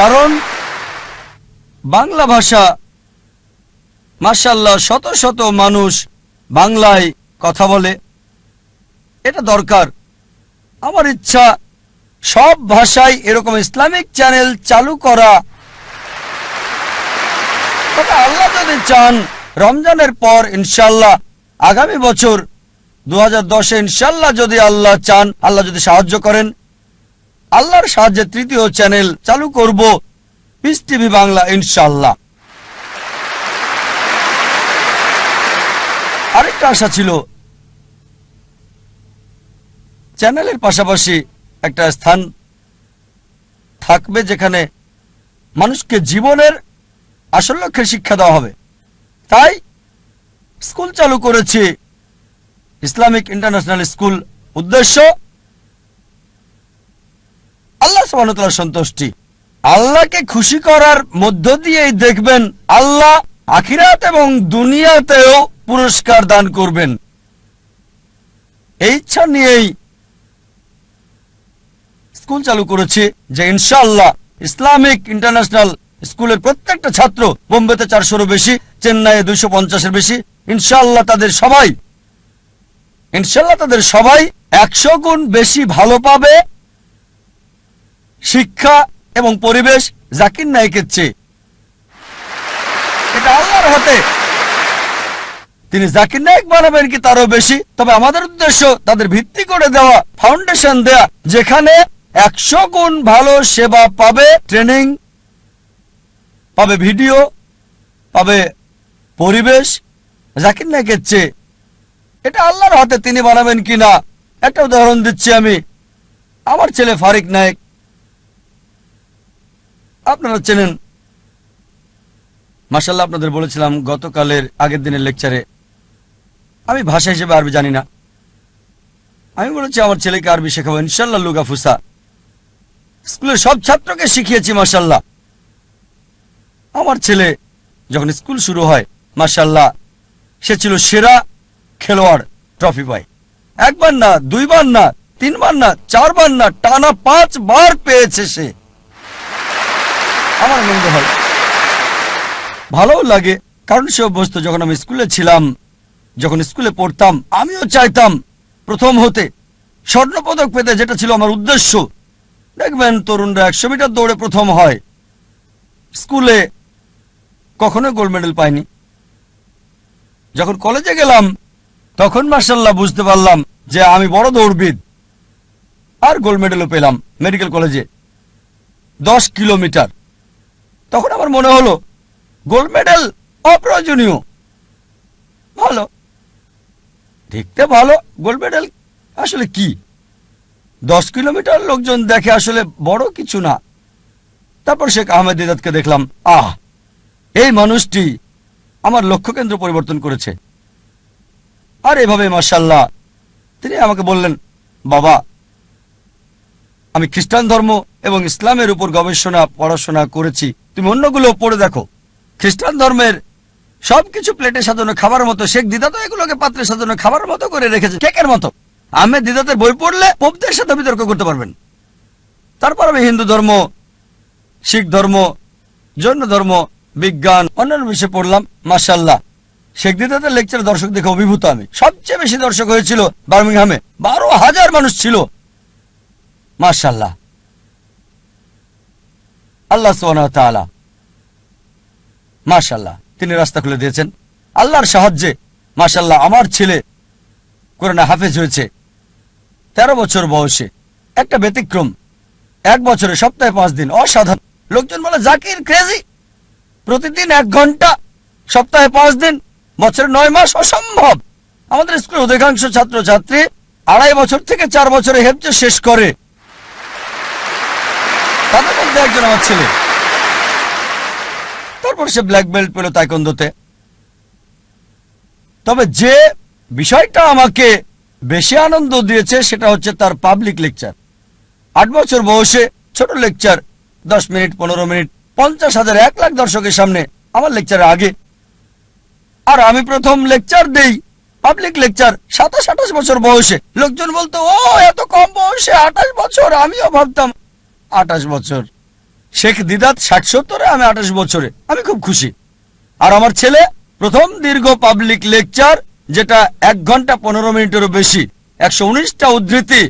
কারণ বাংলা ভাষা মাশাআল্লাহ শত শত মানুষ বাংলায় কথা বলে, এটা দরকার। আমার ইচ্ছা সব ভাষায় এরকম ইসলামিক চ্যানেল চালু করা। তবে আল্লাহ যদি চান রমজানের পর ইনশাআল্লাহ আগামী বছর 2010-এ ইনশাআল্লাহ যদি আল্লাহ চান, আল্লাহ যদি সাহায্য করেন, আল্লাহর সাহায্যে 3য় চ্যানেল চালু করব পিস টিভি বাংলা ইনশাআল্লাহ। আরেকটা আশা ছিল চ্যানেলের পাশাপাশি একটা স্থান থাকবে যেখানে মানুষকে জীবনের আসল লক্ষ্যের শিক্ষা দেওয়া হবে। তাই স্কুল চালু করেছি, ইসলামিক ইন্টারন্যাশনাল স্কুল। উদ্দেশ্য আল্লাহ সুবহানাহু ওয়া তাআলার সন্তুষ্টি। আল্লাহকে খুশি করার মধ্য দিয়েই দেখবেন আল্লাহ আখিরাত এবং দুনিয়াতেও পুরস্কার দান করবেন। এই ইচ্ছা নিয়েই স্কুল চালু করেছি যে ইনশাআল্লাহ ইসলামিক ইন্টারন্যাশনাল স্কুলের প্রত্যেকটা ছাত্র, বোম্বেতে 400-রও বেশি, চেন্নাইয়ে 250-এর বেশি, ইনশাআল্লাহ তাদের সবাই 100 গুণ বেশি ভালো পাবে শিক্ষা এবং পরিবেশ জাকির নায়েকের চেয়ে। এটা আল্লাহর হাতে। তিনি জাকির নায়েক বানাবেন কি তারও বেশি। তবে আমাদের উদ্দেশ্য তাদের ভিত্তি করে দেওয়া, ফাউন্ডেশন দেয়া, যেখানে 100 গুণ ভালো সেবা পাবে, ট্রেনিং পাবে, ভিডিও পাবে, পরিবেশ জাকির নায়েকের চেয়ে। এটা আল্লাহর হাতে তিনি বানাবেন কিনা। একটা উদাহরণ দিচ্ছি আমি। আমার ছেলে ফারিক নায়েক, আপনারা চেনেন, মাশাআল্লাহ। আপনাদের বলেছিলাম গতকালের আগের দিনের লেকচারে, আমি ভাষা হিসেবে আরবি জানি না। আমি বলেছি আমার ছেলেকে আরবি শেখাবো ইনশাল্লাহ, লুগা ফুসা। স্কুলের সব ছাত্রকে শিখিয়েছি মাশাআল্লাহ। আমার ছেলে যখন স্কুল শুরু হয় মাশাআল্লাহ, সে ছিল সেরা খেলোয়াড়, ট্রফি পায়। একবার না, দুইবার না, তিনবার না, চারবার না, টানা 5 বার পেয়েছে সে। আমার আনন্দ হয়, ভালো লাগে, কারণ সে অভ্যস্ত। যখন আমি স্কুলে ছিলাম, যখন স্কুলে পড়তাম, আমিও চাইতাম প্রথম হতে, স্বর্ণপদক পেতে, যেটা ছিল আমার উদ্দেশ্য। দেখবেন তরুণরা 100 মিটার দৌড়ে প্রথম হয়, স্কুলে কখনো গোল্ড মেডেল পায়নি। যখন কলেজে গেলাম তখন মাশাআল্লাহ বুঝতে পারলাম যে আমি বড় দৌড়বিদ, আর গোল্ড মেডেলও পেলাম মেডিকেল কলেজে 10 কিলোমিটার। তখন আমার মনে হলো গোল্ড মেডেল অপ্রয়োজনীয়। ভালো, দেখতে ভালো, গোল্ড মেডেল আসলে কি? 10 কিলোমিটার লোকজন দেখে, আসলে বড় কিছু না। তারপর শেখ আহমেদ দিদাতকে দেখলাম, এই মানুষটি আমার লক্ষ্যকেন্দ্র পরিবর্তন করেছে। আর এভাবে মাশাআল্লাহ তিনি আমাকে বললেন, বাবা, আমি খ্রিস্টান ধর্ম এবং ইসলামের উপর গবেষণা পড়াশোনা করেছি, তুমি অন্যগুলো পড়ে দেখো। খ্রিস্টান ধর্মের সবকিছু প্লেটে সাজানো খাবার মতো, শেখ দিদাত এগুলোকে পাত্রে সাজানো খাবার মতো করে রেখেছে, কেকের মতো। আহমেদ দিদাতের বই পড়লে পোপদের সাথে বিতর্ক করতে পারবেন। তারপর আমি হিন্দু ধর্ম, শিখ ধর্ম, জৈন ধর্ম, বিজ্ঞান, অন্যান্য বিষয়ে পড়লাম। মাশাআল্লাহ শেখ দিদাতের লেকচারে দর্শক দেখে অভিভূত আমি। সবচেয়ে বেশি দর্শক হয়েছিল বার্মিংহামে, 12,000 মানুষ ছিল। মাশাআল্লাহ, আল্লাহ সুবহানাহু ওয়া তাআলা মাশাআল্লাহ তিনি রাস্তা খুলে দিয়েছেন। আল্লাহর সাহায্যে মাশাআল্লাহ আমার ছেলে কোরআনে হাফেজ হয়েছে 13 বছর বয়সে। একটা ব্যতিক্রম, 1 বছরে সপ্তাহে 5 দিন, অসাধারণ। লোকজন বলে জাকির ক্রেজি, প্রতিদিন 1 ঘন্টা, সপ্তাহে 5 দিন, বছরে 9 মাস, অসম্ভব। আমাদের স্কুলের অধিকাংশ ছাত্রছাত্রী 2.5 বছর থেকে 4 বছরে হেফজ শেষ করে, তাদের মধ্যে একজন আমার ছেলে। তারপর সে ব্ল্যাক বেল্ট পেল তাইকোন্দোতে। তবে যে বিষয়টা আমাকে বেশি আনন্দ দিয়েছে সেটা হচ্ছে তার পাবলিক লেকচার। 8 বছর বয়সে ছোট লেকচার, 10 মিনিট, 15 মিনিট, 50,000, 1 লাখ দর্শকের সামনে আমার লেকচারের আগে। আর আমি প্রথম লেকচার দেই, পাবলিক লেকচার, 27-28 বছর বয়সে। লোকজন বলতো, ও এত কম বয়সে 28 বছর। আমিও ভাবতাম 28 বছর। শেখ দিদাত 60-70-এ, আমি 28 বছরে। আমি খুব খুশি। আর আমার ছেলে প্রথম দীর্ঘ পাবলিক লেকচার, যেটা 1 ঘন্টা 15 মিনিটেরও বেশি, 119টা উদ্ধৃতি,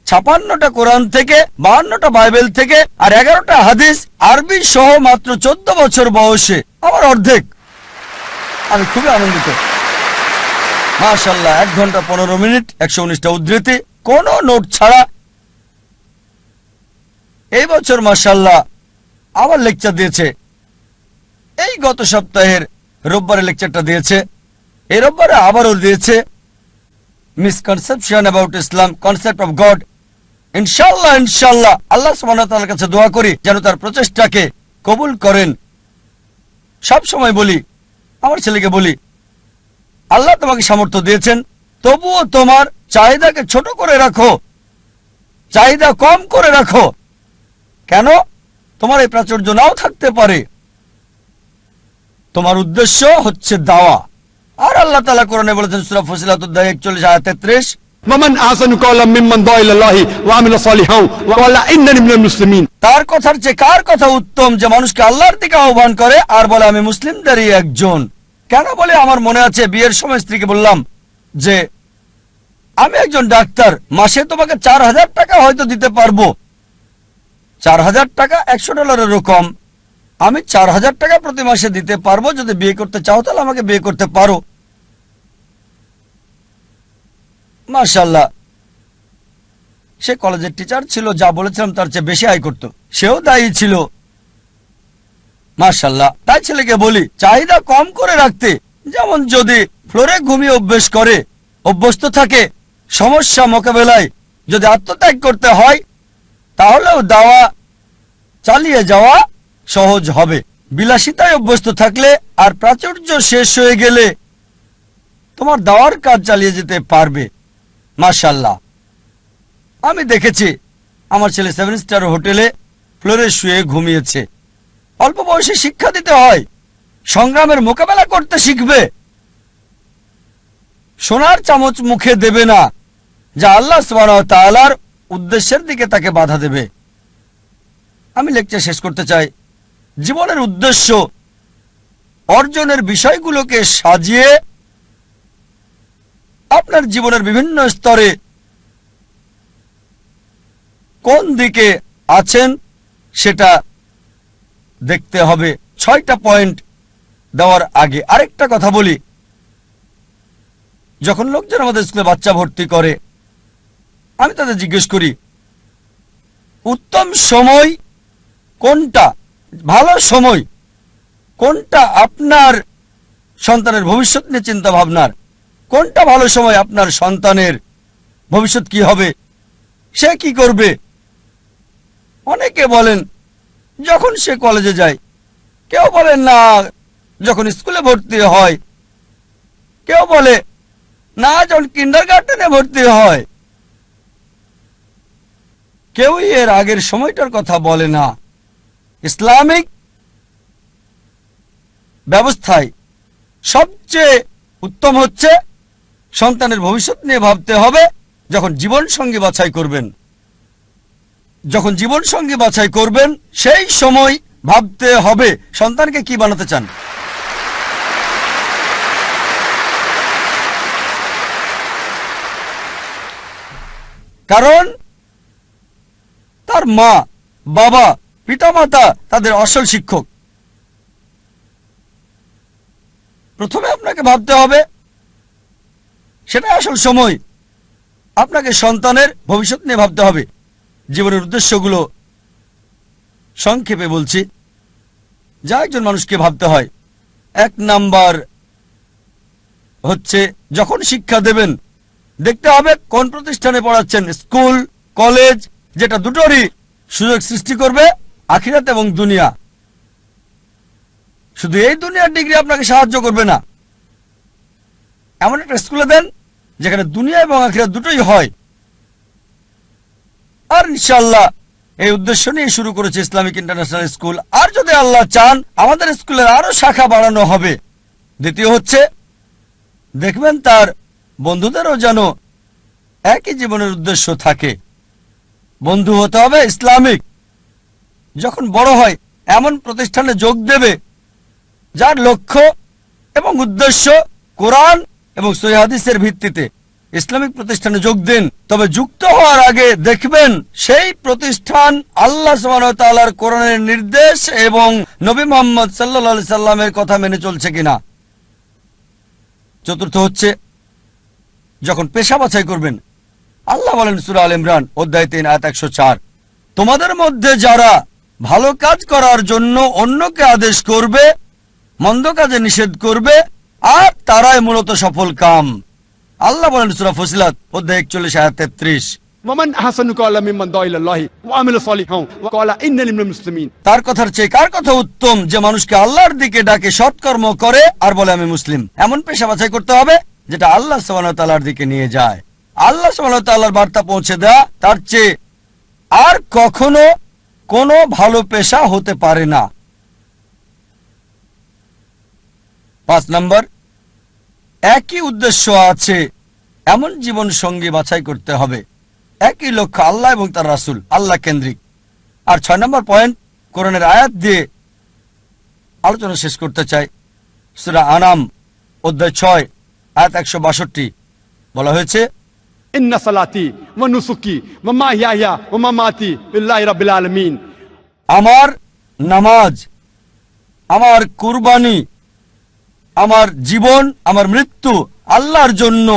56টা কোরআন থেকে, 52টা বাইবেল থেকে, আর 11টা হাদিস আরবি সহ, মাত্র 14 বছর বয়সে, আমার অর্ধেক। আমি খুবই আনন্দিত। মাশাআল্লাহ 1 ঘন্টা 15 মিনিট, 119টা উদ্ধৃতি, কোনো নোট ছাড়া। এই বছর মাশাআল্লাহ আবার লেকচার দিয়েছে। এই গত সপ্তাহের রোববারে লেকচারটা দিয়েছে, এই রোববারে আবারও দিয়েছে। Misconception about Islam, concept of god. ইনশাআল্লাহ ইনশাআল্লাহ আল্লাহ সুবহানাহু ওয়া তাআলার কাছে দোয়া করি যেন তার প্রচেষ্টাকে কবুল করেন। সব সময় বলি, আমার ছেলেকে বলি, আল্লাহ তোমাকে সামর্থ্য দিয়েছেন, তবুও তোমার চাহিদাকে ছোট করে রাখো, চাহিদা কম করে রাখো। কেন? তোমার এই প্রাচুর্য নাও থাকতে পারে, তোমার উদ্দেশ্য হচ্ছে দাওয়া। আর আল্লাহ তাআলা কোরআনে বলেছেন সূরা ফুসিলাত 41 আয়াত 33, ومن أحسن قولا ممن دعا إلى الله وعمل صالحا وقال إنني من المسلمين। তার কথার চেয়ে কার কথা উত্তম, যে মানুষকে আল্লাহর দিকে আহ্বান করে আর বলে আমি মুসলিমদেরই একজন। কেন বলে, আমার মনে আছে বিয়ের সময় স্ত্রীকে বললাম যে আমি একজন ডাক্তার, মাসে তোমাকে 4,000 টাকা হয়তো দিতে পারবো। 4,000 টাকা $100 কম। আমি 4,000 টাকা প্রতি মাসে দিতে পারবো। যদি বিয়ে করতে চাও তাহলে আমাকে বিয়ে করতে পারো। মাশাআল্লাহ, সে কলেজের টিচার ছিল, যা বলেছিলাম তার চেয়ে বেশি আয় করত, সেও দায়ী ছিল। মাশাআল্লাহ, তাই ছেলেকে বলি চাহিদা কম করে রাখতে। যেমন যদি ফ্লোরে ঘুমিয়ে অভ্যস্ত থাকে, সমস্যা মোকাবেলায় যদি আত্মত্যাগ করতে হয়, তাহলেও দাওয়া চালিয়ে যাওয়া সহজ হবে। বিলাসিতায় অভ্যস্ত থাকলে আর প্রাচুর্য শেষ হয়ে গেলে তোমার দাওয়ার কাজ চালিয়ে যেতে পারবে। মাশাআল্লাহ, আমি দেখেছি আমার ছেলে 7 স্টার হোটেলে ফ্লোরে শুয়ে ঘুমিয়েছে। অল্প বয়সে শিক্ষা দিতে হয়, সংগ্রামের মোকাবেলা করতে শিখবে। সোনার চামচ মুখে দেবে না, যা আল্লাহ সুবহানাহু ওয়া তাআলার উদ্দেশ্যের দিকে তাকে বাধা দেবে। আমি লেকচার শেষ করতে চাই। জীবনের উদ্দেশ্য অর্জনের বিষয়গুলোকে সাজিয়ে আপনার জীবনের বিভিন্ন স্তরে কোন দিকে আছেন সেটা দেখতে হবে। 6টা পয়েন্ট দেওয়ার আগে আরেকটা কথা বলি। যখন লোকজন আমাদের স্কুলে বাচ্চা ভর্তি করে, আমি তাদের জিজ্ঞেস করি উত্তম সময় কোনটা, ভালো সময় কোনটা আপনার সন্তানের ভবিষ্যৎ নিয়ে চিন্তা ভাবনার, কোনটা ভালো সময় আপনার সন্তানের ভবিষ্যৎ কি হবে, সে কি করবে। অনেকে বলেন যখন সে কলেজে যায়, কেউ বলেন না যখন স্কুলে ভর্তি হয়, কেউ বলে না যখন কিন্ডারগার্টেনে ভর্তি হয়, কেউই এর আগের সময়টার কথা বলে না। ইসলামিক ব্যবস্থায় সবচেয়ে উত্তম হচ্ছে সন্তানের ভবিষ্যৎ নিয়ে ভাবতে হবে যখন জীবন সঙ্গী বাছাই করবেন। যখন জীবন সঙ্গী বাছাই করবেন সেই সময় ভাবতে হবে সন্তানকে কি বানাতে চান। কারণ তার মা, বাবা, পিতামাতা তাদের আসল শিক্ষক। প্রথমে আপনাকে ভাবতে হবে, সেটা আসল সময়, আপনাকে সন্তানের ভবিষ্যৎ নিয়ে ভাবতে হবে। জীবনের উদ্দেশ্যগুলো সংক্ষেপে বলছি, যা একজন মানুষকে ভাবতে হয়। 1 নাম্বার হচ্ছে যখন শিক্ষা দেবেন, দেখতে হবে কোন প্রতিষ্ঠানে পড়াচ্ছেন। স্কুল, কলেজ, যেটা দুটোরই সুযোগ সৃষ্টি করবে আখিরাত এবং দুনিয়া। শুধু এই দুনিয়ার ডিগ্রি আপনাকে সাহায্য করবে না, এমন একটা স্কুলে দেন যেখানে দুনিয়া এবং আখিরাত দুটোই হয়। আর ইনশাআল্লাহ এই উদ্দেশ্য নিয়ে শুরু করেছে ইসলামিক ইন্টারন্যাশনাল স্কুল। আর যদি আল্লাহ চান আমাদের স্কুলের আরো শাখা বাড়ানো হবে। দ্বিতীয় হচ্ছে দেখবেন তার বন্ধুদেরও যেন একই জীবনের উদ্দেশ্য থাকে। বন্ধু হতে হবে ইসলামিক। যখন বড় হয় এমন প্রতিষ্ঠানে যোগ দেবে যার লক্ষ্য এবং উদ্দেশ্য কোরআন এবং সহিহ হাদিসের ভিত্তিতে। ইসলামিক প্রতিষ্ঠানে যোগ দিন, তবে যুক্ত হওয়ার আগে দেখবেন সেই প্রতিষ্ঠান আল্লাহ সুবহানাহু ওয়া তাআলার কোরআনের নির্দেশ এবং নবী মুহাম্মদ সাল্লাল্লাহু আলাইহি সাল্লামের কথা মেনে চলছে কিনা। চতুর্থ হচ্ছে যখন পেশা বাছাই করবেন, আল্লাহ বলেন সূরা আল ইমরান অধ্যায় 3 আয়াত 104, তোমাদের মধ্যে যারা ভালো কাজ করার জন্য অন্যকে আদেশ করবে, মন্দ কাজে নিষেধ করবে, আর তারাই মূলত সফল কাম। আল্লাহ বলেন সূরা ফুসিলাত অধ্যায় 41 আয়াত 33, ওয়ামান আহসানু ক্বাওলাম মিম্মান দাআ ইলাল্লাহি ওয়া আমিলা সালিহান ওয়া ক্বালা ইন্নানি মিনাল মুসলিমিন। তার কথার চেয়ে কার কথা উত্তম যে মানুষকে আল্লাহর দিকে ডাকে, সৎকর্ম করে আর বলে আমি মুসলিম। এমন পেশা বাছাই করতে হবে যেটা আল্লাহ সুবহানাহু ওয়া তাআলার দিকে নিয়ে যায়। আল্লাহ সুবহানাহু ওয়া তাআলার বার্তা পৌঁছে দেয়া তার চেয়ে আর কখনো কোনো ভালো পেশা হতে পারে না। 5 নম্বর, একই উদ্দেশ্য আছে এমন জীবন সঙ্গী বাছাই করতে হবে, একই লক্ষ্য আল্লাহ এবং তার রাসূল, আল্লাহ কেন্দ্রিক। আর 6 নম্বর পয়েন্ট কোরআনের আয়াত দিয়ে আলোচনা শেষ করতে চাই। সূরা আনাম অধ্যায় 6 আয়াত 162 বলা হয়েছে, ইন্না সালাতি ওয়া নুসুকি ওয়া মাহইয়ায়া ওয়া মামাতি লিল্লাহি রাব্বিল আলামিন। আমার নামাজ, আমার কুরবানি, আমার জীবন, আমার মৃত্যু আল্লাহর জন্য,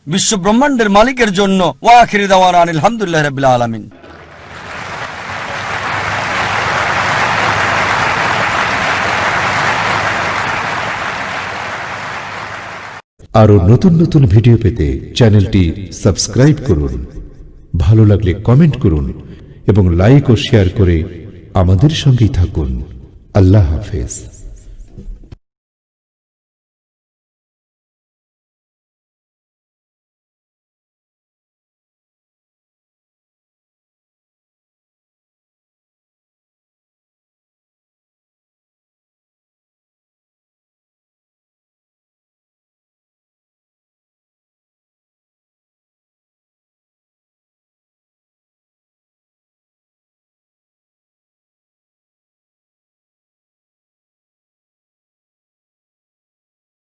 বিশ্ব ব্রহ্মাণ্ডের মালিকের জন্য। ওয়া আখিরু দাওয়ানা আলহামদুলিল্লাহি রাব্বিল আলামিন। আরো নতুন নতুন ভিডিও পেতে চ্যানেলটি সাবস্ক্রাইব করুন, ভালো লাগলে কমেন্ট করুন এবং লাইক ও শেয়ার করে আমাদের সঙ্গেই থাকুন। আল্লাহ হাফেজ।